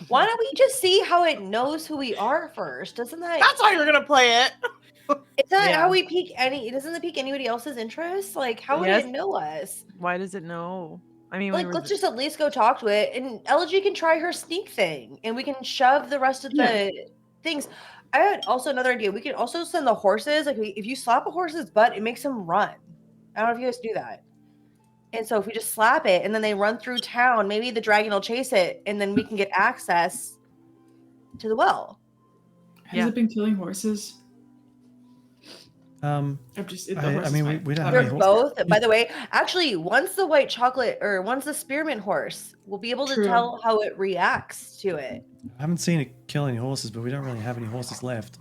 Why don't we just see how it knows who we are first? Doesn't that? That's how you're gonna play it. It's not Yeah. how we pique any. Doesn't it pique anybody else's interest? Like, how would Yes. it know us? Why does it know? I mean, Like, let's just at least go talk to it, and LG can try her sneak thing, and we can shove the rest of the things. I had also another idea. We can also send the horses. Like, if you slap a horse's butt, it makes them run. I don't know if you guys do that. And so if we just slap it and then they run through town, maybe the dragon will chase it, and then we can get access to the well. Has Yeah. it been killing horses? Um, I'm just. The I horse mean, is we- fine. we don't have They're any both. By the way, actually, once the white chocolate or once the spearmint horse, we'll be able to True. tell how it reacts to it. I haven't seen it kill any horses, but we don't really have any horses left.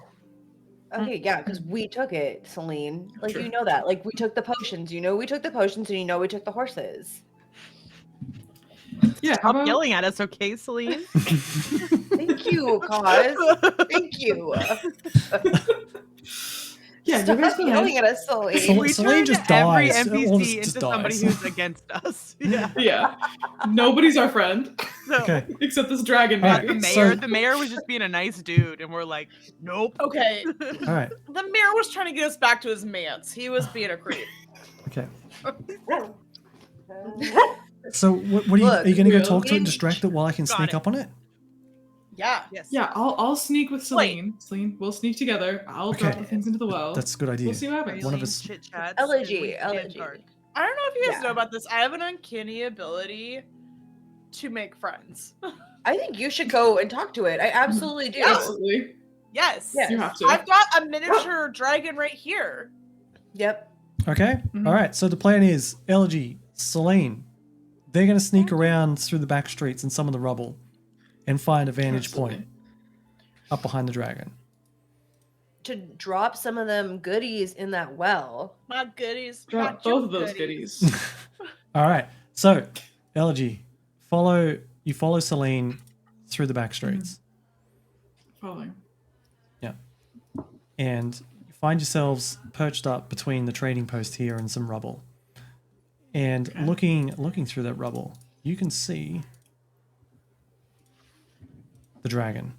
Okay, yeah, because we took it, Celine. Like, True. you know that. Like, we took the potions. You know we took the potions, and you know we took the horses. Yeah. How stop about, yelling at us, okay, Celine? Thank you, Cause. Thank you. Yeah, you Stop guys go yelling ahead. at us, Sully. We Celine turned just every dies. All of us NPC just into somebody dies. who's against us. Yeah. Yeah. Nobody's our friend. So, Okay. Except this dragon, All right, maybe. The mayor, So- the mayor was just being a nice dude, and we're like, nope. Okay. All right. The mayor was trying to get us back to his manse. He was being a creep. Okay. So what are you? Look, Are you going to go Will, talk to it and in- distract it while I can Got sneak it. up on it? Yeah. Yes. Yeah, I'll sneak with Celine. Celine, we'll sneak together. I'll drop Okay. the things into the well. That's a good idea. We'll see what happens. One of us- chit chats. Elegy, elegy. I don't know if you guys Yeah. know about this. I have an uncanny ability to make friends. I think you should go and talk to it. I absolutely do. Absolutely. Yes. Yeah. You have to. I've got a miniature dragon right here. Yep. Okay. Mhm. All right. So the plan is Elegy, Celine. They're going to sneak around through the back streets and some of the rubble, and find a vantage point Absolutely. up behind the dragon. To drop some of them goodies in that well. My goodies. Drop not your both of those goodies. All right. So Elegy, you follow Celine through the back streets. Following. And you find yourselves perched up between the trading post here and some rubble. And Okay. looking through that rubble, you can see the dragon.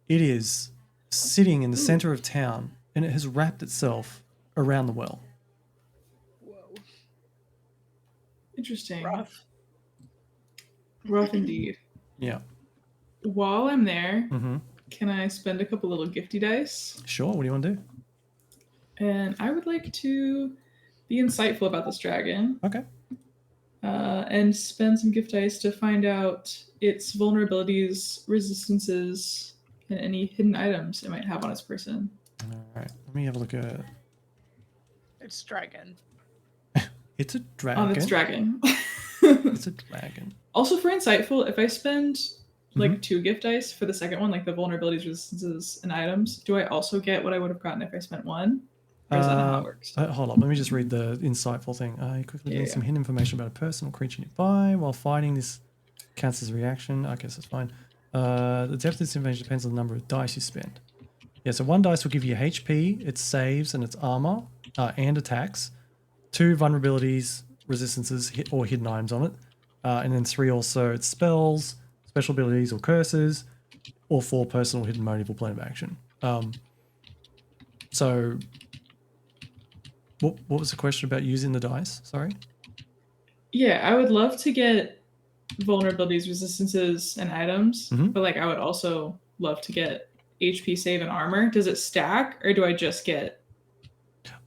It is sitting in the center of town, and it has wrapped itself around the well. Whoa. Interesting. Rough. Rough indeed. Yeah. While I'm there, Mm-hmm. can I spend a couple little gifty dice? Sure. What do you want to do? And I would like to be insightful about this dragon. Okay. And spend some gift dice to find out its vulnerabilities, resistances, and any hidden items it might have on its person. All right. Let me have a look at. It's dragon. It's a dragon. On its dragon. It's a dragon. Also, for insightful, if I spend Mm-hmm. like 2 gift dice for the second one, like the vulnerabilities, resistances, and items, do I also get what I would have gotten if I spent 1? Or is that not how it works? Hold on, let me just read the insightful thing. You quickly gain Yeah. some hidden information about a person or creature nearby while fighting. This counts as a reaction. I guess that's fine. The depth of this information depends on the number of dice you spend. Yeah, so 1 dice will give you HP, its saves, and its armor, and attacks. 2 vulnerabilities, resistances, or hidden items on it. And then 3 also its spells, special abilities, or curses, or 4 personal hidden motive or plan of action. So... What was the question about using the dice? Sorry. Yeah, I would love to get vulnerabilities, resistances, and items, Mhm. but like I would also love to get HP, save, and armor. Does it stack, or do I just get?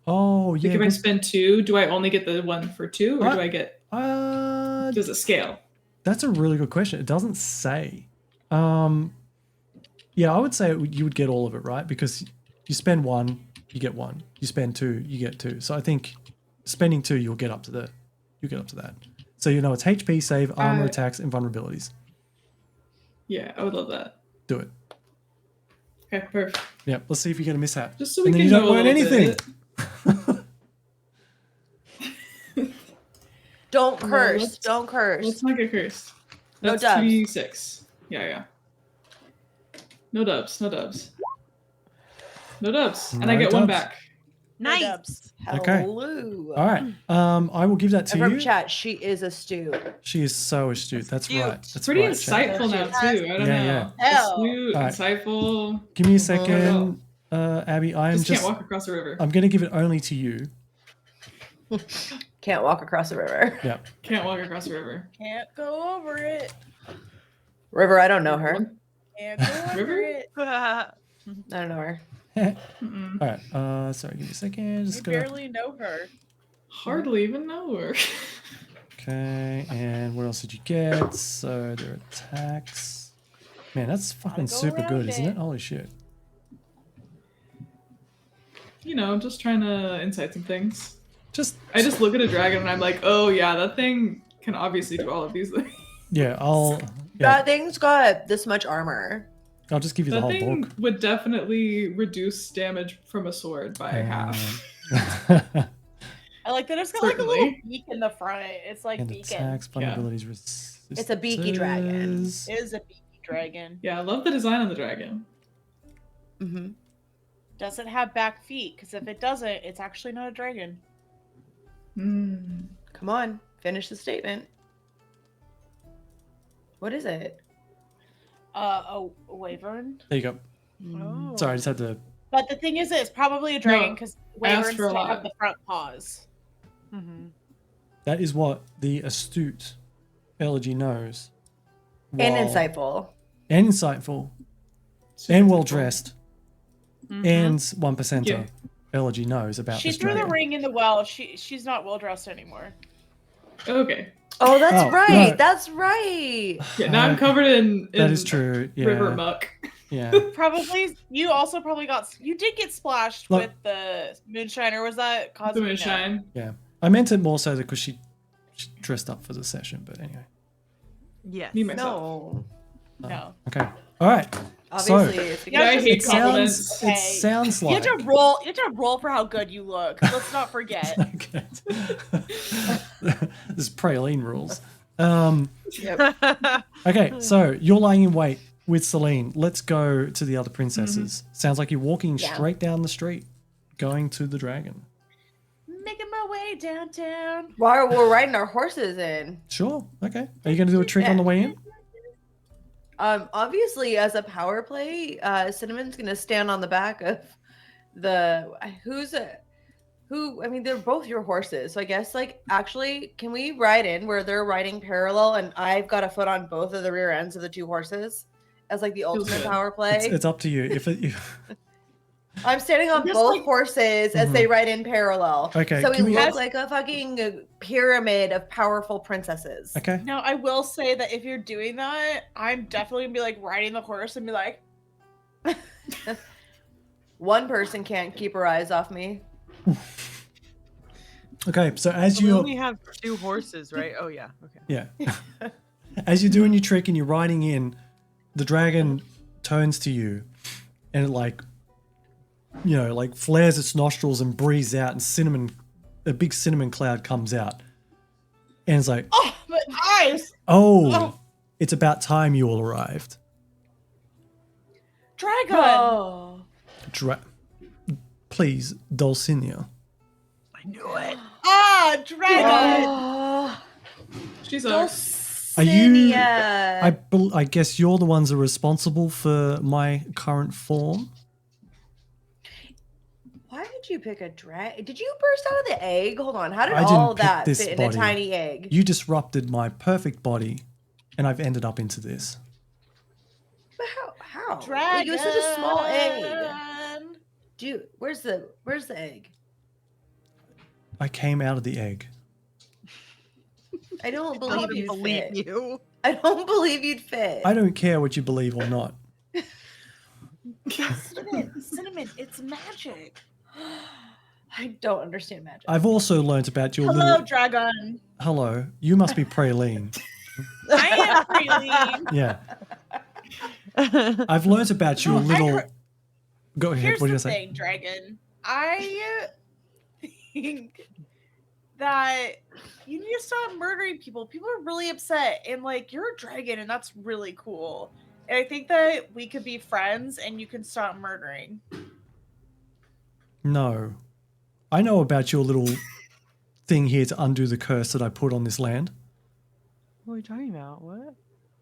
Oh Like yeah. if I spend 2, do I only get the one for 2, or do I get? Does it scale? That's a really good question. It doesn't say. Yeah, I would say you would get all of it, right? Because you spend 1, you get 1. You spend 2, you get 2. So I think spending 2, you'll get up to that. So you know it's HP, save, armor, attacks, and vulnerabilities. Yeah, I would love that. Do it. Okay, perfect. Yep. Let's see if you get a mishap. Just so we And then can you don't know a learn little anything. bit. Don't No, curse. let's- Don't curse. Let's not get cursed. No That's dubs. 2d6. Yeah. No dubs. No dubs. No dubs. And I No get 1 dubs. back. Nice. Dubs. Okay. Hello. All right. I will give that to And from you. chat, she is astute. She is so astute. That's Astute. right. That's Pretty right, chat. insightful now too. I don't Yeah, know. Hell. Astute, Alright. insightful. Give me a Oh, second, Abby. I am Just just. can't walk across the river. I'm going to give it only to you. Can't walk across the river. Yeah. Can't walk across the river. Can't go over it. River, I don't know her. Can't go over River? it. I don't know her. Mm-mm. All right. Sorry. Give me a second. I Just gonna. barely know her. Hardly even know her. Okay. And what else did you get? So their attacks. Man, that's fucking Gotta go super good, around isn't it. it? Holy shit. You know, I'm just trying to insight some things. Just. I just look at a dragon and I'm like, oh yeah, that thing can obviously do all of these things. Yeah. Yeah. That thing's got this much armor. I'll just give you the That whole thing book. would definitely reduce damage from a sword by half. I like that it's got like a little Certainly. beak in the front. It's like and beacon. attacks, Yeah. vulnerabilities, It's a beaky dragon. resistances. It is a beaky dragon. Yeah, I love the design on the dragon. Mm-hmm. Does it have back feet? Because if it doesn't, it's actually not a dragon. Come on, finish the statement. What is it? A wyvern. There you go. Oh. Sorry, I just had to. But the thing is, it's probably a dragon No, because I asked wyverns for a don't lot. have the front paws. Mm-hmm. That is what the astute Elegy knows. And While- insightful. And insightful. And well dressed. Mm-hmm. And 1%er Yeah. Elegy knows about She this threw the dragon. ring in the well. She's not well dressed anymore. Okay. Oh, that's Oh, right. no. That's right. Yeah, now I'm covered in That is true. Yeah. river muck. Yeah. Probably you also probably you did get splashed Look- with the moonshine, or was that The Cosmina? moonshine. I meant it more so because she dressed up for the session, but anyway. Yes. Me myself. No. No. Okay. All right. Obviously, So- it's Yeah, I because hate It sounds, compliments. it Hey, sounds You like. have to roll. You have to roll for how good you look. Let's not forget. Okay. This is praline rules. Okay, so you're lying in wait with Celine. Let's go to the other princesses. Sounds like you're walking Yeah. straight down the street, going to the dragon. Making my way downtown. while we're riding our horses in. Sure. Okay. Are you going to do a trick on the way in? Obviously, as a power play, Cinnamon's gonna stand on the back of the who. I mean, they're both your horses, so I guess actually, can we ride in where they're riding parallel, and I've got a foot on both of the rear ends of the two horses as the ultimate good. power play? It's up to you. I'm standing on Just both horses as they ride in parallel. Okay, so we can we- look like a fucking pyramid of powerful princesses. Okay. Now I will say that if you're doing that, I'm definitely gonna be riding the horse and be like, One person can't keep her eyes off me. Okay. So as We you only have 2 horses, right? Oh yeah. Okay. yeah, as you're doing your trick and you're riding in, the dragon turns to you, and it flares its nostrils and breathes out, and a big cinnamon cloud comes out, and it's like, "Oh, my eyes, oh, it's about time you all arrived. dragon!" Oh. Please, Dulcinea. I knew it. Ah, dragon! Oh. She's a Are you? Dulcinea. I guess you're the ones that are responsible for my current form. Why did you pick a dragon? Did you burst out of the egg? Hold on. How did I didn't all pick that this fit in body. a tiny egg? You disrupted my perfect body, and I've ended up into this. But how? Dragon! It was such a small egg. Dude, where's the egg? I came out of the egg. I don't I believe don't you'd believe fit. you. I don't believe you'd fit. I don't care what you believe or not. Cinnamon, it's magic. I don't understand magic. I've also learnt about your Hello, little. dragon. Hello, you must be praline. I am Freeling. Yeah, I've learnt about your No, I little. heard- Go ahead. Here's What do the you say? thing, dragon. I think that you need to stop murdering people. People are really upset, and you're a dragon, and that's really cool. And I think that we could be friends, and you can stop murdering. No, I know about your little thing here to undo the curse that I put on this land. What are you talking about? What?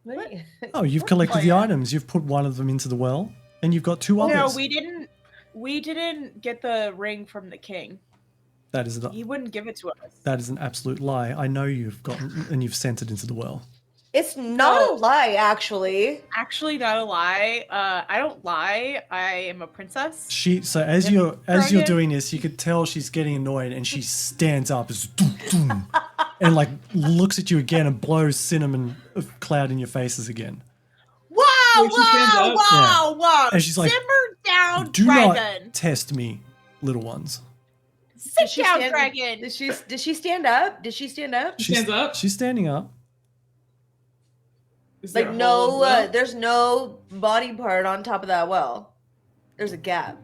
What? Oh, you've What collected the plan? items. You've put one of them into the well, and you've got 2 No, others. we didn't. We didn't get the ring from the king. That is He wouldn't give it to us. that is an absolute lie. I know you've gotten and you've sent it into the well. It's not No. a lie, actually. Actually, not a lie. I don't lie. I am a princess. So as Yeah, you're dragon. doing this, you could tell she's getting annoyed, and she stands up, as doom, doom, and looks at you again and blows cinnamon cloud in your faces again. Wow! Wait, she stands Wow! up? Wow! Wow! And she's like, simmer down, Do dragon. not test me, little ones. Sit Did she down, stand- dragon. Did she stand up? Did she stand up? She stands up? She's standing up. Is there Like a hole in no, the well? there's no body part on top of that well. There's a gap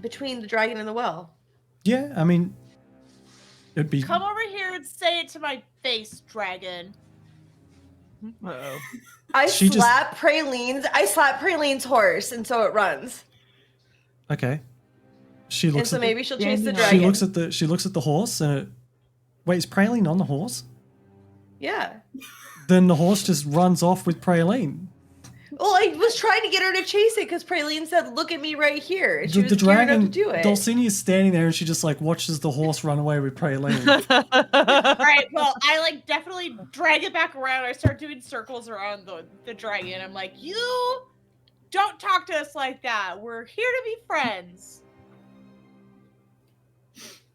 between the dragon and the well. Yeah, I mean, it'd be. Come over here and say it to my face, dragon. Uh-oh. I She just- slap Praline's horse, and so it runs. Okay. She And looks so at maybe she'll chase the She dragon. she looks at the horse and wait, is Praline on the horse? Yeah. Then the horse just runs off with Praline. Well, I was trying to get her to chase it because Praline said, "Look at me right here," and she The was geared up to dragon, do it. Dulcinea is standing there and she just like watches the horse run away with Praline. All right, well, I like definitely drag it back around. I start doing circles around the dragon. I'm like, you don't talk to us like that. We're here to be friends.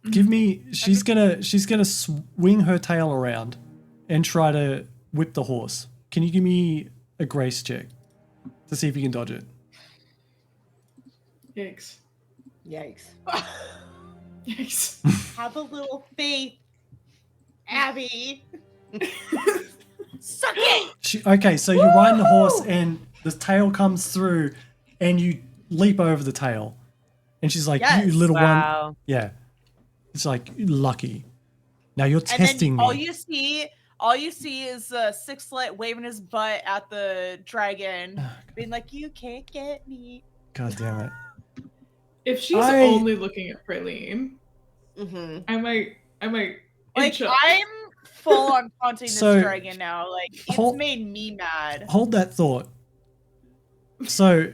Give me. She's gonna swing her tail around and try to whip the horse. Can you give me a grace check to see if you can dodge it? Yikes. Yikes. Yikes. Have a little faith, Abby. Suck it. Okay, so you're riding the horse and the tail comes through and you leap over the tail. And she's like, Yes. you little one. Wow. Yeah. It's like, lucky. Now you're And testing then all me. you see is Sixlet waving his butt at the dragon, being like, "You can't get me." God damn it. If she's I- only looking at Praline, Mm-hmm. I might Like inch up. I'm full on taunting this So, dragon now. Like it's hold- made me mad. Hold that thought. So,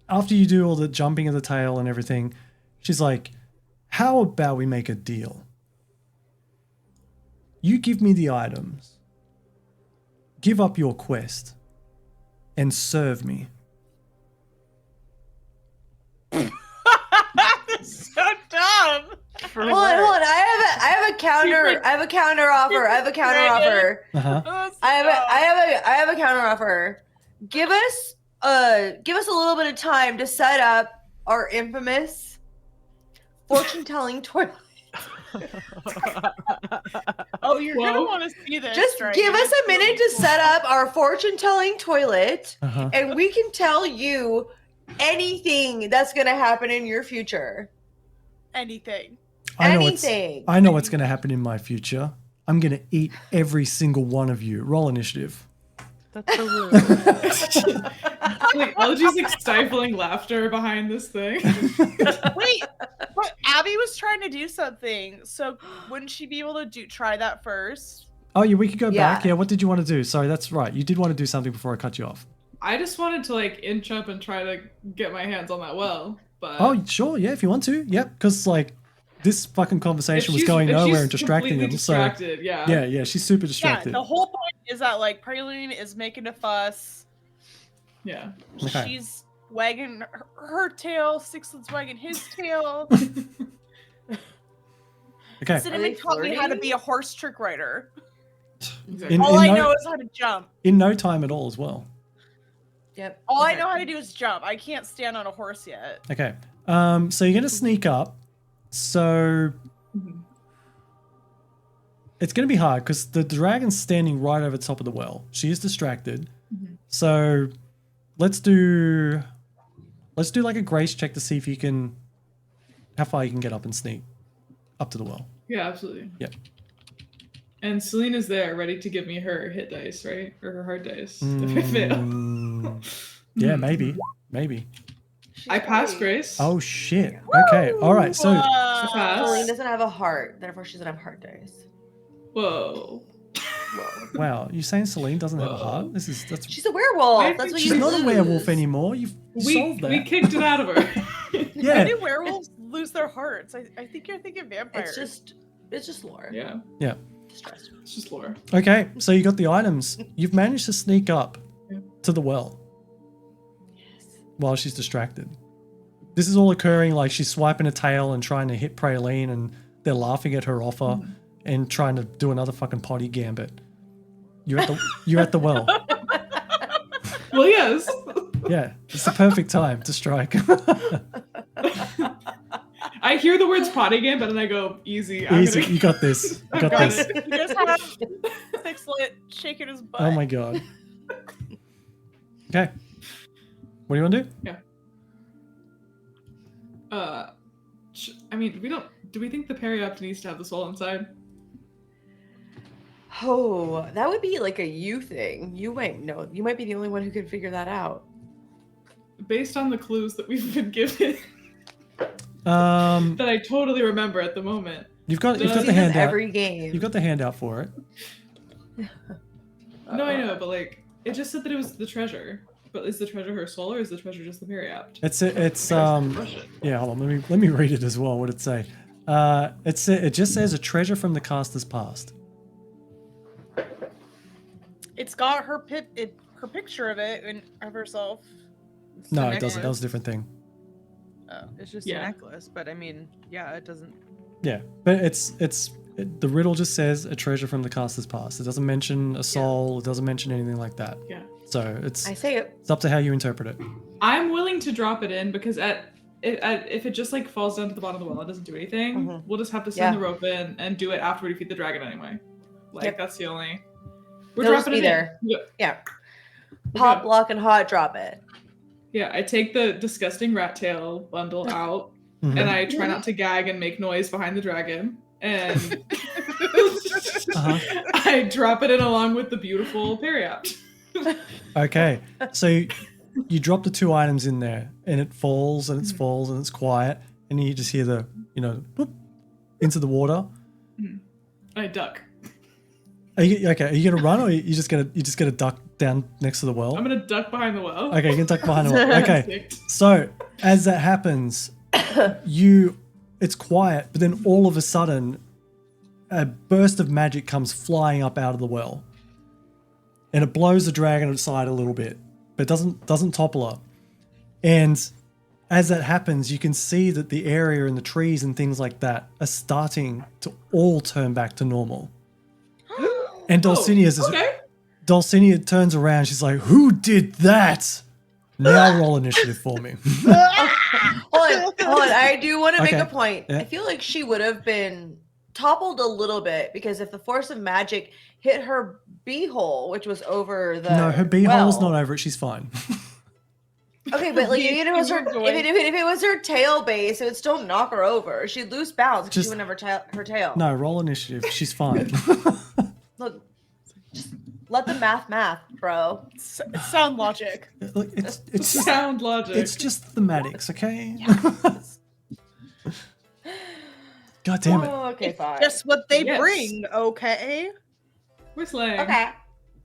after you do all the jumping of the tail and everything, she's like, how about we make a deal? You give me the items, give up your quest, and serve me. That's so dumb. For Hold on, what? hold on. I have a counter. Secret- I have a counter offer. I have a counter offer. Uh-huh. That's I dumb. have a counter offer. Give us a little bit of time to set up our infamous fortune telling toilet. Oh, you're gonna Whoa. want to see this. Just dragon. give us It's a minute really to cool. set up our fortune telling toilet, Uh-huh. and we can tell you anything that's gonna happen in your future. anything. Anything. I know what's going to happen in my future. I'm going to eat every single one of you. Roll initiative. That's so rude. Like, LG's like stifling laughter behind this thing. Wait, but Abby was trying to do something, so wouldn't she be able to try that first? Oh, yeah, we could go Yeah. back. Yeah, what did you want to do? Sorry, that's right. You did want to do something before I cut you off. I just wanted to like inch up and try to get my hands on that well, but Oh, sure. Yeah, if you want to. Yep. Because, like, this fucking if conversation was she's- going if nowhere she's and distracting completely them. So, distracted, yeah. yeah, she's super distracted. Yeah, the whole point is that like Praline is making a fuss. Yeah. Okay. She's wagging her tail. Sixlet's wagging his tail. Okay. Cinnamon taught me how to be a horse trick rider. Exactly. In- All I no- know is how to jump. In no time at all as well. Yep. All I know how to do is jump. I can't stand on a horse yet. Okay. So you're going to sneak up. So Mhm. it's going to be hard because the dragon's standing right over the top of the well. She is distracted. Mhm. So let's do like a grace check to see if you can, how far you can get up and sneak up to the well. Yeah, absolutely. Yep. And Selena's there, ready to give me her hit dice, right? Or her hard dice. If I fail. Yeah, Hmm. maybe. I pass Grace. Oh shit. Okay. All right. So She passed. Celine doesn't have a heart, therefore she doesn't have heart dice. Whoa. wow, you saying Celine doesn't have a Whoa. heart? That's She's a werewolf. I That's think what she's you not a lose. werewolf anymore. You've We solved that. kicked it out of her. Why Yeah. do werewolves lose their hearts? I think you're thinking vampires. It's just lore. Yeah. Yeah. Just trust me. It's just lore. Okay, so you got the items. You've managed to sneak up Yeah. to the well while she's distracted. This is all occurring like she's swiping a tail and trying to hit Praline, and they're laughing at her offer and trying to do another fucking potty gambit. You're at the well. Well, yes. Yeah, it's the perfect time to strike. I hear the words potty game, but then I go easy. Easy, you got this. You got Got this. it. You just have Sixlet shaking his butt. Oh my god. Okay. What do you want to do? I mean, do we think the periop needs to have the soul inside? Oh, that would be like a you thing. You might know. You might be the only one who can figure that out. Based on the clues that we've been given, that I totally remember at the moment. You've got Does the See this handout. every game. You've got the handout for it. No, I know, but like it just said that it was the treasure. But is the treasure her soul or is the treasure just the periapt? It's yeah. Hold on. Let me read it as well. What did it say? It just says a treasure from the caster's past. It's got her her picture of it and of herself. It's No, the it doesn't. That was a necklace. different thing. Oh. It's just Yeah. a necklace, but I mean, yeah, it doesn't. Yeah, but the riddle just says a treasure from the caster's past. It doesn't mention a soul. It doesn't mention anything like that. Yeah. So it's I say it. it's up to how you interpret it. I'm willing to drop it in because if it just like falls down to the bottom of the well, it doesn't do anything. Mhm. We'll just have to send Yeah. the rope in and do it after we defeat the dragon anyway. Like Yep. that's the only. We're It'll just dropping be it there. in. Yeah. We're Pop, good. lock, and hot drop it. Yeah, I take the disgusting rat tail bundle out Mhm. and I try not to gag and make noise behind the dragon. And Uh-huh. I drop it in along with the beautiful periapt. Okay, so you drop the two items in there, and it falls and it falls and it's quiet, and you just hear the whoop, into the water. I duck. Are you gonna run, or you just gonna duck down next to the well? I'm gonna duck behind the well. Okay, you can duck behind the well. Okay, so as that happens, it's quiet, but then all of a sudden, a burst of magic comes flying up out of the well, and it blows the dragon aside a little bit, but it doesn't topple her. And as that happens, you can see that the area and the trees and things like that are starting to all turn back to normal. And Dulcinea turns around. She's like, "Who did that?" Now roll initiative for me. Hold on. I do want to make Okay. a point. Yeah. I feel like she would have been toppled a little bit because if the force of magic hit her beehole, which was over the No, her beehole's well- not over it. She's fine. Okay, but like if it was her, Keep going. if it was her tail base, it would still knock her over. She'd lose balance because Just- she wouldn't have her tail. No, roll initiative. She's fine. Look, just let the math, bro. Sound logic. Look, it's just Sound logic. it's just thematics, okay? God damn it. Oh, okay, fine. Just what they Yes. bring, okay? We're slaying. Okay.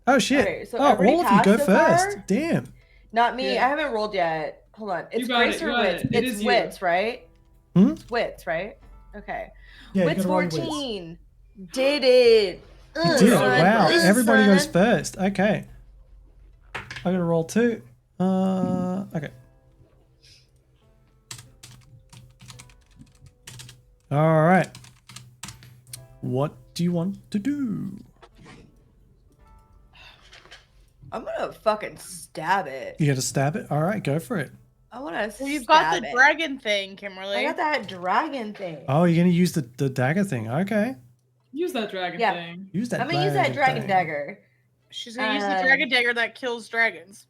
Oh shit. Okay, so oh, everybody all of you go passed so far? first. Damn. Not me. Yeah. I haven't rolled yet. Hold on. It's You got Grace it, or you got Wits? it. It It's is you. Wits, right? Hmm? It's Wits, right? Okay. Yeah, Wits you gotta roll your wits. 14. Did it. You did. Son. Wow. Everybody goes Son. first. Okay. I gotta roll 2. Okay. All right. What do you want to do? I'm gonna fucking stab it. You gotta stab it? All right, go for it. I wanna Well, you've got stab the it. dragon thing, I Kimberly. got that dragon thing. Oh, you're gonna use the dagger thing. Okay. Use that dragon Yeah. thing. Use that I'm gonna use that dragon thing. dagger She's gonna use the dragon dagger that kills dragons.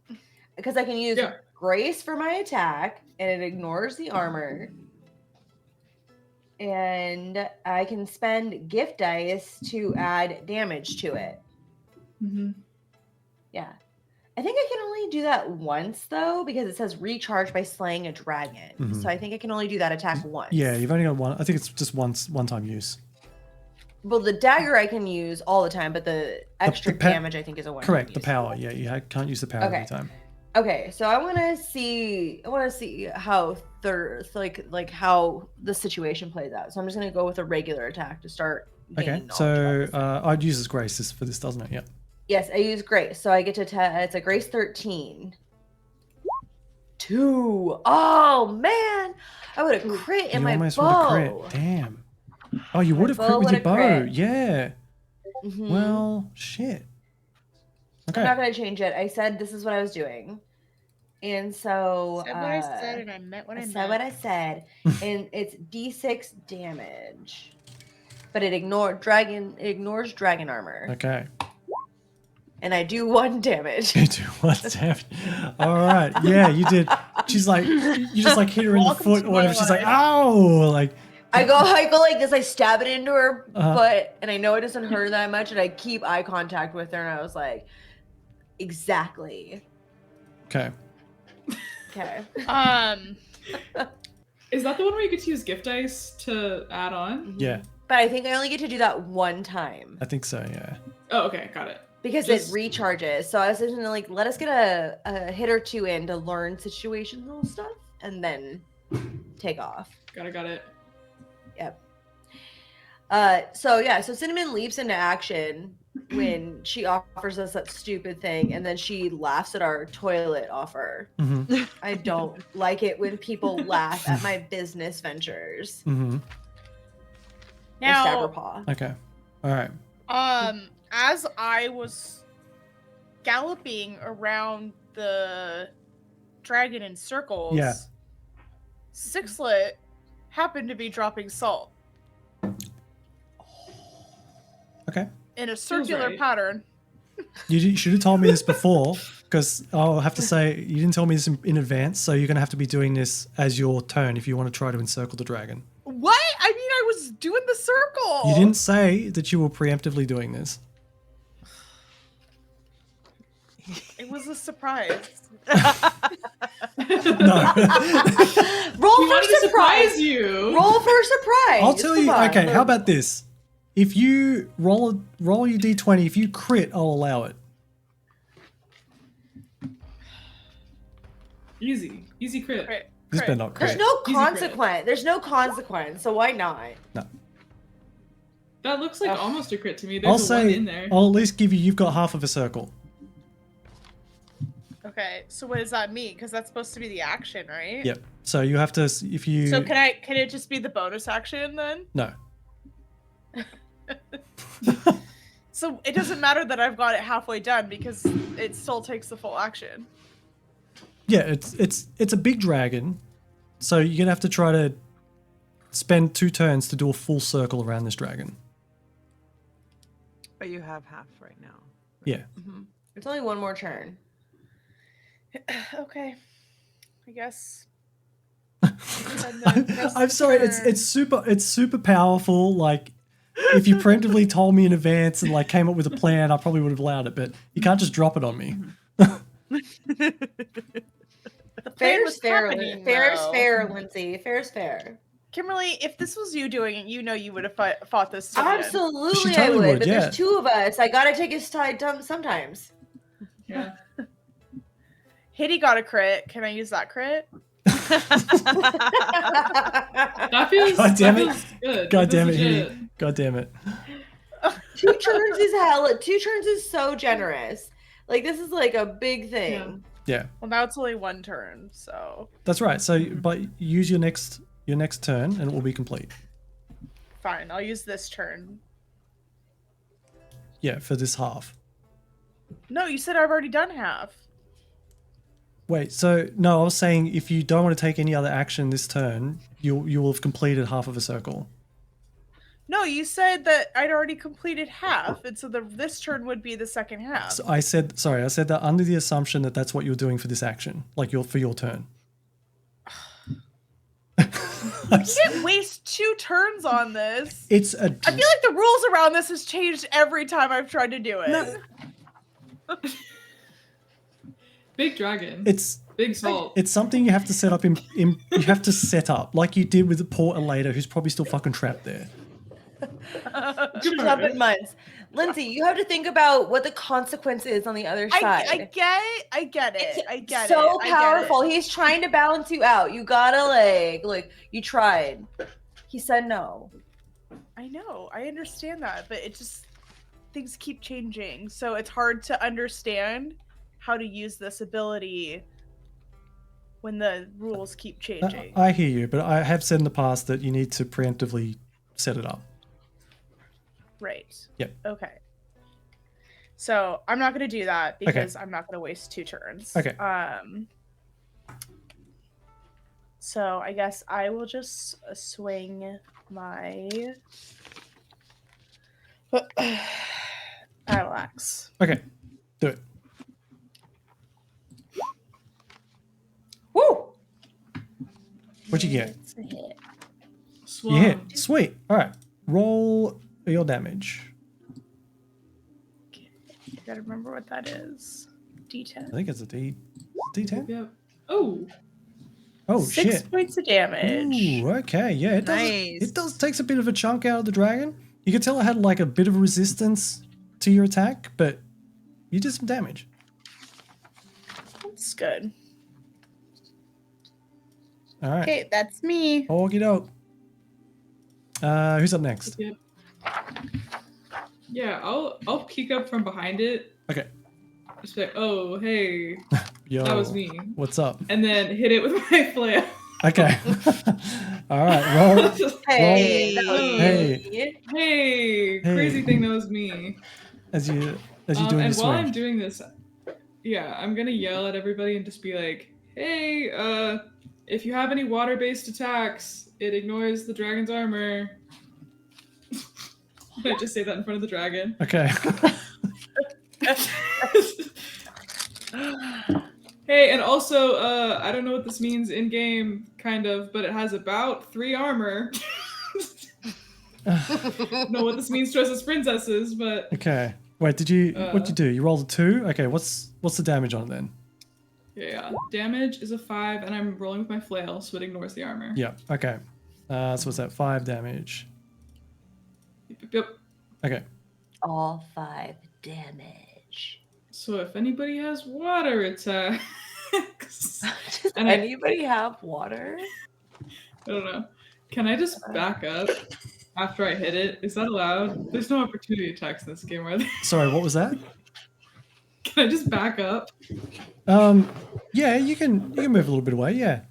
because I can use Yeah. Grace for my attack and it ignores the armor. And I can spend gift dice to add damage to it. Mm-hmm. Yeah. I think I can only do that once though, because it says recharge by slaying a dragon. Mhm. So I think I can only do that attack once. Yeah, you've only got one. I think it's just one time use. Well, the dagger I can use all the time, but the extra pa- damage I think is a one. Correct. The power. Yeah, you can't use the power Okay. every time. Okay, so I want to see how how the situation plays out. So I'm just gonna go with a regular attack to start. Okay. gaining knowledge So about this. I'd use as Grace for this, doesn't it? Yeah. Yes, I use Grace, so I get to it's a Grace 13. 2. Oh man, I would have crit in You my almost bow. would have crit. Damn. Oh, you My would have crit bow with your would've bow. crit. Yeah. Mhm. Well, shit. I'm not Okay. gonna change it. I said this is what I was doing, and so Said what I said, and I meant what I I meant. said what I said, and it's D6 damage, but it ignores dragon armor, Okay. and I do 1 damage. You do what damage? All right. Yeah, you did. She's like, you just like hit her in the Welcome foot to or whatever. my She's like, life. ow! Like, I go like this. I stab it into her Uh-huh. foot, and I know it doesn't hurt that much, and I keep eye contact with her, and I was like, exactly. okay. Okay. Is that the one where you get to use gift dice to add on? Yeah, But I think I only get to do that one time I think so. Yeah. Oh, okay, got it. because Just- it recharges. So I was just gonna like let us get a hit or two in to learn situational stuff and then take off. Got it. Yep. So Cinnamon leaps into action when she offers us that stupid thing, and then she laughs at our toilet offer. Mm-hmm. I don't like it when people laugh at my business ventures. Mm-hmm. And stab her Now, paw. Okay. All right. as I was galloping around the dragon in circles, Yeah. Sixlet happened to be dropping salt Okay. in a circular right. pattern. You should have told me this before, because I'll have to say you didn't tell me this in advance. So you're gonna have to be doing this as your turn if you want to try to encircle the dragon. What? I mean, I was doing the circle. You didn't say that you were preemptively doing this. It was a surprise. No. Roll We for wanted to surprise surprise. you. Roll for surprise. I'll tell you. Come on. Okay, how about this? If you roll your d20, if you crit, I'll allow it. Easy crit. Crit, This crit. better not There's crit. no Easy crit. consequence. There's no consequence. So why not? That looks like Ugh. almost a crit to me. I'll There's a one say in there. I'll at least give you. You've got half of a circle. Okay, so what does that mean? Because that's supposed to be the action, right? Yep. So you have to. If you. So can it just be the bonus action then? No. So it doesn't matter that I've got it halfway done because it still takes the full action. Yeah, it's a big dragon, so you're gonna have to try to spend 2 turns to do a full circle around this dragon. But you have half right now. Yeah. It's only one more turn. Okay, I guess. And then press I'm the sorry, turn. it's super powerful. Like, if you preemptively told me in advance and like came up with a plan, I probably would have allowed it. But you can't just drop it on me. The plan Fair's was fair. happening, Fair's though. fair, Lindsay. Fair's fair. Kimberly, if this was you doing it, you know you would have fought this. to the end. Absolutely, She totally I would. would, But yeah. there's 2 of us. I gotta take his side sometimes. Yeah. Hitty got a crit. Can I use that crit? That feels. God damn that it. feels good. God That damn it, feels Hitty. legit. God damn it. 2 turns is hell. 2 turns is so generous. Like this is like a big thing. Yeah, Well, now it's only one turn, so that's right. So, but use your next turn and it will be complete. fine. I'll use this turn. Yeah, for this half. No, you said I've already done half. Wait, so no, I was saying if you don't want to take any other action this turn, you will have completed half of a circle. No, you said that I'd already completed half, and so this turn would be the second half. So I said that under the assumption that that's what you're doing for this action, like for your turn. You can't waste 2 turns on this. It's a. I feel like the rules around this has changed every time I've tried to do it. No, Big dragon. it's Big salt. it's something you have to set up in you have to set up like you did with the poor Elada, who's probably still fucking trapped there. She's up in months. Lindsay, you have to think about what the consequence is on the other side. I get it. I get it. So I get powerful. it. He's trying to balance you out. You gotta like you tried. He said no. I know. I understand that, but it just things keep changing, so it's hard to understand how to use this ability when the rules keep changing. I hear you, but I have said in the past that you need to preemptively set it up. Right. Yep. Okay. So I'm not going to do that because I'm not going to waste 2 turns. Okay. So I guess I will just swing my battle axe. Okay, do it. Woo! What'd you get? It's a hit. You hit. Sweet. All right. Roll your damage. You gotta remember what that is. I D10. think it's a D10. Yep. Oh. Oh 6 shit. points of damage. Ooh, okay, yeah, it does. Nice. It does takes a bit of a chunk out of the dragon. You could tell it had like a bit of resistance to your attack, but you did some damage. That's good. All right. Okay, that's me. Okie doke. Who's up next? Yep. Yeah, I'll peek up from behind it. Okay. Just be like, oh hey, Yo. that was me. What's up? And then hit it with my flail. Okay. All right. Roll. Hey, Roll. that was Hey. me. Hey, crazy thing, that was me. As you doing And your while swing. I'm doing this, yeah, I'm gonna yell at everybody and just be like, hey, if you have any water-based attacks, it ignores the dragon's armor. I just say that in front of the dragon. Okay. Hey, and also, I don't know what this means in game, kind of, but it has about 3 armor. Don't know what this means to us as princesses, but Okay. Wait, what'd you do? You rolled a 2? Okay, what's the damage on it then? yeah. Damage is a 5, and I'm rolling with my flail, so it ignores the armor. Yeah, okay. So what's that? 5 damage. Yep. Okay. All 5 damage. So if anybody has water attacks, Does And I- anybody have water? I don't know. Can I just back up after I hit it? Is that allowed? There's no opportunity attacks in this game, are there? Sorry, what was that? Can I just back up? Yeah, you can move a little bit away, yeah.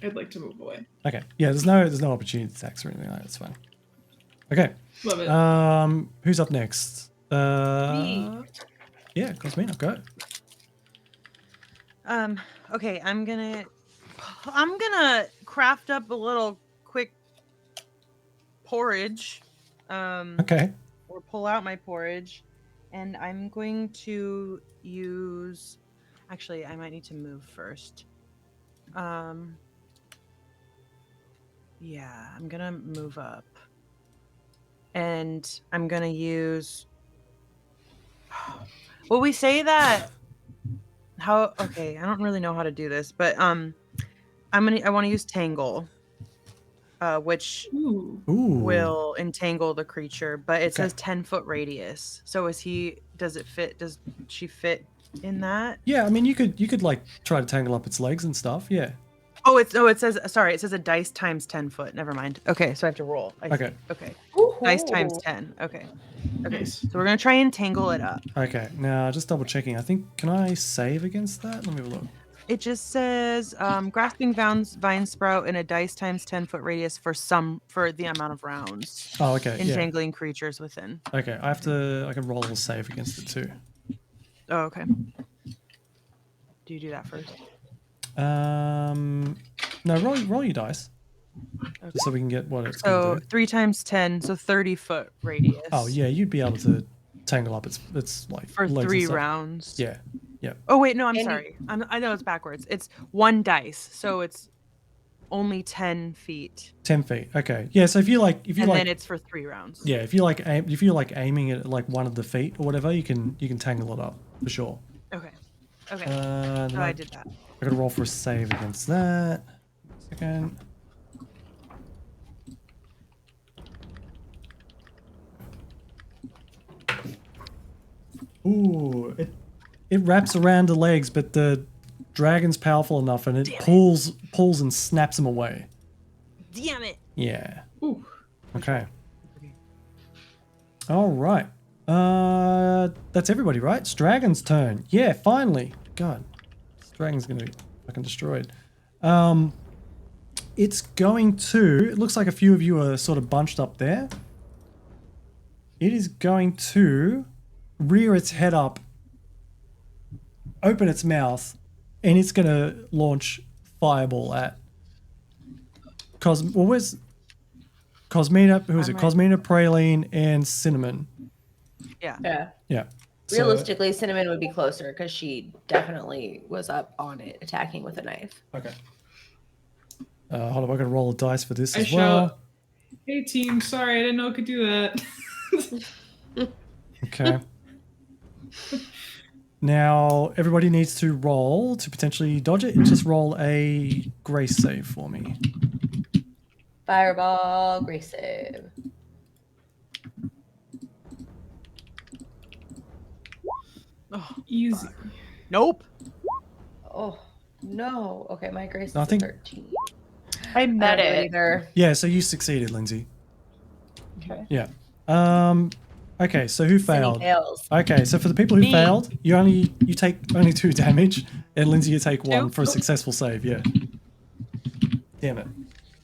I'd like to move away. Okay. Yeah, there's no opportunity attacks or anything like that. It's fine. Okay. Love it. Who's up next? Me. Yeah, Cosmina, go. Okay, I'm gonna craft up a little quick porridge. Okay. Or pull out my porridge, and I'm going to use. Actually, I might need to move first. Yeah, I'm gonna move up, and I'm gonna use. Will we say that? How? Okay, I don't really know how to do this, but I want to use tangle, which Ooh. Ooh. will entangle the creature, but it Okay. says 10-foot radius. So does it fit? Does she fit in that? Yeah, I mean you could like try to tangle up its legs and stuff. Yeah. It says a dice times 10 foot. Never mind. Okay, so I have to roll. I Okay. see. Okay. Dice times 10. Okay. Okay. Nice. So we're gonna try and tangle it up. Okay. Now just double checking. I think can I save against that? Let me have a look. It just says grasping vine sprout in a dice times 10-foot radius for the amount of rounds. Oh, okay. Yeah. Entangling creatures within. Okay. I can roll a save against it too. Oh, okay. Do you do that first? No, roll your dice. Okay. Just so we can get what it's So gonna do. 3 times 10, so 30-foot radius. Oh yeah, you'd be able to tangle up its like For legs and 3 stuff. rounds. Yeah. Oh wait, no, I'm And you- sorry. I know it's backwards. It's 1 dice, so it's only 10 feet, 10 feet. Okay. Yeah. So if you and then it's for 3 rounds. yeah, if you're aiming it at like one of the feet or whatever, you can tangle it up for sure. Okay. Okay. Then So I did that. I gotta roll for a save against that. Second. Ooh, it wraps around the legs, but the dragon's powerful enough, and it pulls and snaps them away. Damn it. Yeah. Ooh. Okay. All right. That's everybody, right? It's Dragon's turn. Yeah, finally. God, this dragon's gonna be fucking destroyed. It's going to. It looks like a few of you are sort of bunched up there. It is going to rear its head up, open its mouth, and it's gonna launch fireball at. Where's Cosmina? Who is it? Cosmina, Praline, and Cinnamon. Yeah. Yeah. So- Realistically, Cinnamon would be closer because she definitely was up on it, attacking with a knife. Okay. Hold on, I gotta roll a dice for this I as well. shout, hey team, sorry, I didn't know it could do that. Okay. Now, everybody needs to roll to potentially dodge it. Just roll a grace save for me. Fireball, grace save. Oh, Easy. fuck. Nope. Oh, no. Okay, my grace No, I is think- 13. I I don't met do it it. either. Yeah, so you succeeded, Lindsay. Okay. Yeah. Okay, so who Cindy failed? fails. Okay, so for the people who Me. failed, you take only 2 damage, and Lindsay, you take 1 Two? for a successful save. Yeah. Damn it.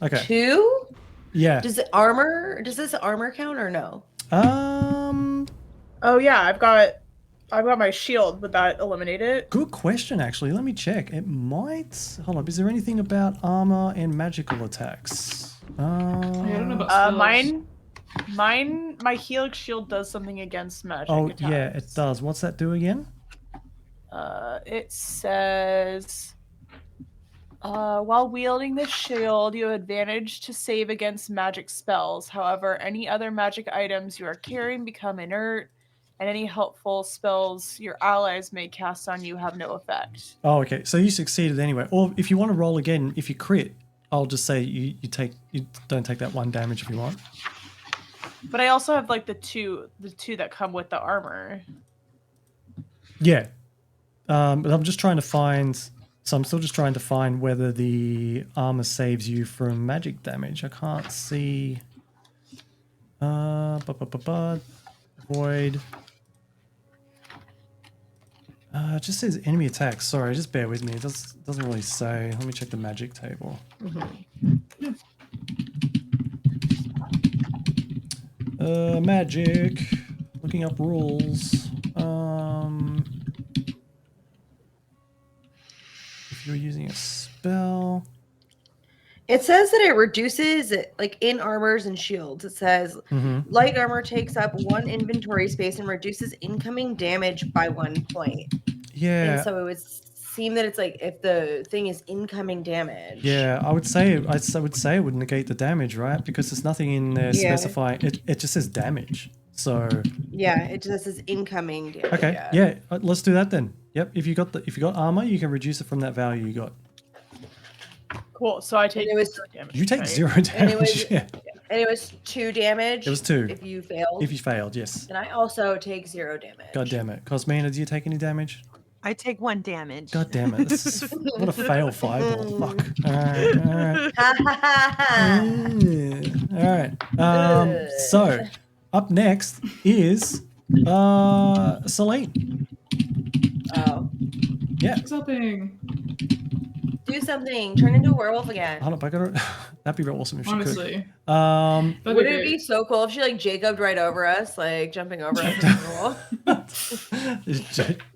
Okay. 2? Yeah. Does this armor count or no? Oh yeah, I've got my shield. Would that eliminate it? Good question, actually. Let me check. It might. Hold up. Is there anything about armor and magical attacks? I don't know about spells. My Helix shield does something against magic Oh, attacks. yeah, it does. What's that do again? It says, while wielding the shield, you have advantage to save against magic spells. However, any other magic items you are carrying become inert, and any helpful spells your allies may cast on you have no effect. Oh, okay. So you succeeded anyway. Or if you want to roll again, if you crit, I'll just say you don't take that 1 damage if you want. But I also have like the two that come with the armor. Yeah. But I'm just trying to find. So I'm still just trying to find whether the armor saves you from magic damage. I can't see. Void. It just says enemy attacks. Sorry, just bear with me. It doesn't really say. Let me check the magic table. Magic. Looking up rules. If you're using a spell. It says that it reduces, like in armors and shields, it says light armor takes up 1 inventory space and reduces incoming damage by 1 point. Yeah. And so it would seem that it's like if the thing is incoming damage. Yeah, I would say it would negate the damage, right? Because there's nothing in there Yeah. specifying it just says damage. So Yeah, it just says incoming damage. okay, yeah, let's do that then. Yep, if you got armor, you can reduce it from that value you got. Cool. So I take And it was- 0 damage. You take right? 0 And it damage. was- Yeah. And it was 2 damage. It was 2 if you failed. if you failed. Yes. And I also take 0 damage. God damn it, Cosmina, do you take any damage? I take 1 damage. God damn it, this is what a fail fireball. Fuck. All right. Ha ha ha ha. All right. So up next is Celine. Oh. Yeah. Something. Do something. Turn into a werewolf again. Hold up, I gotta. That'd be real awesome if she Honestly. could. That'd Would it great. be so cool if she like Jacobed right over us, like jumping over us?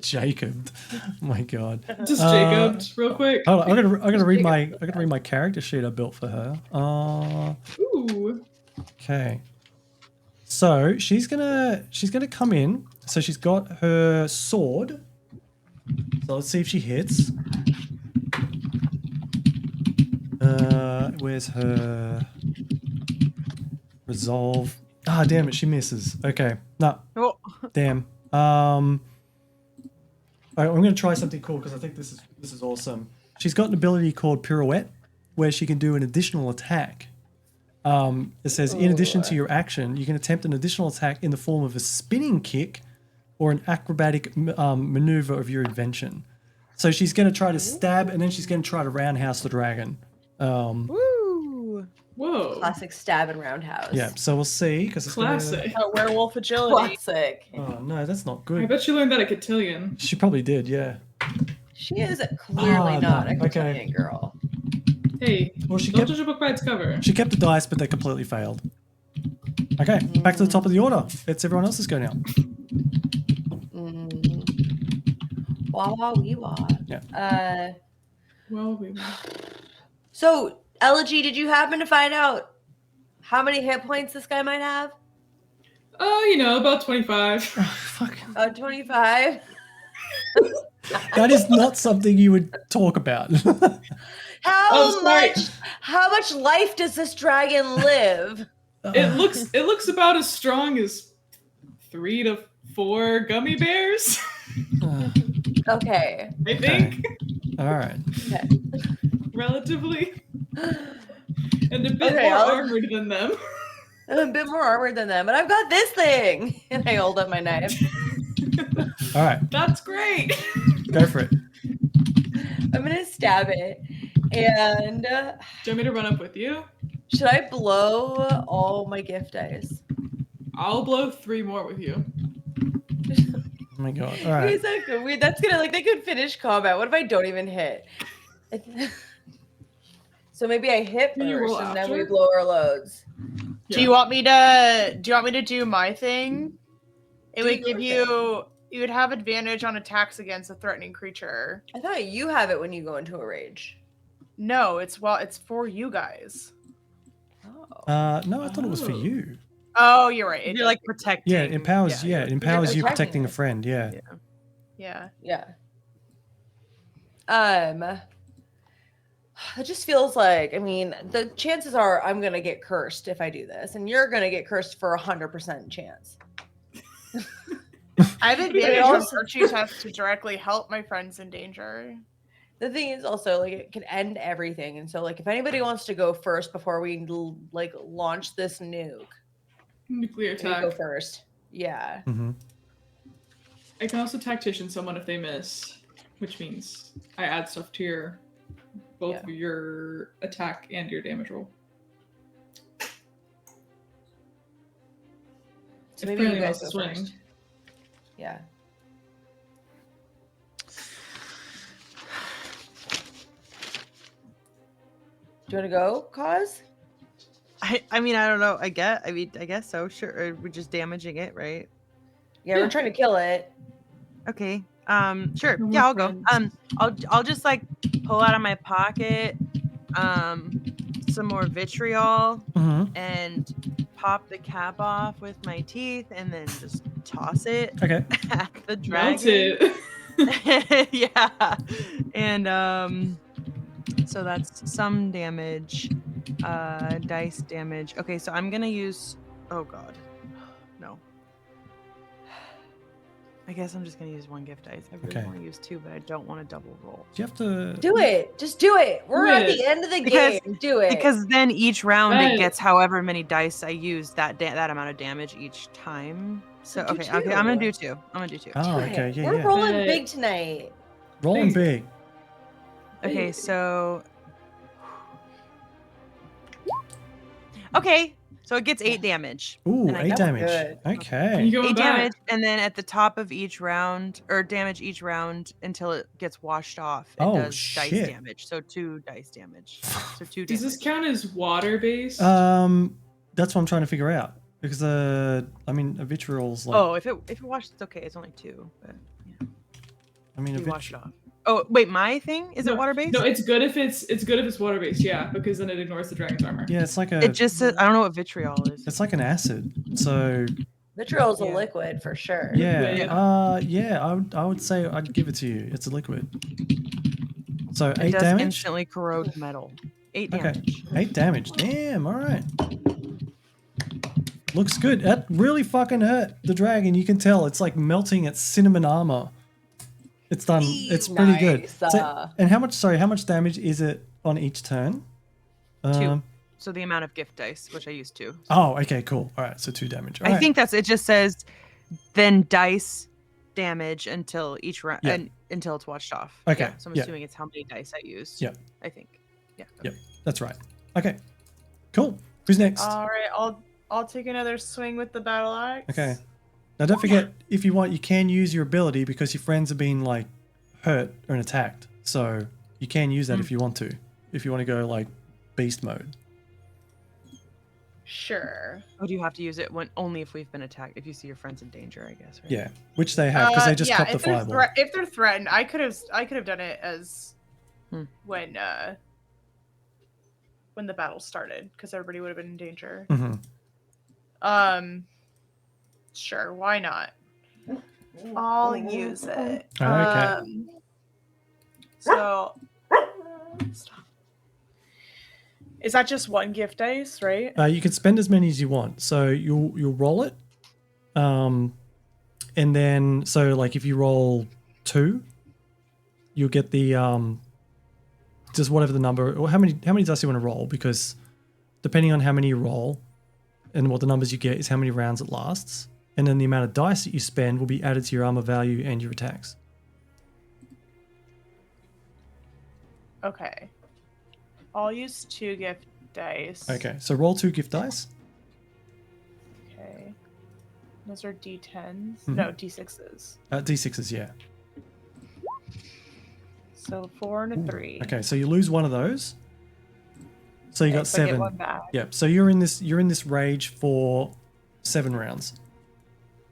Jacob. Oh my god. Just Jacob, real quick. Hold on, I gotta read my character sheet I built for her. Ooh. Okay. So she's gonna come in. So she's got her sword. So let's see if she hits. Where's her resolve? Ah, damn it, she misses. Okay, no, Oh, damn. I'm gonna try something cool because I think this is awesome. She's got an ability called Pirouette, where she can do an additional attack. It says, in addition to your action, you can attempt an additional attack in the form of a spinning kick or an acrobatic maneuver of your invention. So she's going to try to stab, and then she's going to try to roundhouse the dragon. woo! Whoa. Classic stab and roundhouse. Yeah, so we'll see. Because it's Classic. Werewolf agility. Classic. Oh, no, that's not I good. bet you learned that at Cotillion. She probably did, yeah. She is clearly Ah, not no. a Okay. Cotillion girl. Hey, Well, she don't kept, judge a book by its cover. she kept the dice, but they completely failed. Okay, back to the top of the order. It's everyone else's go now. Wah wah wee wah. Yeah. Well, we So, Elegy, did you happen to find out how many hit points this guy might have? about 25. Fuck. 25. That is not something you would talk about. Oh, sorry. How much life does this dragon live? It looks about as strong as 3 to 4 gummy bears. Okay. I think. All right. Okay. Relatively. And a bit Okay, more I'll- armored than them. I'm a bit more armored than them, but I've got this thing. And I hold up my knife. All right. That's great. Go for it. I'm gonna stab it. And Do you want me to run up with you? should I blow all my gift dice? I'll blow 3 more with you. Oh my god. All right. Is that good? That's gonna like they could finish combat. What if I don't even hit? So maybe I hit Can you first roll and then we after? blow our loads. Do you want me to do my thing? It Do would give your you would have advantage on attacks against a threatening creature. I thought you have it when you go into a rage. No, it's for you guys. Oh. No, I thought it was for Oh. you. Oh, you're right. It You're does- like protecting. Yeah, it empowers. Yeah, it empowers you protecting protecting a it. friend. Yeah. Yeah. Yeah. It just feels like, I mean, the chances are I'm gonna get cursed if I do this, and you're gonna get cursed for 100% chance. I have But advantage it on also- virtue tests to directly help my friends in danger. The thing is also like it can end everything, and so like if anybody wants to go first before we like launch this nuke, Nuclear we go attack. first. Yeah. Mm-hmm. I can also tactician someone if they miss, which means I add stuff to both your attack and your damage roll. So If maybe you Perils guys wants go to swing. first. Yeah. Do you want to go, Cause? I mean, I don't know. I guess so. Sure. Or we're just damaging it, right? Yeah, we're trying to kill it. Okay. Sure. No Yeah, more I'll go. friends. I'll just like pull out of my pocket some more vitriol Mm-hmm. and pop the cap off with my teeth and then just toss it Okay. at the Melt dragon. it. Yeah. And so that's some damage. Dice damage. Okay, so I'm gonna use, oh god. No. I guess I'm just gonna use 1 gift dice. I really Okay. want to use 2, but I don't want to double roll. Do you have to? Do it. Just do it. We're Do at it. the end of the Because- game. Do it. Because then each round Right. it gets however many dice I use that amount of damage each time. So Do okay, I'm gonna do 2. Oh, Do it. okay. Yeah, We're yeah. rolling Right. big tonight. Rolling big. Okay, so okay, so it gets 8 damage. Ooh, And I 8 know. damage. Good. And Okay. you go 8 back. damage, and then at the top of each round, or damage each round until it gets washed off. It Oh, does dice shit. damage. So 2 dice damage. So 2 Does damage. this count as water based? That's what I'm trying to figure out because I mean, a vitriol's like. Oh, if it washes, it's okay. It's only 2, but yeah, I mean, a you wash it vitri- off. Oh wait, my thing is it water based? No, it's good if it's water based, yeah, because then it ignores the dragon's armor. Yeah, it's like a. It just says, I don't know what vitriol is. It's like an acid. So Vitriol's Yeah. a liquid for sure. yeah, Liquid. yeah. I would say I'd give it to you. It's a liquid. So It 8 does damage. instantly corrode metal. 8 Okay, damage. 8 damage. Damn. All right. Looks good. That really fucking hurt the dragon. You can tell it's like melting its cinnamon armor. It's done. It's pretty good. Nice, So, and how much? Sorry, how much damage is it on each turn? 2. So the amount of gift dice, which I used 2. Oh, okay, cool. All right, so 2 damage. All I right. think it just says then dice damage until each round Yeah. and until it's washed off. Okay, Yeah, so I'm yeah. assuming it's how many dice I used. Yeah. I think. Yeah. Yep, that's right. Okay, cool. Who's next? All right, I'll take another swing with the battle axe. Okay. Now don't forget, if you want, you can use your ability because your friends have been like hurt or attacked. So you can use that if you want to. If you want to go like beast mode. Sure. Oh, do you have to use it when only if we've been attacked? If you see your friends in danger, I guess. Right? Yeah, which they have because they just copped the if they're fireball. if they're threatened, I could have done it as Hmm. when the battle started because everybody would have been in danger. Mm-hmm. Sure, why not? I'll use it. Okay. So stop. Is that just 1 gift dice, right? You can spend as many as you want. So you'll roll it, and then so like if you roll 2, you'll get the just whatever the number, or how many dice you want to roll, because depending on how many you roll and what the numbers you get is how many rounds it lasts, and then the amount of dice that you spend will be added to your armor value and your attacks. Okay. I'll use 2 gift dice. Okay, so roll 2 gift dice. Okay. Those are D10s. Mhm. No, D6s. D6s, yeah. So 4 and a 3. Okay, so you lose one of those. So you Okay, got so I get 7. one back. Yep. So you're in this rage for 7 rounds.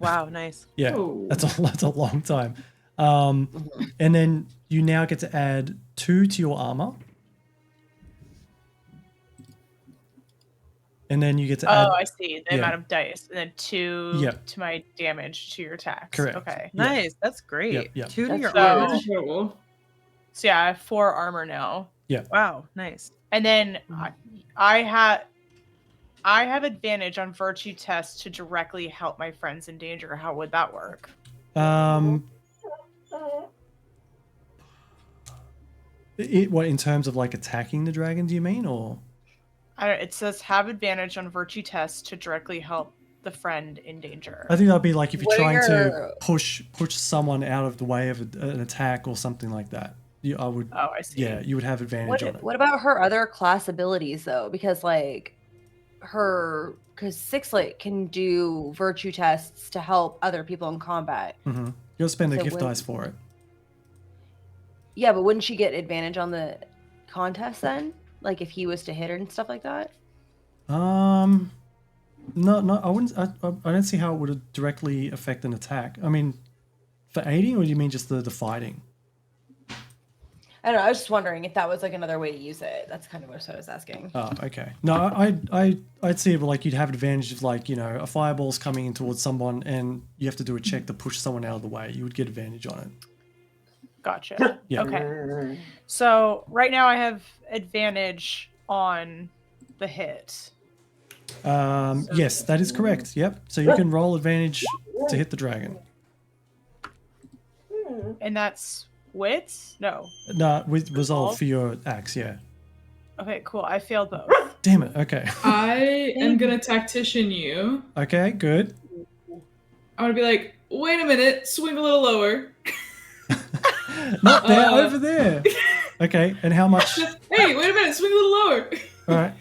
Wow, nice. Yeah, Oh. that's a long time. And then you now get to add 2 to your armor. And then you get to add. Oh, I see. The yeah. amount of dice. And then 2 Yep. to my damage to your attacks. Correct. Okay. Yeah. Nice. That's great. Yep, yep. 2 to That's your so- armor. That's incredible. So yeah, I have 4 armor now. Wow, nice. And then I have advantage on virtue tests to directly help my friends in danger. How would that work? What, in terms of like attacking the dragon? Do you mean, or? It says have advantage on virtue tests to directly help the friend in danger. I think that'd be like if you're What are trying to your- push someone out of the way of an attack or something like that. I would. Oh, I see. Yeah, you would have advantage on it. What about her other class abilities though? Because like because Sixlet can do virtue tests to help other people in combat. Mm-hmm. You'll spend a So gift when- dice for it. Yeah, but wouldn't she get advantage on the contest then? Like if he was to hit her and stuff like that? No, I wouldn't. I don't see how it would directly affect an attack. I mean, for aiding, or do you mean just the fighting? I don't know. I was just wondering if that was like another way to use it. That's kind of what I was asking. Oh, okay. No, I'd see it like you'd have advantage of, like, you know, a fireball's coming in towards someone and you have to do a check to push someone out of the way. You would get advantage on it. Gotcha. Yeah. Okay. So right now I have advantage on the hit. Yes, that is correct. Yep. So you can roll advantage to hit the dragon. And that's wits? No. No, with resolve for your axe. Yeah. Okay, cool. I failed both. Damn it. Okay. I am gonna tactician you. Okay. Good. I'm gonna be like, wait a minute, swing a little lower. Not there. Over there. Okay. And how much? Hey, wait a minute, swing a little lower. All right.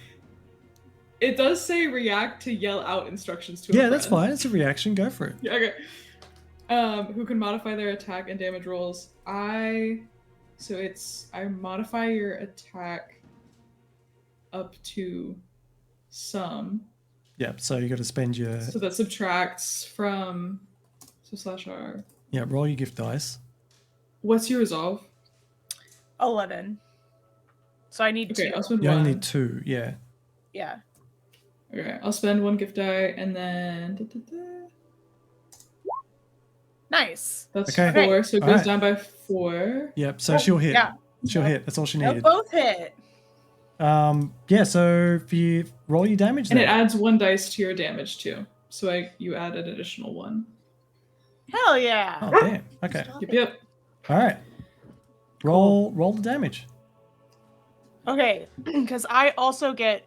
It does say react to yell out instructions to a Yeah, friend. that's fine. It's a reaction. Go for it. Yeah, okay. Who can modify their attack and damage rolls? I modify your attack up to some. Yep. So you got to spend your So that subtracts from /R. yeah. Roll your gift dice. What's your resolve? 11. So I need Okay, 2. I'll spend You one. only need 2. Yeah. Yeah. Okay, I'll spend 1 gift die and then Nice. that's Okay. 4, so it All goes right. down by 4. Yep. So she'll hit. Yeah. She'll hit. That's all she They'll needed. both hit. Yeah. So if you roll your damage, And then. it adds 1 dice to your damage too. So you add an additional 1. Hell yeah. Oh damn. Okay. Yep. All right. Roll the damage. Okay, because I also get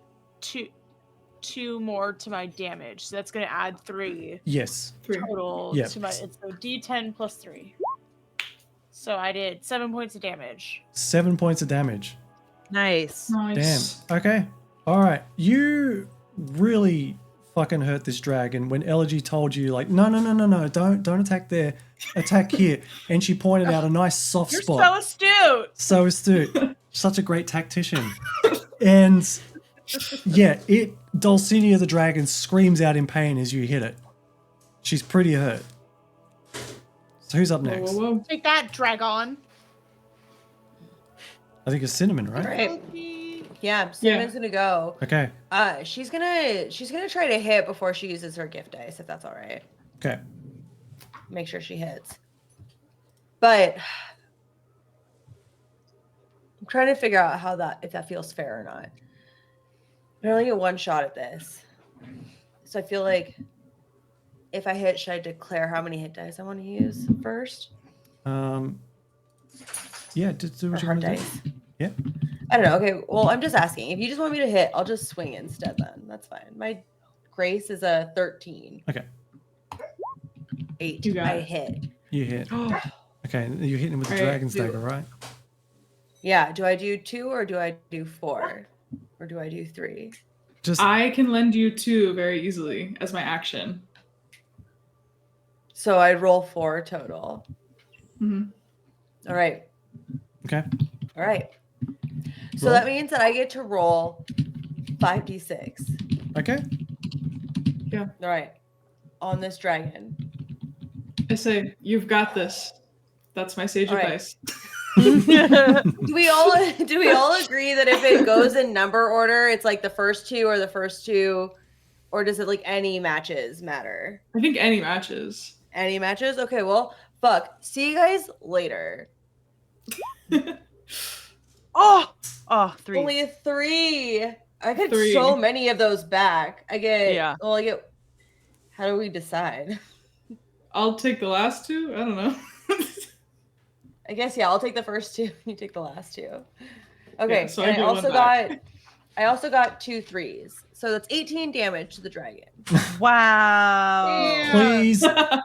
two more to my damage, so that's gonna add 3 Yes. 3. total Yeah. to my. It's so D10 plus 3. So I did 7 points of damage. 7 points of damage. Nice. Nice. Damn. Okay. All right. You really fucking hurt this dragon when Elegy told you, like, no, don't attack there, attack here, and she pointed out a nice soft You're spot. so astute. So astute. Such a great tactician. And yeah, Dulcinea the dragon screams out in pain as you hit it. She's pretty hurt. So who's up Whoa, next? whoa, whoa. Take that, Dragon. I think it's Cinnamon, right? Right. Yeah, Cinnamon's gonna go. Okay. She's gonna try to hit before she uses her gift dice, if that's all right. Okay. Make sure she hits. But I'm trying to figure out if that feels fair or not. I only get 1 shot at this, so I feel like if I hit, should I declare how many hit dice I want to use first? Yeah, do Or what you hard want to do. dice? Yeah. I don't know. Okay, well, I'm just asking. If you just want me to hit, I'll just swing instead then. That's fine. My grace is a 13. Okay. 8. You got I it. hit. You hit. Okay, you're hitting with the Alright, dragon's do- dagger, right? Yeah, do I do 2 or do I do 4? Or do I do 3? Just I can lend you 2 very easily as my action. So I'd roll 4 total. hmm All right. okay. All right. So Roll. that means that I get to roll 5d6. Okay. All right. On this dragon. I say, you've got this. That's my sage All right. advice. Do we all agree that if it goes in number order, it's like the first 2 or the first 2, or does it like any matches matter? I think any matches. Any matches? Okay, well, fuck. See you guys later. Oh, 3. Only a 3. I get 3. so many of those back. I get. Yeah. Well, I get. How do we decide? I'll take the last 2. I don't know. I guess yeah. I'll take the first 2. You take the last 2. Okay. Yeah, so and I I get one also back. got. I also got 2 3s. So that's 18 damage to the dragon. Wow.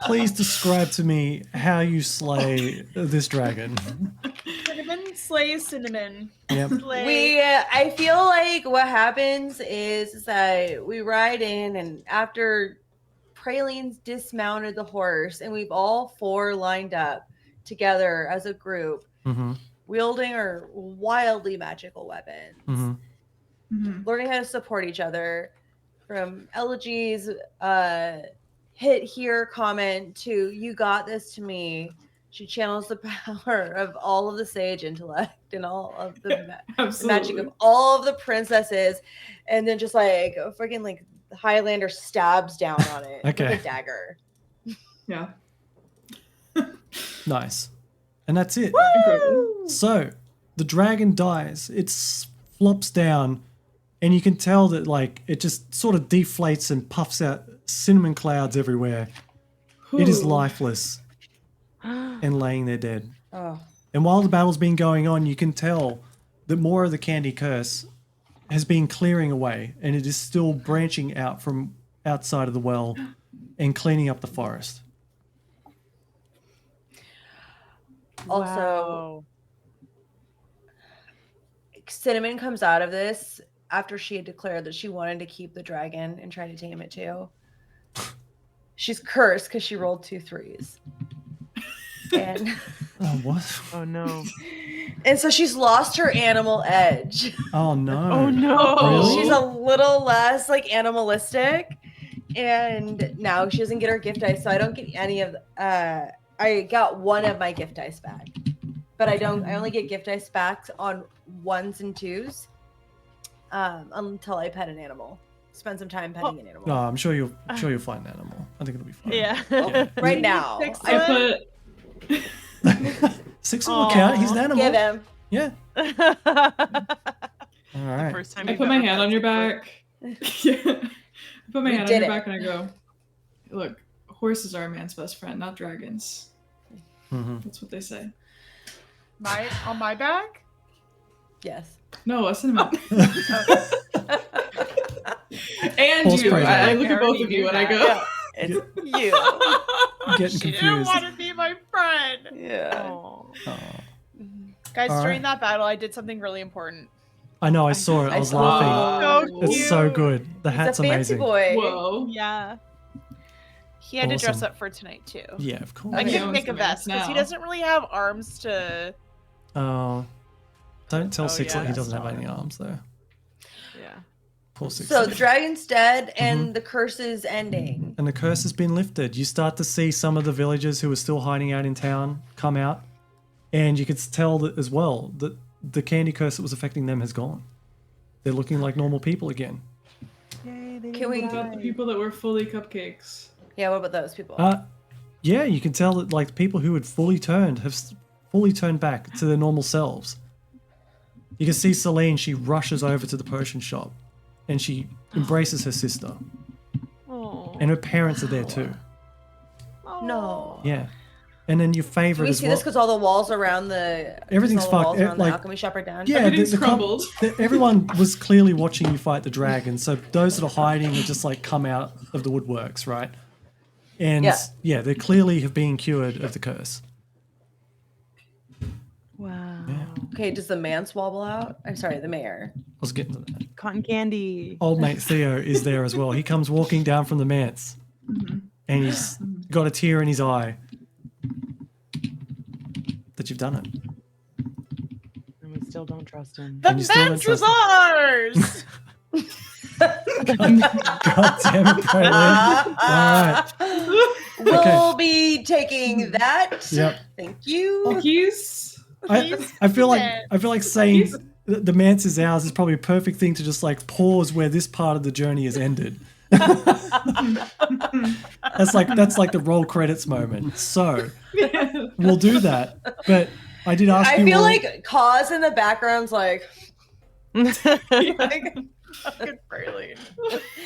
Please describe to me how you slay this dragon. Cinnamon slay cinnamon. Yep. Slay. I feel like what happens is that we ride in, and after Praline's dismounted the horse, and we've all 4 lined up together as a group, Mm-hmm. wielding our wildly magical weapons, Mm-hmm. Mhm. learning how to support each other, from Elegy's hit here comment to "you got this" to me. She channels the power of all of the sage intellect and all of the the Absolutely. magic of all of the princesses, and then just like a freaking like the Highlander stabs down on it Okay. with a dagger. Yeah. Nice. And that's it. Incredible. So the dragon dies. It flops down, and you can tell that like it just sort of deflates and puffs out cinnamon clouds everywhere. It is Ooh. lifeless and laying there dead. Oh, And while the battle's been going on, you can tell that more of the candy curse has been clearing away, and it is still branching out from outside of the well and cleaning up the forest. also Wow. Cinnamon comes out of this after she had declared that she wanted to keep the dragon and try to tame it too. She's cursed because she rolled 2 3s. And Oh, what? Oh no. and so she's lost her animal edge. Oh, no. Oh no. Really? She's a little less like animalistic, and now she doesn't get her gift dice, so I don't get any of I got 1 of my gift dice back, but I only get gift dice back on 1s and 2s until I pet an animal, spend some time petting an animal. No, I'm sure you'll find an animal. I think it'll be fine. Yeah. Yeah. Right now, I put 6 will count. He's an animal. give him. Yeah. All right. First time I you've put my ever hand pet on your Bigfoot. back. Yeah. I put my We hand on did your it. back and I go, look, horses are a man's best friend, not dragons. Mhm. That's what they say. On my back? Yes. No, a cinnamon. And False you. praise. I look at both already of you knew when I that. go. Yeah. It's you. Getting She didn't confused. want to be my friend. Yeah. Oh. Oh. Guys, All during right. that battle, I did something really important. I know. I saw it. I was saw laughing. So It's so cute. good. The He's hat's a fancy amazing. boy. Whoa. Yeah. He had to dress Awesome. up for tonight too. Yeah, of course. I He couldn't owns make the a vest because he mask now. doesn't really have arms to. Oh. Don't tell Oh, Six yeah, that he that's doesn't have not any him. arms though. Yeah. Poor Six. So the dragon's dead, and the curse is ending. And the curse has been lifted. You start to see some of the villagers who are still hiding out in town come out, and you could tell that as well that the candy curse that was affecting them has gone. They're looking like normal people again. Yay, they Can we- What about the people that were fully cupcakes? Yeah, what about those people? Yeah, you can tell that like the people who had fully turned have fully turned back to their normal selves. You can see Celine. She rushes over to the potion shop, and she embraces her sister, Oh. and her parents are there too. No. Yeah. and then your Do favorite we as see well. this because all the walls around the Everything's all the walls fucked. around the Like, alchemy shop are down? yeah, Everything's crumbled. everyone was clearly watching you fight the dragon. So those that are hiding have just like come out of the woodworks, right? And Yeah. they clearly have been cured of the curse. Wow. Yeah. Okay, does the man swabble out? I'm sorry, the mayor. I was getting to that. Cotton candy. Old mate Theo is there as well. He comes walking down from the manse, and he's got a tear in his eye that you've done it. And we still don't trust him. The And you still don't fence is trust ours. God damn it, Praline. All right. We'll be taking that. Yep. Thank you. He's I feel like saying the manse is ours is probably a perfect thing to just like pause where this part of the journey has ended. that's like the roll credits moment. So we'll do that. But I did ask I you feel all- like Cause in the background's like, Fucking Praline.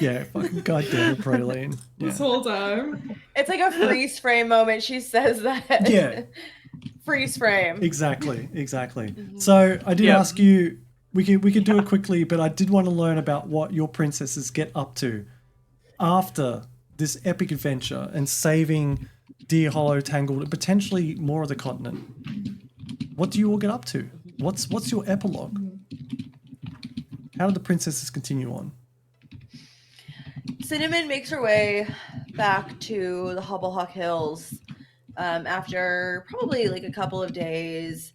yeah, fucking goddamn it, Praline. Yeah. this whole time. it's like a freeze frame moment. She says that. Yeah. Freeze frame. Exactly. So I did ask you. We could do it quickly, but I did want to learn about what your princesses get up to after this epic adventure and saving Deer Hallow, Tangled, and potentially more of the continent. What do you all get up to? What's your epilogue? How did the princesses continue on? Cinnamon makes her way back to the Hubblehawk Hills after probably like a couple of days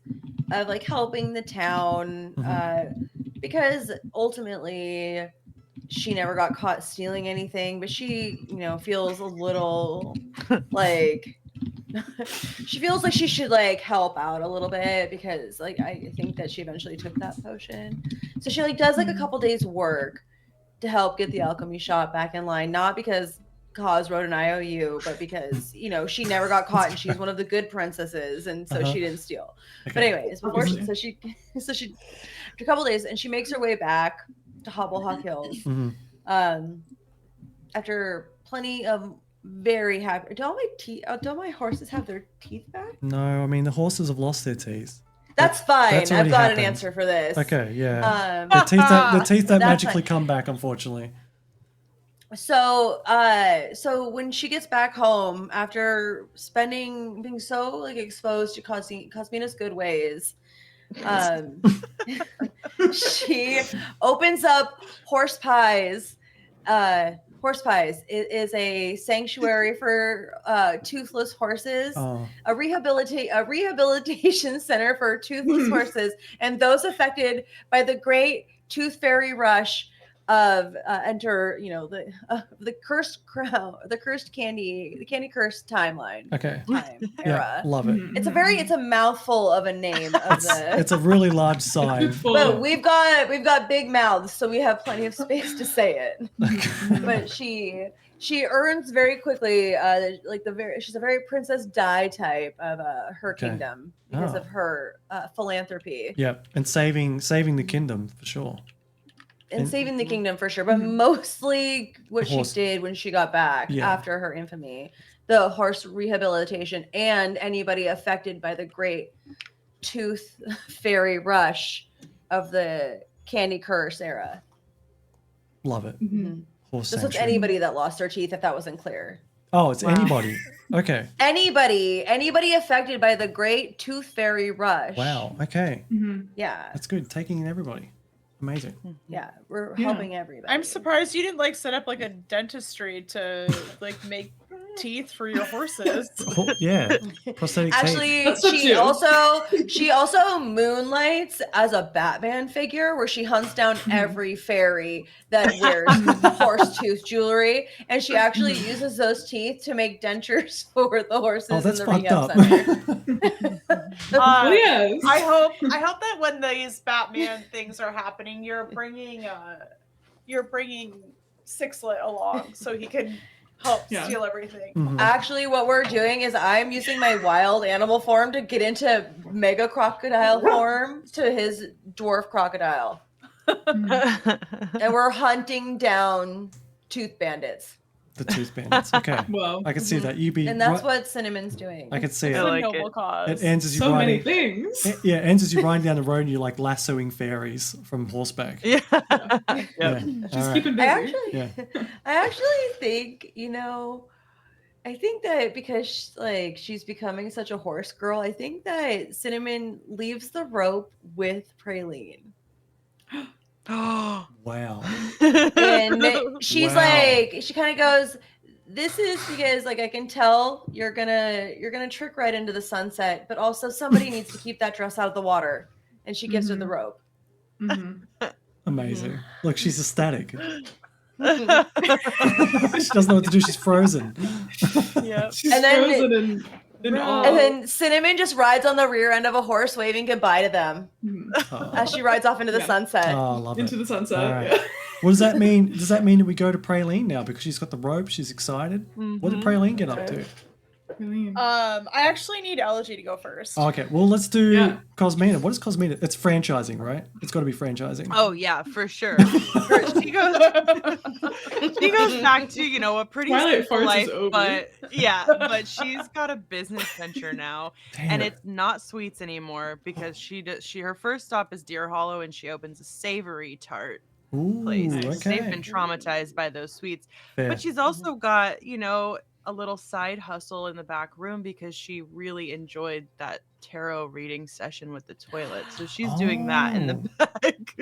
of like helping the town because ultimately she never got caught stealing anything, but she, feels a little like she feels like she should like help out a little bit because like I think that she eventually took that potion. So she like does like a couple days work to help get the alchemy shop back in line, not because Cause wrote an IOU, but because she never got caught and she's one of the good princesses, and so she didn't steal. Okay. But anyways, so she after a couple days, and she makes her way back to Hubblehawk Hills. After plenty of very happy. Do my horses have their teeth back? No, I mean the horses have lost their teeth. That's fine. that's I've already got happened. an answer for this. Okay, yeah. Um, The teeth don't That's magically fine. come back, unfortunately. So when she gets back home after being so like exposed to Cosmina's good ways, she opens up Horse Pies. Horse Pies is a sanctuary for toothless horses, Oh, a rehabilitation center for toothless horses and those affected by the great tooth fairy rush of the cursed crown, the candy cursed timeline. okay. Time Yeah, era. love it. It's a mouthful of a name of the It's a really large sign. but we've got big mouths, so we have plenty of space to say it. But she earns very quickly she's a very Princess Di type of her Okay. kingdom because Oh. of her philanthropy Yeah, and saving the kingdom for sure. and saving the kingdom for sure, but mostly what she Horse. did when she got back Yeah. after her infamy, the horse rehabilitation and anybody affected by the great tooth fairy rush of the candy curse era. Love it. Horse This was sanctuary. anybody that lost their teeth, if that wasn't clear. Oh, it's anybody. Okay. Anybody affected by the great tooth fairy rush. Wow. Okay. Yeah. That's good. Taking in everybody. Amazing. Yeah. We're Yeah. helping everybody. I'm surprised you didn't like set up like a dentistry to like make teeth for your horses. Oh, yeah. Prosthetic teeth. Actually, That's so cute. she also moonlights as a Batman figure where she hunts down every fairy that wears horse tooth jewelry, and she actually uses those teeth to make dentures for the horses Oh, in that's the fucked rehab up. center. Well, yes. I hope that when these Batman things are happening, you're bringing Sixlet along so he can help Yeah. steal everything. Mhm. Actually, what we're doing is I'm using my wild animal form to get into mega crocodile form to his dwarf crocodile. And we're hunting down tooth bandits. The tooth bandits. Okay. Well, I can see that. You be And that's right- what Cinnamon's doing. I can see It's it. a like noble it. cause. It ends as you so many riding. things. Yeah, it ends as you're riding down the road and you're like lassoing fairies from horseback. Yeah. Yeah. Just All keep right. it I busy. actually, Yeah. I actually think, I think that because she's becoming such a horse girl, I think that Cinnamon leaves the rope with Praline. Oh. Wow. And she's Wow. she kind of goes, this is because I can tell you're gonna trick right into the sunset, but also somebody needs to keep that dress out of the water. And she gives her the rope. Amazing. Look, she's ecstatic. Mm-hmm. She doesn't know what to do. She's frozen. Yeah. She's And then- frozen in awe. And then Cinnamon just rides on the rear end of a horse, waving goodbye to them Oh, as she rides off into the Yeah. sunset. I love into it. the sunset. All right. Yeah. What does that mean? Does that mean that we go to Praline now because she's got the rope? She's excited. What did Praline get up to? Really. I actually need Elegy to go first. Oh, okay, well let's do Yeah. Cosmina. What is Cosmina? It's franchising, right? It's got to be franchising. Oh yeah, for sure. she goes back to a pretty Twilight simple Farce life, is over. but she's got a business venture now, Damn and it. it's not sweets anymore because her first stop is Deer Hallow, and she opens a savory tart place. Ooh, because They've been okay. traumatized by those sweets, Fair. but she's also got a little side hustle in the back room because she really enjoyed that tarot reading session with the toilet. So she's doing that in the Oh. back.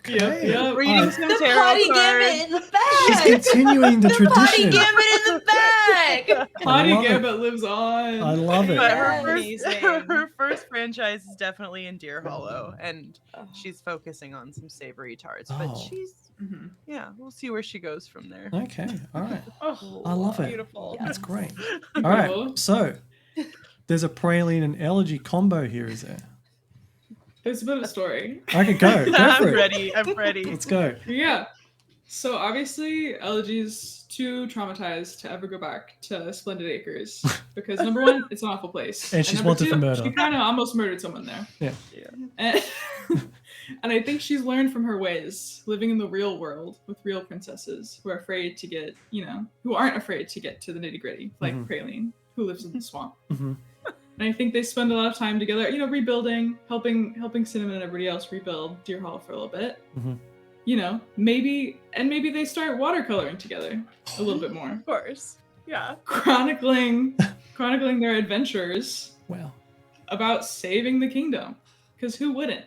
Okay. Yep. Reading some The tarot potty cards. gambit in the She's back. continuing the The potty tradition. gambit in the back. Potty love it. Gambit lives on. I love it. But Yes. her first franchise is definitely in Deer Hallow, and she's focusing on some savory tarts. But Oh. Mhm. we'll see where she goes from there. Okay, all right. Oh, I love it. beautiful. That's great. All right, so there's a Praline and Elegy combo here, is there? There's a bit of a story. Okay, go for I'm it. ready. I'm ready. Let's go. Yeah. So obviously, Elegy's too traumatized to ever go back to Splendid Acres because number one, it's an awful place, And she's number wanted two, for murder. She kind of almost murdered someone there. Yeah. And, and I think she's learned from her ways, living in the real world with real princesses who are afraid to get, who aren't afraid to get to the nitty gritty, like Praline, who lives in the swamp. Mhm. And I think they spend a lot of time together, rebuilding, helping Cinnamon and everybody else rebuild Deer Hall for a little bit. Mhm. Maybe they start watercoloring together a little bit more, Of course. Yeah. chronicling their adventures Wow. about saving the kingdom. Because who wouldn't?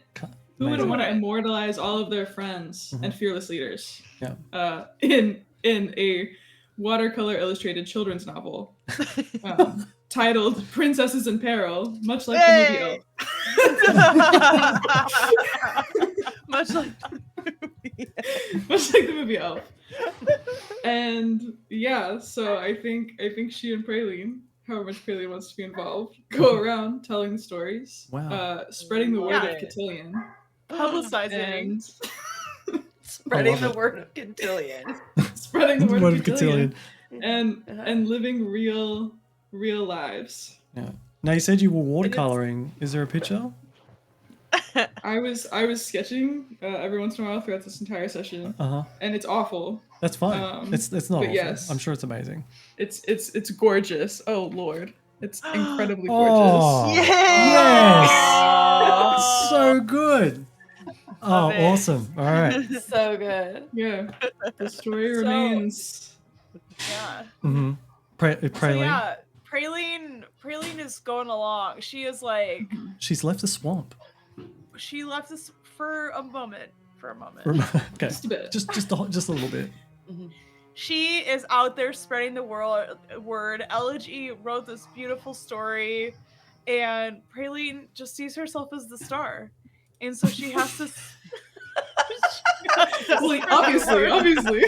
Who wouldn't Amazing. want to immortalize all of their friends and fearless leaders? Yeah. In a watercolor illustrated children's novel titled "Princesses in Peril," much like the movie Elf. Much like Much like the movie Elf. And yeah, so I think she and Praline, however much Praline wants to be involved, go around telling the stories, Wow. spreading the word Yeah. of Cotillion, Publicizing. and Spreading love the it. word of Cotillion. spreading the word Word of of Cotillion, Cotillion. and living real lives. Yeah. Now you said you were watercoloring. Is there a picture? I was sketching every once in a while throughout this entire session, Uh huh. and it's awful. That's fine. It's not but awful. yes. I'm sure it's amazing. It's gorgeous. Oh Lord, it's incredibly Oh. gorgeous. Yes. Yes! So good. Oh, Love it. awesome. All right. So good. Yeah, the story So- remains. Yeah. Mm-hmm. So Praline. yeah, Praline is going along. She is like, She's left the swamp. she left us for a moment. Okay. Just a bit. Just a little bit. She is out there spreading the word. Elegy wrote this beautiful story, and Praline just sees herself as the star, and so she has to. Well, obviously.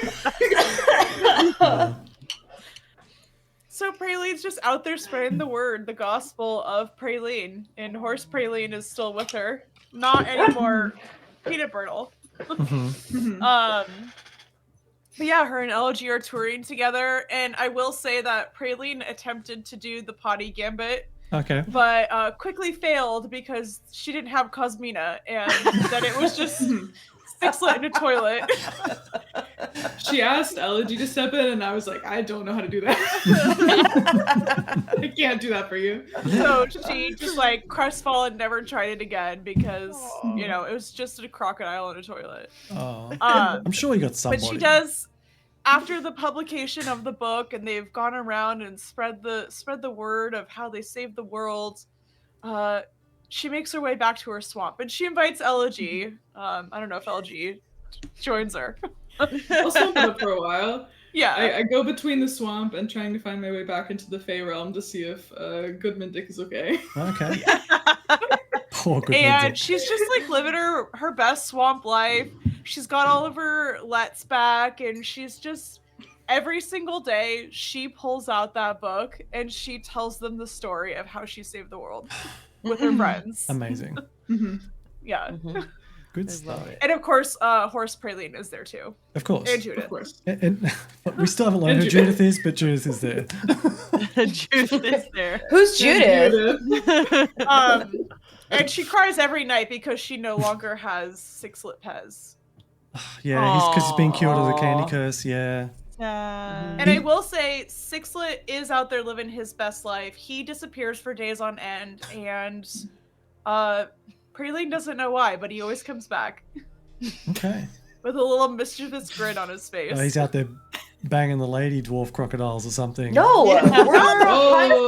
So Praline's just out there spreading the word, the gospel of Praline, and Horse Praline is still with her. Not anymore. Peanut Brittle. Mhm. But yeah, her and Elegy are touring together, and I will say that Praline attempted to do the potty gambit, Okay. but quickly failed because she didn't have Cosmina, and that it was just six in a toilet. She asked Elegy to step in, and I was like, I don't know how to do that. I can't do that for you. So she just like crestfallen, never tried it again because it was just a crocodile in a toilet. Oh, Um, I'm sure you got somebody. But she does, after the publication of the book, and they've gone around and spread the word of how they saved the world. She makes her way back to her swamp, and she invites Elegy. I don't know if Elegy joins her. I'll swamp it up for a while. Yeah. I go between the swamp and trying to find my way back into the Fey realm to see if Goodman Dick is okay. Okay. Poor good And she's just like living her best swamp life. She's got all of her lets back, and she's just every single day she pulls out that book and she tells them the story of how she saved the world with her friends. Amazing. Yeah. Good stuff. And of course, Horse Praline is there too. Of course. And Judith. Of course. And we still haven't learned who Judith is, but Judith is there. Judith is there. Who's Judith? And she cries every night because she no longer has Sixlet Pez. Yeah, because he's been cured of the candy curse. Yeah. And I will say, Sixlet is out there living his best life. He disappears for days on end, and Praline doesn't know why, but he always comes back Okay. with a little mischievous grin on his face. He's out there banging the lady dwarf crocodiles or something. No, we're Oh.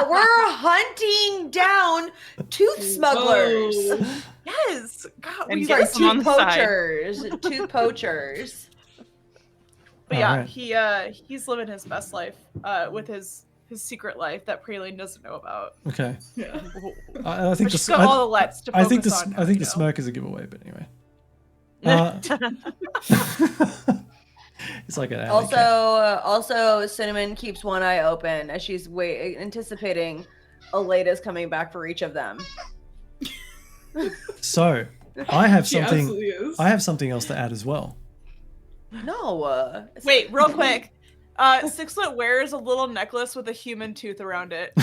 we're hunting down tooth smugglers. Oh. Yes, God, And we get Sorry, some on tooth the side. poachers. Tooth poachers. But yeah, Alright. he's living his best life with his secret life that Praline doesn't know about. Okay. Yeah. I think But she's got all the lets to I focus think on. I think the smirk is a giveaway, but anyway. It's like an alley cat. Also, Cinnamon keeps one eye open as she's anticipating Aleda's coming back for each of them. So I have She something. absolutely is. I have something else to add as well. No. Wait, real quick. Sixlet wears a little necklace with a human tooth around it.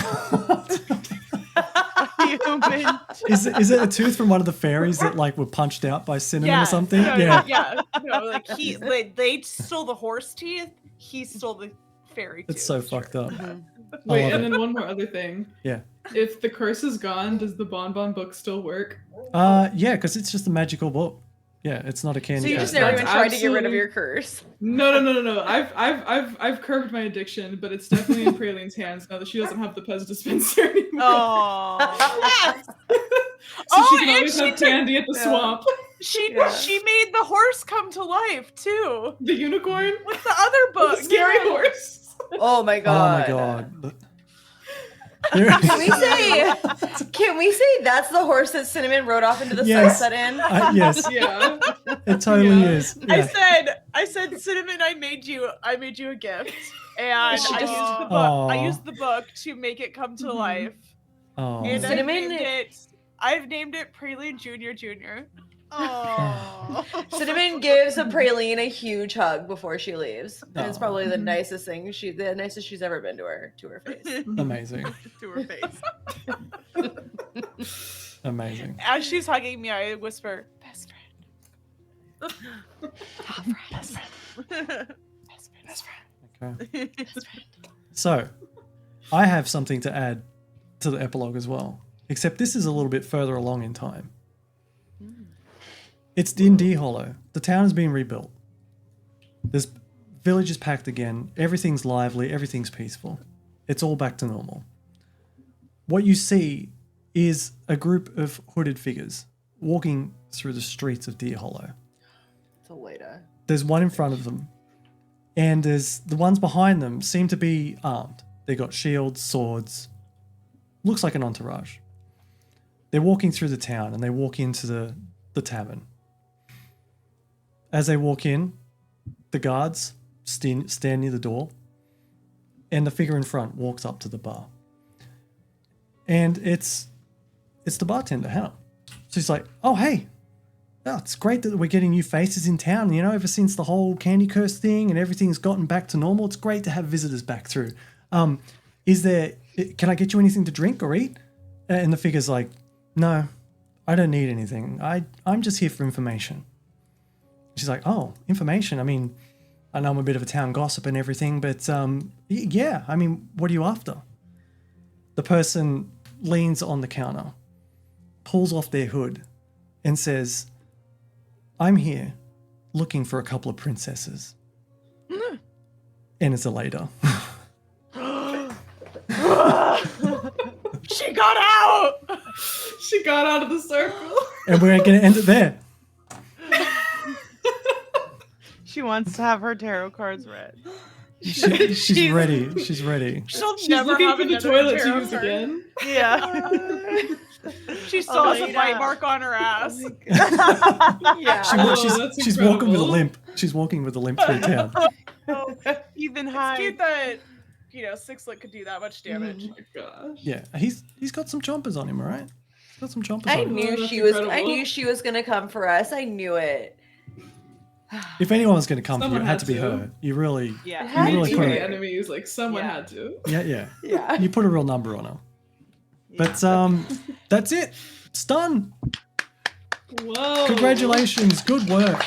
Human. Is it a tooth from one of the fairies that like were punched out by Cinnamon or something? No, Yeah. No, like they stole the horse teeth. He stole the fairy tooth. It's so fucked up. Wait, love and it. then one more other thing. Yeah. If the curse is gone, does the Bonbon book still work? Yeah, because it's just a magical book. Yeah, it's not a candy. So you curse. just never That's even tried to get rid of absolutely- your curse. No. I've curbed my addiction, but it's definitely in Praline's hands now that she doesn't have the Pez dispenser anymore. Oh. So she can and always she have candy at the swamp. She made the horse come to life too. The unicorn? With the other book. The scary Yeah. horse. Oh my god. Oh my god. Can we say that's the horse that Cinnamon rode off into the Yes. sunset in? Yes, Yeah. it totally Yeah. is. Yeah. I said, Cinnamon, I made you a gift. And She I just- used the book. Aw. I used the book to make it come to life. Oh. And Cinnamon- I've named it Praline Junior Junior. Oh. Cinnamon gives a praline a huge hug before she leaves. And it's Aw. probably the nicest thing the nicest she's ever been to her face. Amazing. To her face. Amazing. As she's hugging me, I whisper, "Best friend." Best friend. Okay. So, I have something to add to the epilogue as well. Except this is a little bit further along in time. It's in Deer Hallow. The town has been rebuilt. This village is packed again. Everything's lively. Everything's peaceful. It's all back to normal. What you see is a group of hooded figures walking through the streets of Deer Hallow. It's Aleda. There's one in front of them, and there's the ones behind them seem to be armed. They got shields, swords. Looks like an entourage. They're walking through the town, and they walk into the tavern. As they walk in, the guards stand near the door, and the figure in front walks up to the bar. And it's the bartender, Hannah. She's like, "Oh, hey. Oh, it's great that we're getting new faces in town. You know, ever since the whole candy curse thing and everything's gotten back to normal, it's great to have visitors back through. Can I get you anything to drink or eat?" And the figure's like, "No, I don't need anything. I'm just here for information." she's like, oh, information. I mean, I know I'm a bit of a town gossip and everything, but yeah, I mean, what are you after? The person leans on the counter, pulls off their hood, and says, I'm here looking for a couple of princesses. And it's a later. She got out. She got out of the circle. And we're going to end it there. She wants to have her tarot cards read. She's ready. She's ready. She'll She's never looking have for the another toilet to tarot use card. again. Yeah. She still has a yeah. bite mark on her ass. Yeah. That's She's walking with a incredible. limp. She's walking with a limp through town. Oh, even It's high. cute that, Sixlet could do that much damage. Oh my gosh. Yeah, he's got some chompers on him, all right? He's got some chompers I on him. knew that's she was. I incredible. knew she was gonna come for us. I knew it. If anyone was going to come for you, Someone it had had to be to. her. You really, Yeah. It had you really to put be. it. Enemies, like someone Yeah. had to. Yeah. Yeah. You put a real number on her. But that's it. It's done. Whoa. Congratulations. Good work.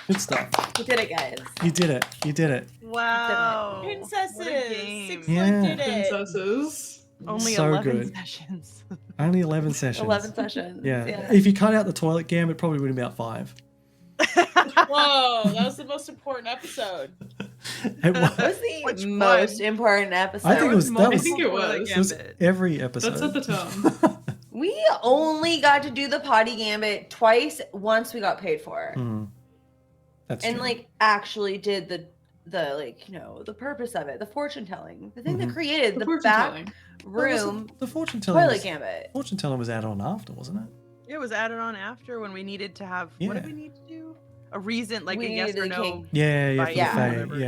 Good stuff. We did it, guys. You did it. You did it. Wow. Princesses. What a game. Sixlet Yeah. did it. Princesses. Only So 11 good. sessions. Only 11 sessions. 11 sessions. Yeah. If you cut out the toilet gam, it probably would have been about 5. Whoa, that was the most important episode. It was. That was Which the one? most important episode. I think it was. That I was. think it was. It was every episode. That set the tone. We only got to do the potty gambit twice. Once we got paid for it, Hmm. That's and true. like actually did the the purpose of it, the fortune telling, the thing that Mhm. created The the fortune back telling. room the fortune telling. toilet Was, gambit. fortune telling was added on after, wasn't it? It was added on after when we needed to have. What Yeah. did we need to do? A reason, like We a yes needed or a no. king. Yeah. Yeah. For fight the Yeah. or fae. whatever.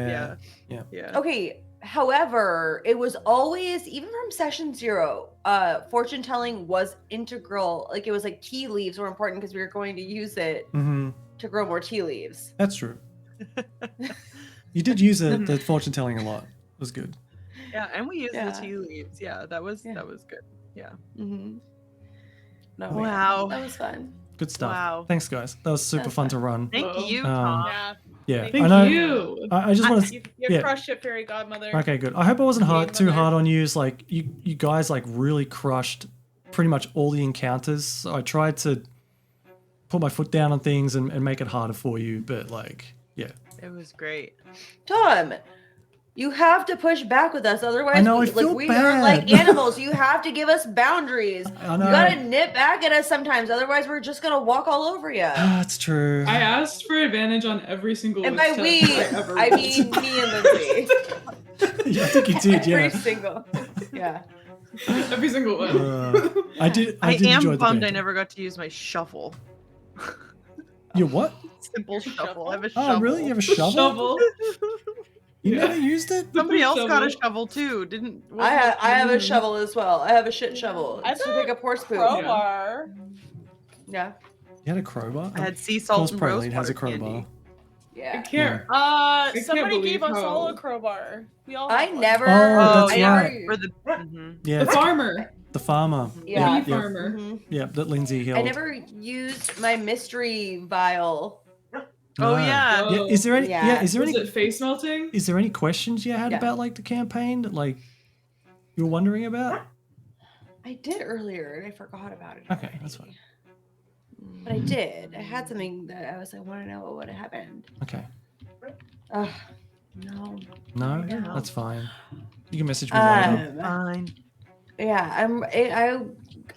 Yeah. Yeah. Okay. However, it was always, even from session 0, fortune telling was integral. Like it was like tea leaves were important because we were going to use it Mm-hmm. to grow more tea leaves. That's true. You did use the fortune telling a lot. It was good. Yeah, and we used Yeah. the tea leaves. Yeah, that was Yeah. good. Yeah. Mm-hmm. No, Wow. that was fun. Good stuff. Wow. Thanks, guys. That was super That's fun fun. to run. Thank Whoa. you, Um, Tom. Yeah. Yeah. Thank I know. you. I just want to. You Yeah. crushed it, fairy godmother. Okay, good. I hope I wasn't Game too mother. hard on you. Like you guys like really crushed pretty much all the encounters. So I tried to put my foot down on things and make it harder for you, but like, yeah. It was great. Tom, you have to push back with us, otherwise, I know, I we, feel we are like bad. animals. You have to give us boundaries. I You know. gotta nip back at us sometimes, otherwise, we're just gonna walk all over you. That's true. I asked for advantage on every single And witch by test we, I ever I rolled. mean me and Lindsay. Yeah, I think you did. Every Yeah. single. Yeah. every single one. I did. I did enjoy am the bummed I banter. never got to use my shovel. You what? Simple shovel. I have a Oh, shovel. really? You have a shovel? Shovel. You Yeah. never used it? Somebody else got a Shovel. shovel too. Didn't? I have a shovel as well. I have a shit shovel. I It's to thought pick up horse poop. Crowbar. Yeah. You had a crowbar? I had sea Of salt course, and Praline rose has a water crowbar. candy. I Yeah. can't. Somebody can't gave believe us all how- a crowbar. We all. I had one. never. Oh, that's I right. never- For the. Mhm. Yeah, The it's farmer. the farmer. Yeah. Bee farmer. Mhm. Yeah, that Lindsay healed. I never used my mystery vial. Oh No. yeah. Yeah, is there any? Yeah, Yeah. is there Was any? it face melting? Is there any questions you had Yeah. about like the campaign that like you were wondering about? I did earlier and I forgot about it. Okay, that's fine. But I did. I had something that I was like, want to know what would have happened. Okay. Ugh, no. No, No. that's fine. You can message me later. Fine. Yeah,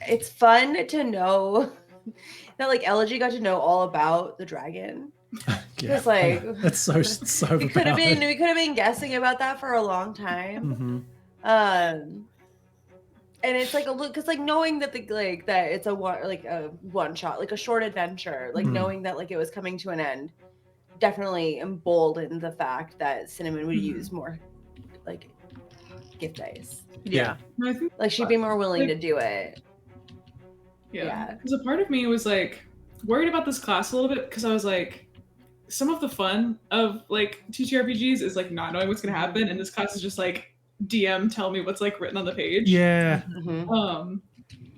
it's fun to know that like Elegy got to know all about the dragon. Yeah, It's like that's so we could have been guessing about that for a long time. Hmm. And it's like a look because like knowing that that it's a one shot, like a short adventure, like Mhm. knowing that like it was coming to an end, definitely emboldened the fact that Cinnamon would use more like gift dice. Yeah. I think Like she'd be more willing to do it. Yeah. Yeah. Because a part of me was like worried about this class a little bit because I was like, some of the fun of like TTRPGs is like not knowing what's gonna happen, and this class is just like DM tell me what's like written on the page. Yeah. Mhm.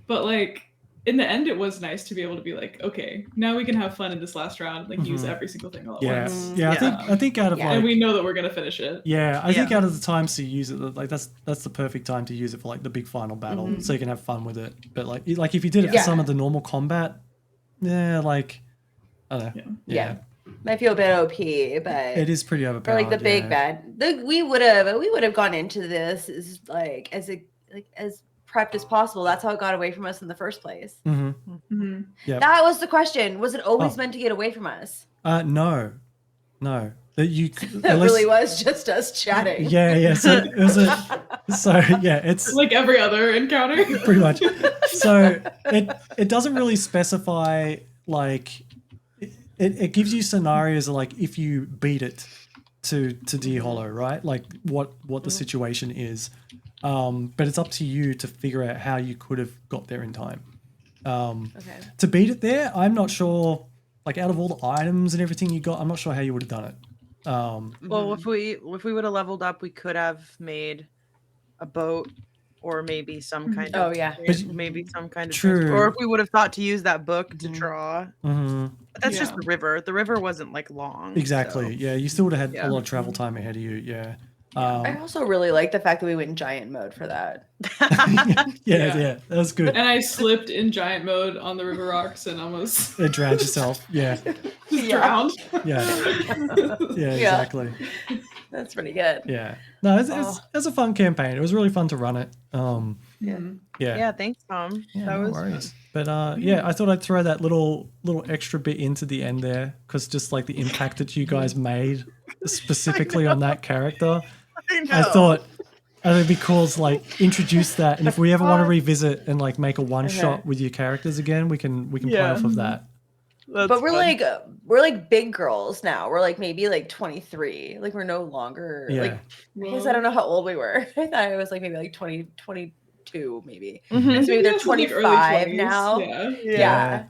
But like in the end, it was nice to be able to be like, okay, now we can have fun in this last round, like use every single thing all at Yeah, once. yeah. Yeah. I think out of Yeah. like, And we know that we're gonna finish it. yeah, I think Yeah. out of the times to use it, like that's the perfect time to use it for like the big final battle, so you can have fun with it. But like if you did it for Yeah. some of the normal combat, yeah, like I don't know, Yeah. Might feel a bit OP, but it is pretty for overpowered. like the big yeah. bad, we would have gone into this as like as prepped as possible. That's how it got away from us in the first place. Mm-hmm. Mm-hmm. Yep. That was the question. Was it always Oh. meant to get away from us? No. That you That really was just us chatting. Yeah. So it was it's Like every other encounter. pretty much. So it doesn't really specify like it gives you scenarios of like if you beat it to Deer Hallow, right? Like what the situation is. But it's up to you to figure out how you could have got there in time. Okay. To beat it there, I'm not sure. Like out of all the items and everything you got, I'm not sure how you would have done it. Well, if we would have leveled up, we could have made a boat, or maybe some kind Oh of yeah. maybe some kind of True. or if we would have thought to use that book to draw. mhm. But that's just Yeah. the river. The river wasn't like long. Exactly. so- Yeah, you still would have had Yeah. a lot of travel time ahead of you. Yeah. I also really like the fact that we went in giant mode for that. yeah, that's good. And I slipped in giant mode on the river rocks and almost It drowned yourself. Yeah, just drowned. yeah, exactly. That's pretty good. Yeah. No, it's a fun campaign. It was really fun to run it. Yeah. Yeah. Yeah, thanks, Tom. Yeah, that no was worries. But yeah, I thought I'd throw that little extra bit into the end there because just like the impact that you guys made specifically on that character, I thought it'd be cool to like introduce that, and if we ever want to revisit and like make a one shot with your characters again, we can play off of that. That's But we're fun. like big girls now. We're like maybe like 23. Like we're no longer Yeah. like because I don't know how old we were. I thought it was like maybe like 20, 22 maybe. Mhm. So maybe they're That's like early 25 20s, now. Yeah. Yeah.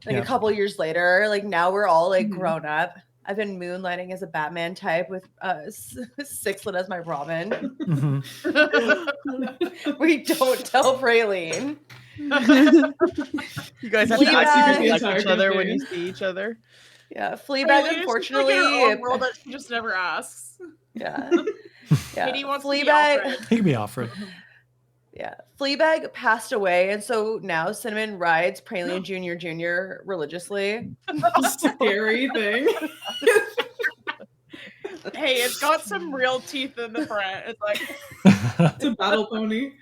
Like Yeah. a couple years later, like now we're all like Mhm. grown up. I've been moonlighting as a Batman type with Sixlet as my Robin. Mhm. We don't tell Praline. You guys have to Fleabag- act The like entire each other when you campaign. see each other. Yeah, Really, Fleabag it's just unfortunately. like in her own world that she just never asks. Yeah. Yeah. Katie wants to be Fleabag. Alfred. He could be Alfred. Yeah. Fleabag passed away, and so now Cinnamon rides Praline Jr. religiously. Scary thing. Hey, it's got some real teeth in the front. It's like It's a battle pony.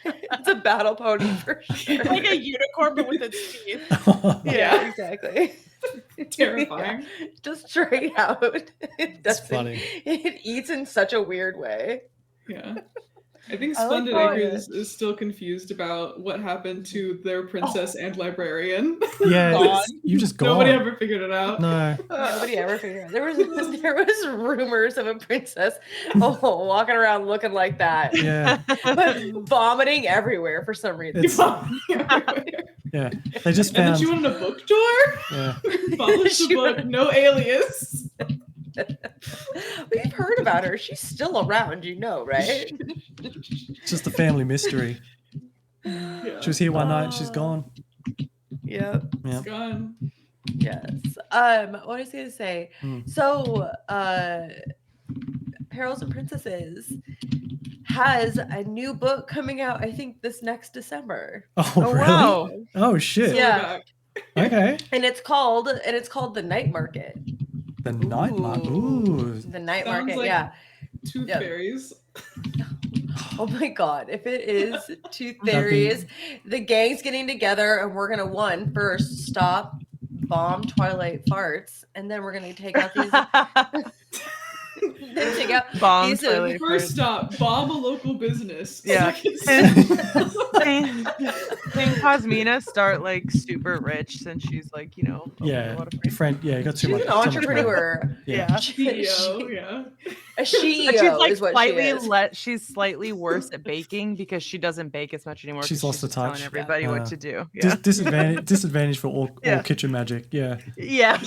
It's a battle pony for sure. like a unicorn but with its teeth. Yeah, exactly. Terrifying. Yeah, just straight out. It That's doesn't- funny. It eats in such a weird way. Yeah. I think I like Splendid how Acres is still confused about what happened to their princess and librarian. Yeah, Gone. you just gone. Nobody ever figured it out. No. Nobody ever figured out. There was rumors of a princess walking around looking like that, Yeah, but vomiting everywhere for some reason. It's- yeah. They just And then found. she went on a book tour, Yeah. published a She book, went- no alias. We've heard about her. She's still around, right? It's just a family mystery. Yeah. She was here one night. She's gone. Yep. Yeah. It's gone. Yes. What was I going to say? Hmm. So, Perils and Princesses has a new book coming out. I think this next December, Oh, Oh really? wow. Oh shit. Yeah. We're back. Okay. and it's called the Night Market. The night market. Ooh. The Night Sounds Market. like- Yeah. Tooth Yep. fairies. Oh my god, if it is Tooth That'd be- Fairies, the gang's getting together and we're gonna first stop, bomb Twilight farts, and then we're gonna take out these then take out Bomb these Twilight First stop, bomb a local business. Yeah. Second Can Cosmina start like super rich since she's like, you know, a Yeah. lot of Your friend. Yeah, you got too she's much. an too much money. entrepreneur. Yeah. CEO, yeah. A CEO But she's like is what she slightly is. she's slightly worse at baking because she doesn't bake as much anymore. She's 'cause lost the just telling touch. everybody Yeah. what to do. Yeah. Disadvantage for all Yeah. kitchen magic. Yeah. Yeah.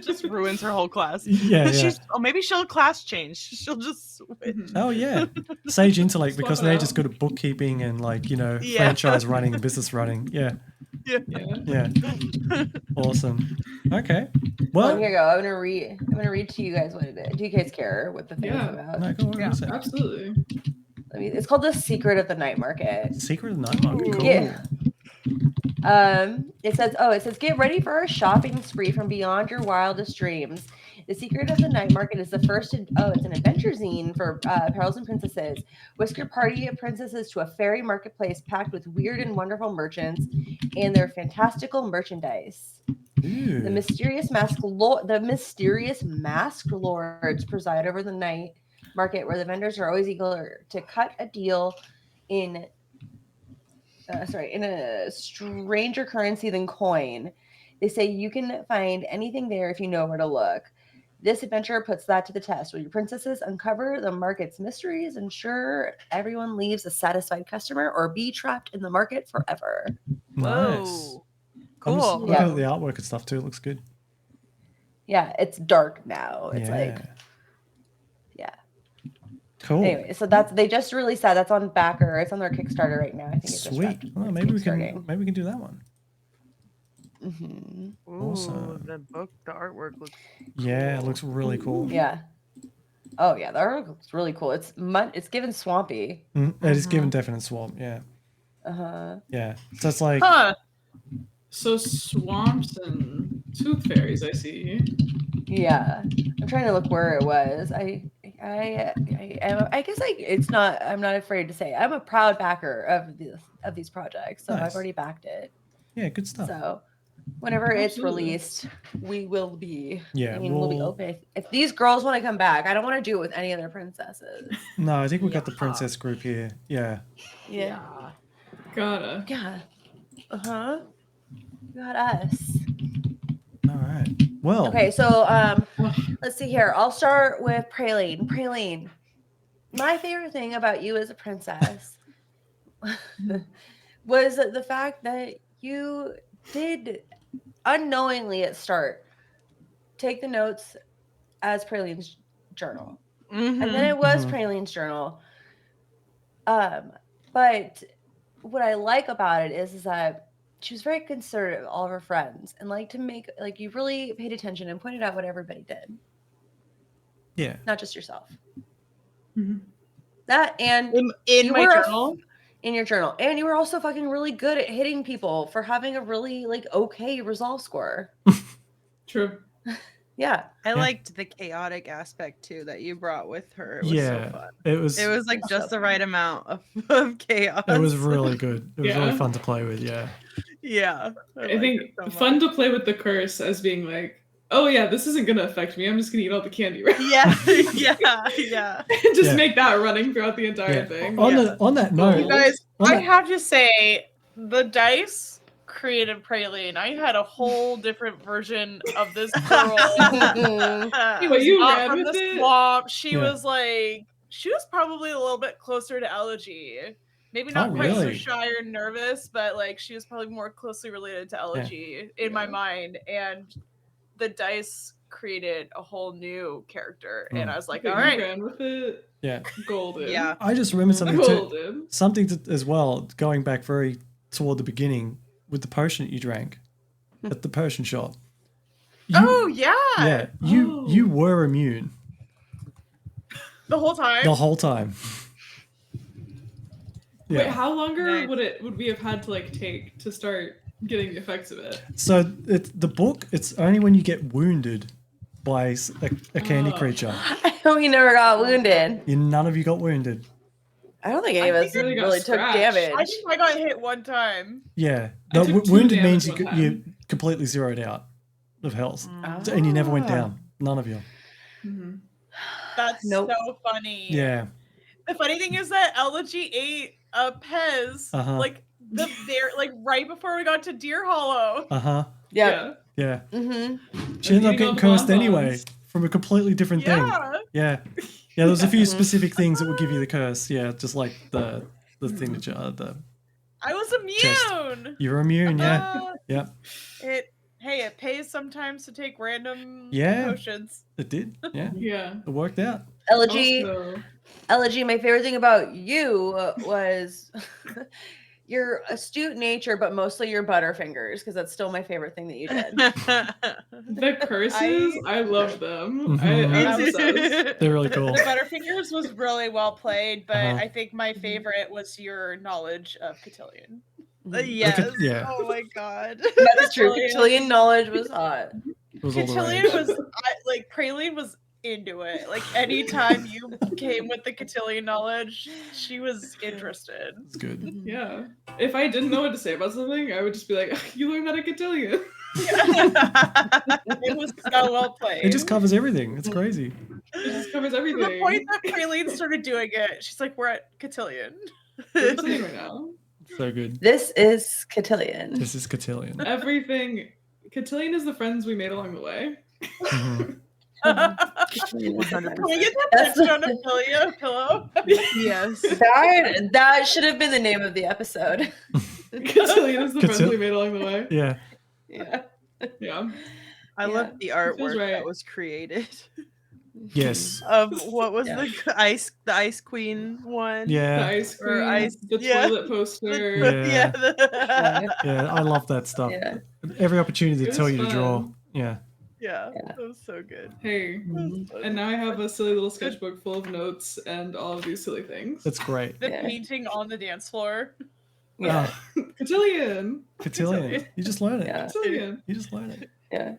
just ruins her whole class. Yeah, yeah. She's maybe she'll class change. She'll just switch. Mhm. Oh yeah, Sage Intellect, Swap because it they're out. just good at bookkeeping and like Yeah. franchise running and business running. Yeah, Yeah. yeah, awesome. Okay, Well, well, here you go. I'm gonna read to you guys what it is. Do you guys care what the thing is Yeah. about? no, go on, Yeah. what is it? Absolutely. It's called The Secret of the Night Market. Secret of the Night Market. Cool. Yeah. It says, get ready for a shopping spree from beyond your wildest dreams. The Secret of the Night Market is the first. It's an adventure zine for Perils and Princesses. Whisk your party of princesses to a fairy marketplace packed with weird and wonderful merchants and their fantastical merchandise. Ooh. The mysterious masked lords preside over the night market, where the vendors are always eager to cut a deal in a stranger currency than coin. They say you can find anything there if you know where to look. This adventure puts that to the test. Will your princesses uncover the market's mysteries, ensure everyone leaves a satisfied customer, or be trapped in the market forever? Nice. Whoa. I'm just Cool. looking Yeah. at the artwork and stuff too. It looks good. Yeah, it's dark now. It's like, yeah. Cool. Anyway, so they just released that. That's on Backer. It's on their Kickstarter right now. I think it's just Sweet. wrapped. Well, It's maybe we kickstarting. can do that one. Mhm. Ooh, Awesome. the book, the artwork looks Yeah, it cool. looks really cool. Yeah. Oh yeah, the artwork looks really cool. It's given swampy. It is given definite swamp. Yeah, Uh-huh. yeah. So it's like Huh. So swamps and tooth fairies, I see. Yeah. I'm trying to look where it was. I guess it's not. I'm not afraid to say I'm a proud backer of these projects. So Nice. I've already backed it. yeah, good stuff. So whenever it's Absolutely. released, we will be. Yeah, I mean, we'll be we'll- open. If these girls want to come back, I don't want to do it with any other princesses. No, I think we got the Yeah. princess group here. Yeah. Yeah. Gotta. Yeah. Uh-huh. You got us. All right. Well. Okay, so let's see here. I'll start with Praline. Praline, my favorite thing about you as a princess was the fact that you did unknowingly at start take the notes as Praline's journal. And then it was Mhm. Praline's journal. But what I like about it is that she was very considerate of all of her friends and like to make like you really paid attention and pointed out what everybody did, Yeah. not just yourself. Mhm. That and in you my were journal. in your journal, and you were also fucking really good at hitting people for having a really like okay resolve score. True. Yeah, I Yeah. liked the chaotic aspect too that you brought with her. It was Yeah. so fun. It was. It was like So just the fun. right amount of chaos. It was really good. It was really Yeah. fun to play with. Yeah. Yeah. I liked think it so fun much. to play with the curse as being like, oh yeah, this isn't gonna affect me. I'm just gonna eat all the candy. Right? Yeah, yeah. Just Yeah. make that running throughout the entire Yeah. thing. On that note, You guys, on I that- have to say, the dice created Praline. I had a whole different version of this girl. She But was you not ran from with the it? swamp. She Yeah. was like, she was probably a little bit closer to Elegy. Maybe not Oh, quite so really? shy or nervous, but like she was probably more closely related to Elegy in my Yeah. mind. And the dice created a whole new character. And I was like, But all you right. ran with it. yeah. Golden. Yeah. I just remembered something too. Golden. Something as well, going back very toward the beginning with the potion that you drank at the potion shop. You- Oh yeah. yeah, you were immune The whole time. the whole time. Yeah. Wait, how longer Nice. would we have had to like take to start getting the effects of it? So the book. It's only when you get wounded by a candy Oh. creature. we never got wounded. None of you got wounded. I don't think any of I us think I really got really took scratched. damage. I think I got hit one time. Yeah, I the took 2 wounded damage means one time. you completely zeroed out of health, Mm. and you never went Ah. down. None of you. Mhm. That's Nope. so funny. Yeah. The funny thing is that Elegy ate a Pez Uh-huh. like right before we got to Deer Hollow. Uh huh. Yeah. Yeah. Mm-hmm. She ended up eating all getting the cursed bonbons. anyway from a completely different thing. Yeah. Yeah. Yeah. There's a few Mhm. specific things that will give you the curse. Yeah, just like the thing that the I was Chest. immune. you're immune. Yeah. Uh, Yeah. hey, hey, it pays sometimes to take random Yeah. potions. It did. Yeah. Yeah. It worked out. Elegy, Also, Elegy, my favorite thing about you was your astute nature, but mostly your butterfingers, because that's still my favorite thing that you did. the curses, I love them. Mhm. I'm obsessed. They're really cool. The Butterfingers was really well played, but Uh-huh. I think my favorite was your knowledge of Cotillion. Yes. Yeah. Oh my god. That's true. Cotillion. Cotillion knowledge was hot. It was all the Cotillion rage. was like Praline was into it. Like anytime you came with the Cotillion knowledge, she was interested. It's good. Yeah. If I didn't know what to say about something, I would just be like, you learned that at Cotillion. It was so well played. It just covers everything. It's crazy. It just covers to everything. the point that Praline started doing it. She's like, we're at Cotillion. We're Cotillion right now. So good. This is Cotillion. This is Cotillion. Everything. Cotillion is the friends we made along the way. Mhm. Can we get that That's picture on a pillow? Yes. That should have been the name of the episode. Cotillion is the friends Cotil- we made along the way. Yeah. Yeah. Yeah. I Yeah. love the artwork right. that was created Yes. of what was Yeah. the ice queen one. The Yeah. ice Or cream, ice- the yeah. toilet poster. Yeah. Yeah. Yeah. I love that stuff. Yeah. Every opportunity It to was tell you to draw. fun. Yeah. Yeah. That was so good. Hey. And now I have a silly little sketchbook full of notes and all of these silly things. That's great. The Yeah. painting on the dance floor. Yeah. Cotillion. Cotillion. You just learn it. Yeah. Cotillion. You just learn it. Yeah.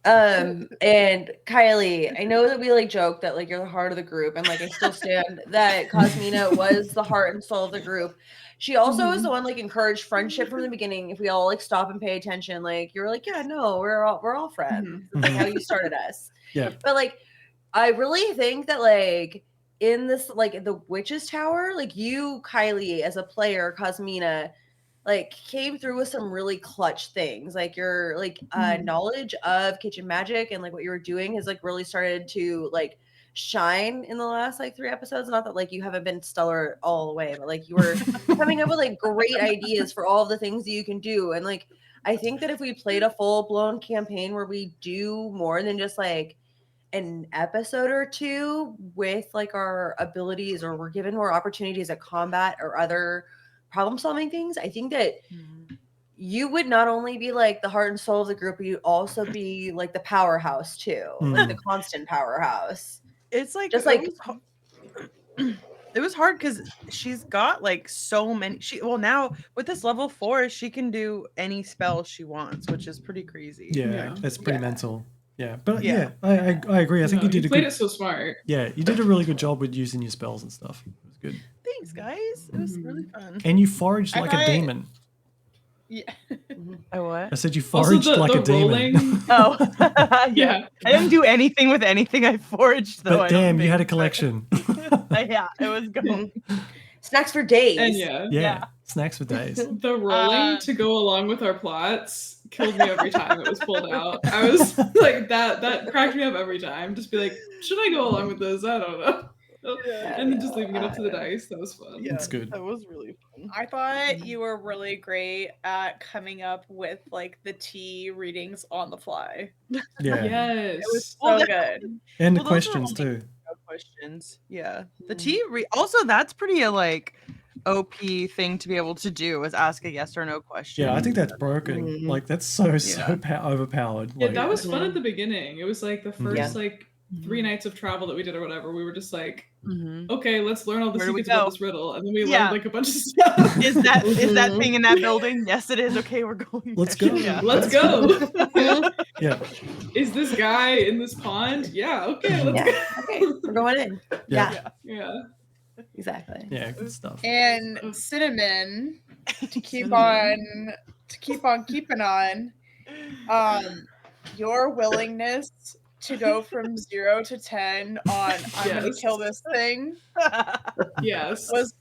And Kylie, I know that we like joke that like you're the heart of the group, and like I still stand that Cosmina was the heart and soul of the group. She also is the one like encouraged friendship from the beginning. If we all like stop and pay attention, like you were like, yeah, no, we're all friends. It's like how you started us. Yeah. But like, I really think that like in this like the witch's tower, like you, Kylie, as a player, Cosmina, like came through with some really clutch things. Like your like knowledge of kitchen magic and like what you were doing has like really started to like shine in the last like 3 episodes. Not that like you haven't been stellar all the way, but like you were coming up with like great ideas for all of the things that you can do. And like I think that if we played a full-blown campaign where we do more than just like an episode or 2 with like our abilities, or we're given more opportunities at combat or other problem solving things, I think that you would not only be like the heart and soul of the group, but you'd also be like the powerhouse too, like the constant powerhouse. It's like Just like it was hard because she's got like so many. Now with this level 4, she can do any spell she wants, which is pretty crazy. Yeah. Yeah. It's pretty Yeah. mental. Yeah. But Yeah. yeah, I agree. I think you did a played good. it so smart. Yeah, you did a really good job with using your spells and stuff. It was good. Thanks, guys. It was really fun. And you foraged I like a thought- demon. Yeah. I what? I said you Also, foraged like a the demon. rolling. Oh, Yeah. I didn't do anything with anything I foraged though. But damn, you had a collection. Yeah, it was good. snacks for days. And yeah. Yeah. Snacks for days. The rolling to go along with our plots killed me every time it was pulled out. I was like, that cracked me up every time. Just be like, should I go along with this? I don't know. And then just leaving it up to the dice. That was fun. Yeah, It's good. That was really fun. I thought you were really great at coming up with like the tea readings on the fly. Yeah. Yes. It was so Well, good. And the Well, those are questions only- too. No questions. Yeah. The T also that's pretty like OP thing to be able to do is ask a yes or no question. Yeah, I think that's broken. Mhm. Like that's so Yeah. overpowered. Yeah, Like, that was fun at the beginning. It was like the first Yeah. like 3 nights of travel that we did or whatever. We were just like, Mhm. okay, let's learn all the Where do we secrets about go? this riddle, and then we Yeah. learned like a bunch of stuff. Is that Mhm. thing in that building? Yes, it is. Okay, we're going. Let's there. go. Yeah. Let's go. yeah. Is this guy in this pond? Yeah. Okay. Let's Yeah. Okay, we're going in. Yeah. Yeah, go. Yeah. exactly. Yeah, good stuff. And Cinnamon to keep Cinnamon. on keeping on. Your willingness to go from 0 to 10 on I'm gonna Yes. kill this thing Yes. was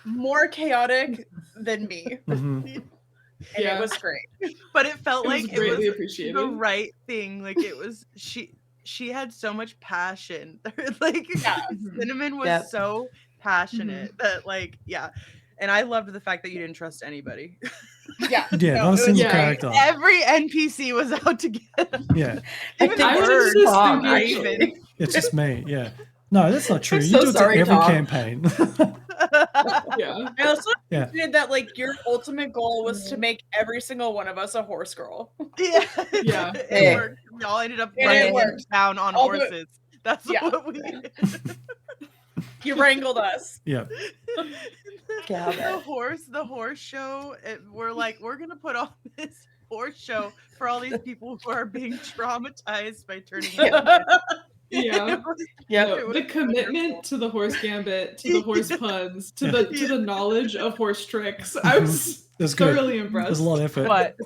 more chaotic than me. Mhm. And Yeah. it was great. But it felt It was like it greatly was appreciated. the right thing. Like it was she had so much passion. Like Yeah. Cinnamon was Yep. so passionate that like yeah. And I loved the fact that you didn't trust anybody. Yeah. Yeah, No, not a it was single yeah. character. Every NPC was out to get. Yeah, Even I I the was birds. just Tom, thinking. actually. it's just me. Yeah. No, that's not true. I'm You so do it sorry, to every Tom. campaign. Yeah. I also Yeah. appreciated that like your ultimate goal was to make every single one of us a horse girl. Yeah. Yeah. It Hey. worked. We all ended up And it riding worked. down on Although- horses. That's Yeah. what we did. You wrangled us. Yeah. Got the it. horse show. We're like, we're gonna put on this horse show for all these people who are being traumatized by turning. Yeah. Yep. No, the commitment to the horse gambit, to the horse puns, to the knowledge of horse tricks. I was That's good. thoroughly impressed. There's a lot of effort. But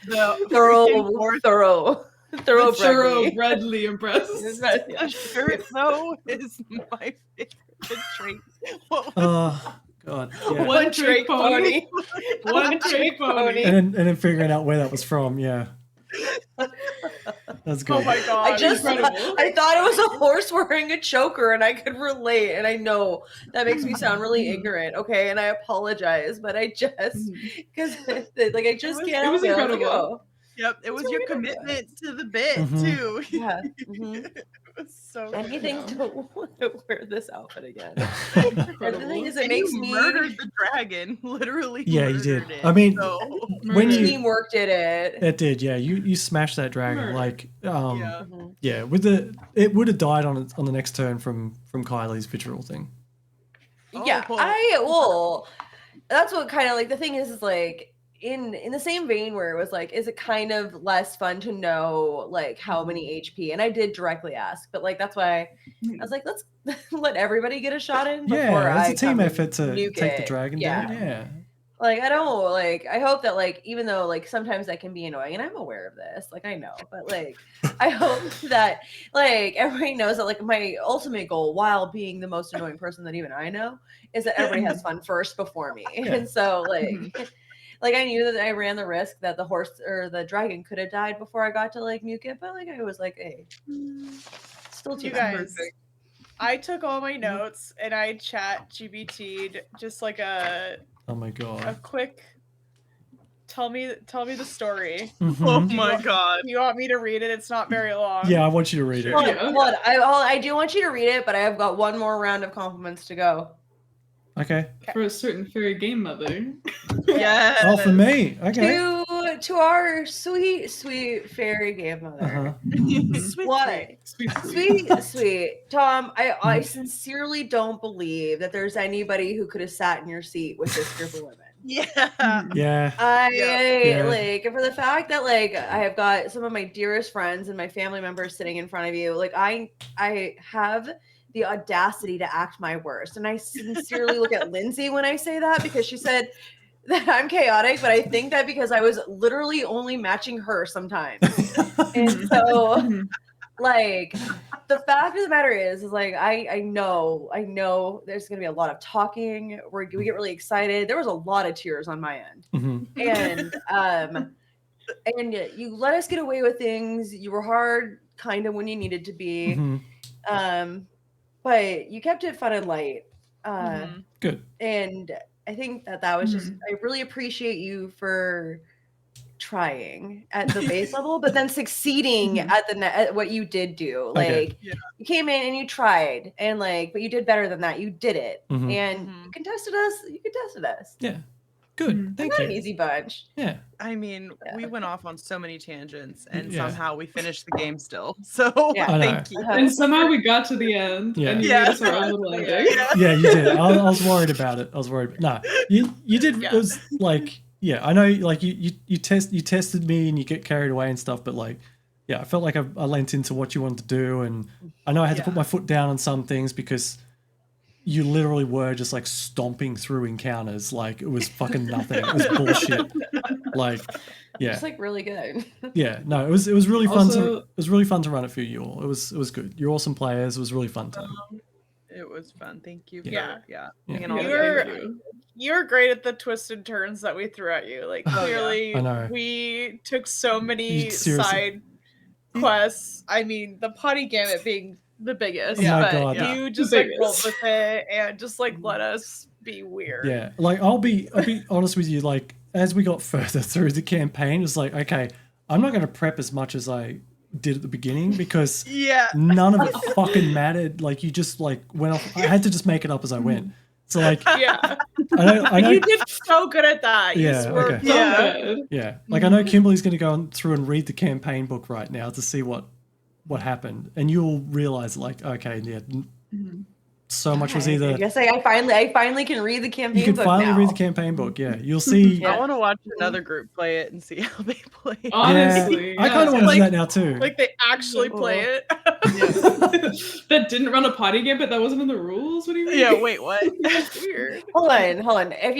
the Thorough. Thoroughbredly impressed. the shirt though is my favorite trait. What was Oh God. Yeah. One trick pony. One trick pony. And then figuring out where that was from. Yeah. That's good. Oh my god. I just Incredible. I thought it was a horse wearing a choker and I could relate, and I know that makes me sound really ignorant, okay, and I apologize, but I just because like I just can't it was help I like, incredible. oh, Yep, it was That's your what we did. commitment to the bit Mhm. too. yeah. Mhm. It was so Anything Yeah. to wear this outfit again. Incredible. And the thing is, it And makes you me murdered the dragon, literally. Yeah, you did. murdered it, I mean, so, when Murdered. you teamwork did it. it did, yeah. You smashed that dragon. Murder. Like yeah. Mhm. yeah, with it would have died on the next turn from Kylie's vitriol thing. Yeah, Oh. that's what kind of like the thing is like in the same vein where it was like, is it kind of less fun to know like how many HP? And I did directly ask, but like that's why I was like, let's let everybody get a shot in before Yeah, it's I a team come and effort to nuke take the it. dragon Yeah. down. Yeah. Like I don't like I hope that like even though like sometimes that can be annoying and I'm aware of this, like I know, but like I hope that like everybody knows that like my ultimate goal while being the most annoying person that even I know is that everybody has fun first before me. Yeah. And so like like I knew that I ran the risk that the horse or the dragon could have died before I got to like nuke it, but like I was like, hey, still too You bad. guys, I took all my notes and I chat GBT'd just like a Oh my god. quick tell me the story. Oh Mhm. my god. You want me to read it? It's not very long. Yeah, I want you to read it. Hold on, Yeah. hold on. I do want you to read it, but I have got one more round of compliments to go. Okay. For a certain fairy game mother. Yes. Oh, for me. Okay. To our sweet fairy game mother. Uh-huh. Sweet, What? Sweet, sweet. Sweet. Tom, I sincerely don't believe that there's anybody who could have sat in your seat with this group of women. Yeah. Yeah. I Yeah. like for the fact that like I have got some of my dearest friends and my family members sitting in front of you. Like I have the audacity to act my worst. And I sincerely look at Lindsay when I say that because she said that I'm chaotic, but I think that because I was literally only matching her sometimes. And so Mhm. like the fact of the matter is like I know there's gonna be a lot of talking. We get really excited. There was a lot of tears on my end. Mhm. And you let us get away with things. You were hard kind of when you needed to be. Mhm. But you kept it fun and light. Mhm. Good. And I think that was just I really appreciate you for trying at the base level, but then succeeding at what you did do. Like Okay. Yeah. you came in and you tried, and like, but you did better than that. You did it, Mhm. and Mhm. you contested us. You contested us. Yeah. Good. Mhm. Thank Not an you. easy bunch. Yeah. I mean, Yeah. we went off on so many tangents and Yeah. somehow we finished the game still. So Yeah. I know. thank you. And somehow we got to the end, Yeah. and you Yeah. made us our own little ending. Yeah, you did. I was worried about it. I was worried. No, you did. Yeah. It was like, yeah, I know. Like you tested me and you get carried away and stuff. But like, yeah, I felt like I lent into what you wanted to do, and I know I had to put my foot down on some things because you literally were just like stomping through encounters like it was fucking nothing. It was bullshit. Like, yeah, It's like really good. yeah. No, it was really fun Also- it was really fun to run it for you all. It was good. You're awesome players. It was a really fun time. It was fun. Thank you. Yeah. For, yeah. Yeah. Hanging all Yeah, together. thank you. You were great at the twists and turns that we threw at you. Like Oh, yeah. clearly I know. we took so many You seriously- side quests. I mean, the potty gamut being the biggest. Oh my but God. you just like rolled biggest. with it and just like let us be weird. Yeah, like I'll be honest with you. Like as we got further through the campaign, it's like, okay, I'm not going to prep as much as I did at the beginning because Yeah. none of it fucking mattered. Like you just like went off. I had to just make it up as I went. So like, Yeah. I know. You did so good at that. You Yeah, were okay. So yeah. good. Yeah, like I know Kimberly's going to go through and read the campaign book right now to see what happened, and you'll realize like, okay, yeah, so much was I either. guess I finally can read the You campaign can book finally now. read the campaign book. Yeah, you'll see. Yeah. I want to watch another group play it and see how they play. it. Honestly, I kind of want to do that now too. Like they actually play it. that didn't run a potty game, but that wasn't in the rules. What do you mean? Yeah, wait, what? That's weird. Hold on. If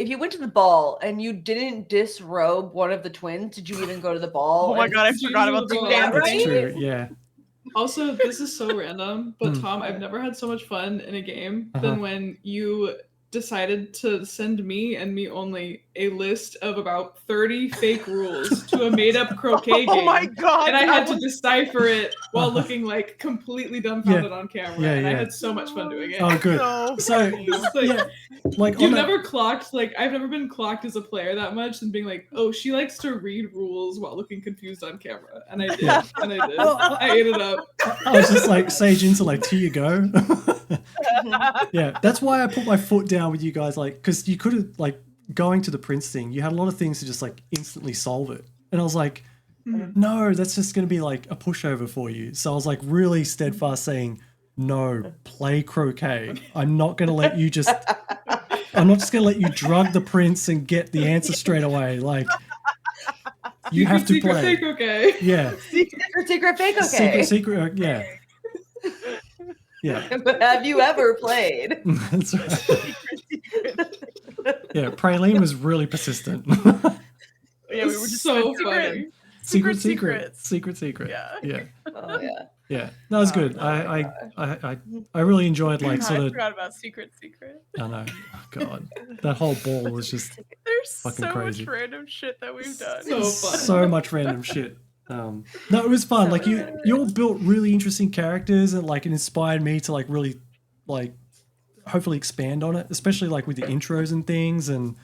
you went to the ball and you didn't disrobe one of the twins, did you even go to the ball? Oh my and- god, I Did you forgot do about the the ball? Damn That's right? true. Yeah. Also, this is so random, but Hmm. Tom, I've never had so much fun in a game Uh-huh. than when you decided to send me and me only a list of about 30 fake rules to a made-up croquet game. Oh my god. And I that had to was- decipher it while looking like completely dumbfounded on camera. Yeah, and I yeah. had so much fun doing it. Oh, good. So So It's like, yeah, like You've on that- never clocked, like, I've never been clocked as a player that much and being like, oh, she likes to read rules while looking confused on camera. And I did. Yeah. And I did. Well, I ate it up. I was just like Sage intellect. Here you go. Yeah, that's why I put my foot down with you guys, like, because you could have like going to the Prince thing. You had a lot of things to just like instantly solve it, and I was like, no, that's just going to be like a pushover for you. So I was like really steadfast saying, no, play croquet. I'm not going to let you just. I'm not just going to let you drug the Prince and get the answer straight away. Like, you have to Secret play. fake, okay. Yeah, Secret fake, okay. secret. Yeah, yeah. But have you ever played? That's right. Yeah, Praline was really persistent. Yeah, we were just so secret. funny. secret. Yeah. Yeah, Oh yeah. yeah. That was good. I really enjoyed like I sort of. forgot about secret. I know. Oh, God, that whole ball was just There's Fucking so crazy. much random shit that we've done. So fun. so much random shit. No, it was fun. Like you all built really interesting characters, and like it inspired me to like really like hopefully expand on it, especially like with the intros and things, and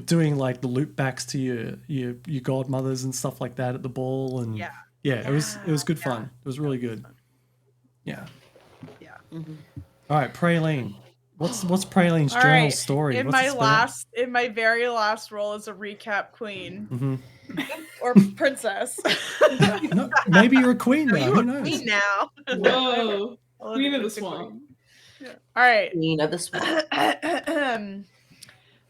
doing like the loop backs to your godmothers and stuff like that at the ball, and Yeah. it was good fun. It was really good. Yeah. Yeah. All right, Praline. What's Praline's All journal right, story? In What's it about? my very last role as a recap queen Mhm. or princess. No, maybe you're a queen now. You Who a knows? queen now. Whoa. I'll Queen of the introduce a Swamp. All right. Queen of the Swamp.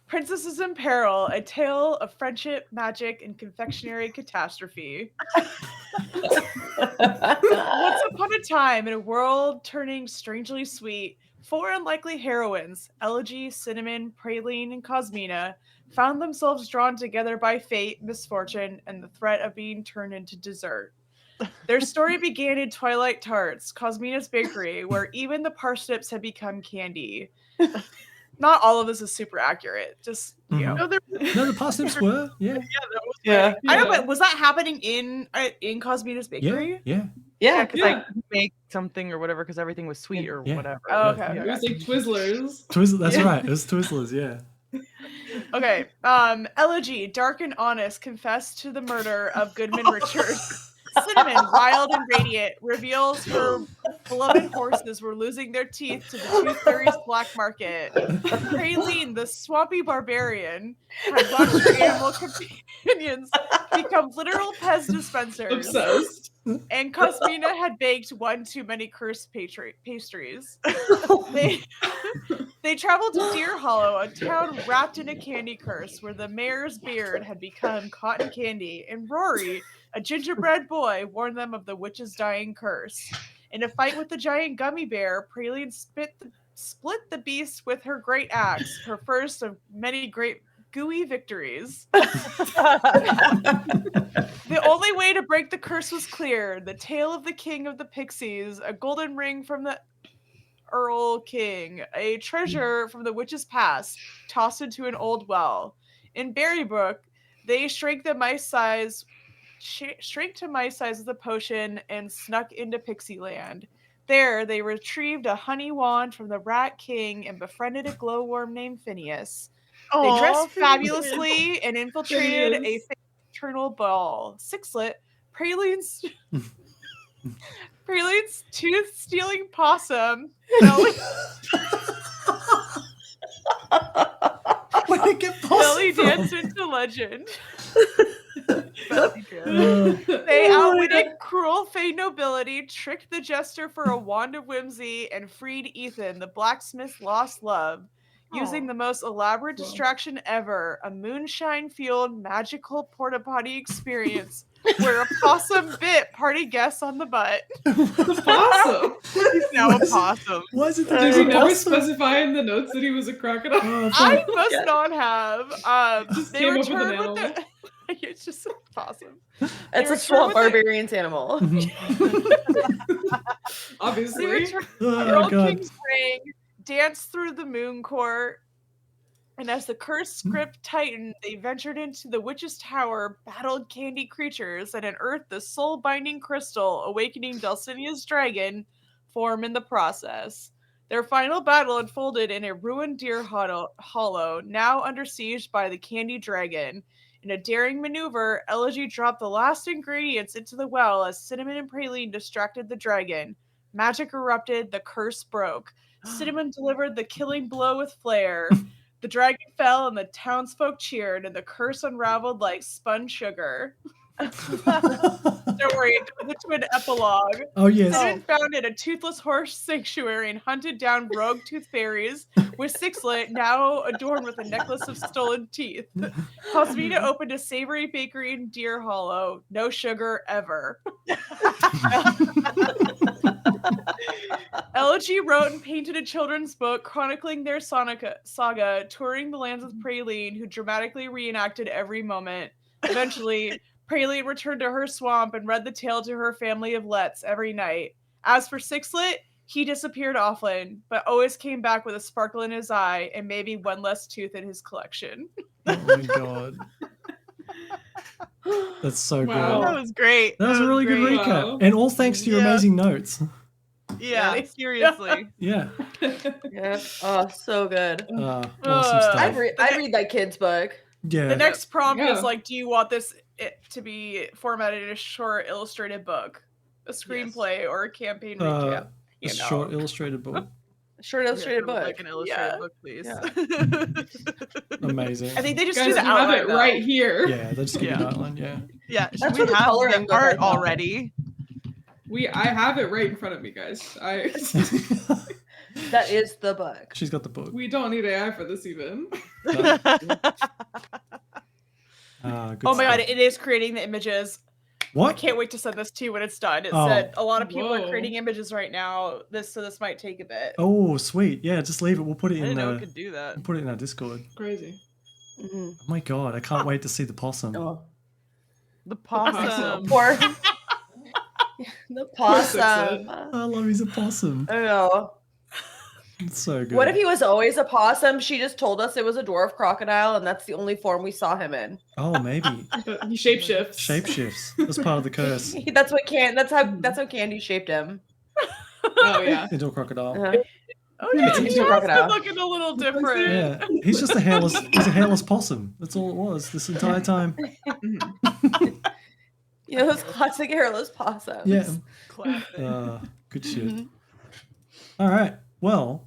Princesses in Peril, a tale of friendship, magic, and confectionery catastrophe. Once upon a time, in a world turning strangely sweet, 4 unlikely heroines, Elegy, Cinnamon, Praline, and Cosmina, found themselves drawn together by fate, misfortune, and the threat of being turned into dessert. Their story began in Twilight Tarts, Cosmina's bakery, where even the parsnips had become candy. Not all of this is super accurate. Just, you know. No, there No, the parsnips were. Yeah. that was Yeah. I know, but was that happening in Cosmina's bakery? Yeah. Yeah. because Yeah. I make something or whatever because everything was sweet or Yeah. whatever. Oh, but okay. It was like Twizzlers. Twizzlers. That's Yeah. right. It was Twizzlers. Yeah. Okay. Elegy, dark and honest, confessed to the murder of Goodman Richard. Cinnamon, wild and radiant, reveals her beloved horses were losing their teeth to the Tooth Fairy's black market. Praline, the swampy barbarian, had watched her animal companions become literal Pez dispensers. Obsessed. And Cosmina had baked one too many cursed pastries. They traveled to Deer Hallow, a town wrapped in a candy curse, where the mayor's beard had become cotton candy, and Rory, a gingerbread boy, warned them of the witch's dying curse. In a fight with the giant gummy bear, Praline split the beast with her great axe, her first of many great gooey victories. The only way to break the curse was clear. The tale of the king of the pixies, a golden ring from the Earl King, a treasure from the witch's past, tossed into an old well. In Berrybrook, they shrank to mice size of the potion and snuck into Pixie Land. There, they retrieved a honey wand from the Rat King and befriended a glowworm named Phineas. They dressed fabulously and infiltrated a Phineas. fraternal ball. Sixlet, Praline's tooth-stealing possum. Where did it get Belly possum dance from? into legend. Belly dance. They outwitted cruel Fey nobility, tricked the jester for a wand of whimsy, and freed Ethan, the blacksmith's lost love, using the most elaborate distraction ever, a moonshine-fueled magical porta-potty experience where a possum bit party guests on the butt. Possum. He's now a possum. Why is it the Did he never possum? specify in the notes that he was a crocodile? Oh, I fuck. must not have. Just They came up with an returned animal. with the. It's just a possum. It's They a returned swamp with the- barbarian's animal. Obviously. They returned Oh, the Earl God. King's ring, danced through the moon court, and as the cursed script tightened, they ventured into the witch's tower, battled candy creatures, and unearthed the soul-binding crystal, awakening Dulcinea's dragon form in the process. Their final battle unfolded in a ruined Deer Hollow, now under siege by the Candy Dragon. In a daring maneuver, Elegy dropped the last ingredients into the well as Cinnamon and Praline distracted the dragon. Magic erupted, the curse broke. Cinnamon delivered the killing blow with flair. The dragon fell and the townsfolk cheered, and the curse unraveled like spun sugar. Don't worry, it goes into an epilogue. Oh, yes. Cinnamon founded a toothless horse sanctuary and hunted down rogue tooth fairies, with Sixlet now adorned with a necklace of stolen teeth. Cosmina opened a savory bakery in Deer Hollow. No sugar ever. Elegy wrote and painted a children's book chronicling their saga, touring the lands with Praline, who dramatically reenacted every moment. Eventually, Praline returned to her swamp and read the tale to her family of Letts every night. As for Sixlet, he disappeared often, but always came back with a sparkle in his eye and maybe one less tooth in his collection. Oh, my God. That's so Wow. That good. was great. That was a really good great. recap. Wow. And all thanks to your Yeah. amazing notes. Yeah, Yeah. seriously. Yeah. Yeah. Oh, so good. Awesome I'd stuff. read that kid's book. Yeah. The next prompt Yeah. is like, do you want this to be formatted in a short illustrated book, a screenplay, or a campaign recap? a You know. short illustrated book. Short illustrated book. Like an illustrated Yeah. book, please. Yeah. Amazing. I think they just Guys, do the you have outline, it though. right here. Yeah, they just give you Yeah. an outline. Yeah. Yeah, That's we what the have coloring the book I art thought. already. I have it right in front of me, guys. That is the book. She's got the book. We don't need AI for this even. Good Oh my god, stuff. it is creating the images. I What? can't wait to send this to you when it's done. It Oh. said a lot of people Whoa. are creating images right now. So this might take a bit. Oh, sweet. Yeah, just leave it. We'll put I it in didn't know the. it could do that. We'll put it in our Discord. Crazy. Mhm. Oh my God, I can't wait to see the possum. Oh. The possum. possum. Poor. The possum. Sixlet. I love he's a possum. I know. It's so good. What if he was always a possum? She just told us it was a dwarf crocodile, and that's the only form we saw him in. Oh, maybe But he shapeshifts. shapeshifts. That's part of the curse. That's what That's how Candy shaped him. Oh yeah. Into a crocodile. Uh-huh. Oh yeah, It's a he's crocodile. looking a little different. Yeah, he's just a hairless. He's a hairless possum. That's all it was this entire time. You know those classic hairless possums. Yeah. Classic. Good shit. Mhm. All right. Well,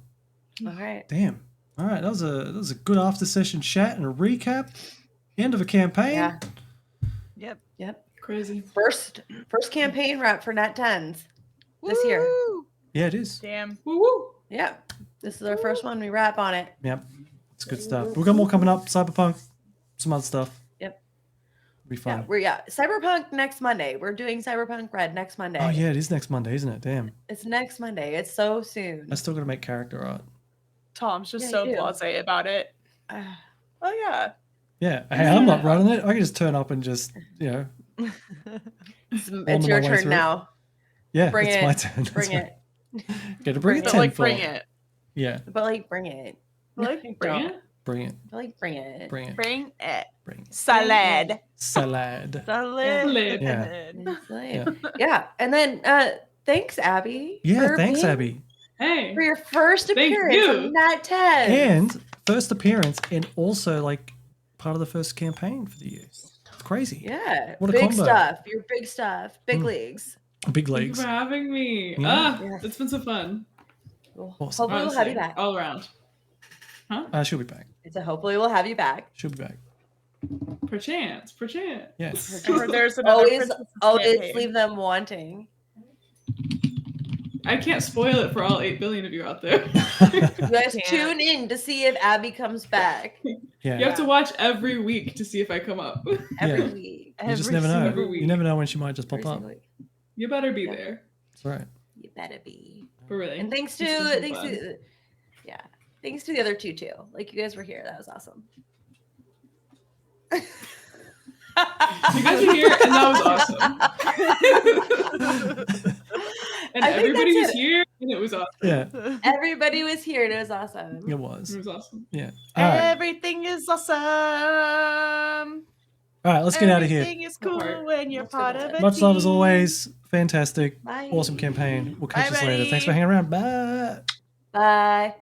All right. damn. All right. That was a good after session chat and a recap. End of a campaign. Yeah. Yep. Yep. Crazy. First campaign wrap for Nat 10s this year. Woo! Yeah, it is. Damn. Woo woo. Yep. This is our first one. We wrap on it. Yep. It's good stuff. We've got more coming up. Cyberpunk, some other stuff. Yep. Be fun. Cyberpunk next Monday. We're doing Cyberpunk Red next Monday. Oh yeah, it is next Monday, isn't it? Damn. It's next Monday. It's so soon. I still got to make character art. Tom's just Yeah, so you do. blasé about it. Oh yeah. Yeah. Hey, I'm not running it. I can just turn up and just, It's my your way turn through. now. yeah, Bring it's it. my turn. Bring it. Get to bring Bring it it. But like, tenfold. bring it. Yeah, But like, bring it. Like, bring it. bring it. But like, bring it. Bring it. Bring it. Bring it. Salad. Salad. Salad. Yeah. It's like- Yeah. yeah. And then thanks, Abby. Yeah, for thanks, being- Abby. Hey. For your first Thank appearance you. on Nat 10. And first appearance, and also like part of the first campaign for the year. It's crazy. Yeah. What a big combo. stuff. Your big stuff. Big Mm. leagues. Big Thank you legs. for having me. Yeah. Yes. It's been so fun. Well, Awesome. hopefully we'll have you Honestly, back. all around. Huh? She'll be back. It's a hopefully we'll have you back. She'll be back. Perchance. Yes. Or there's another Always, Princess always campaign. leave them wanting. I can't spoil it for all 8 billion of you out there. You guys Can't. tune in to see if Abby comes back Yeah. You have to watch every week to see if I come up. every Yeah. week. You just Every never know. single You week. never know when she might just pop Every up. single week. You better be Yeah. there. That's right. You better be. But really. And thanks to It's been so thanks fun. to yeah. Thanks to the other two too. Like you guys were here. That was awesome. You guys are here, and that was awesome. And I think everybody that's was it. here, and it was awesome. Yeah, Everybody was here and it was awesome. it It was. was awesome. Yeah. All right. Everything is awesome. All right, let's get out of here. Everything is cool Alright. when you're Let's go part to of bed. a Much love as team. always. Fantastic. Bye. Awesome campaign. We'll catch Bye, us later. Thanks for buddy. hanging around. Bye. Bye.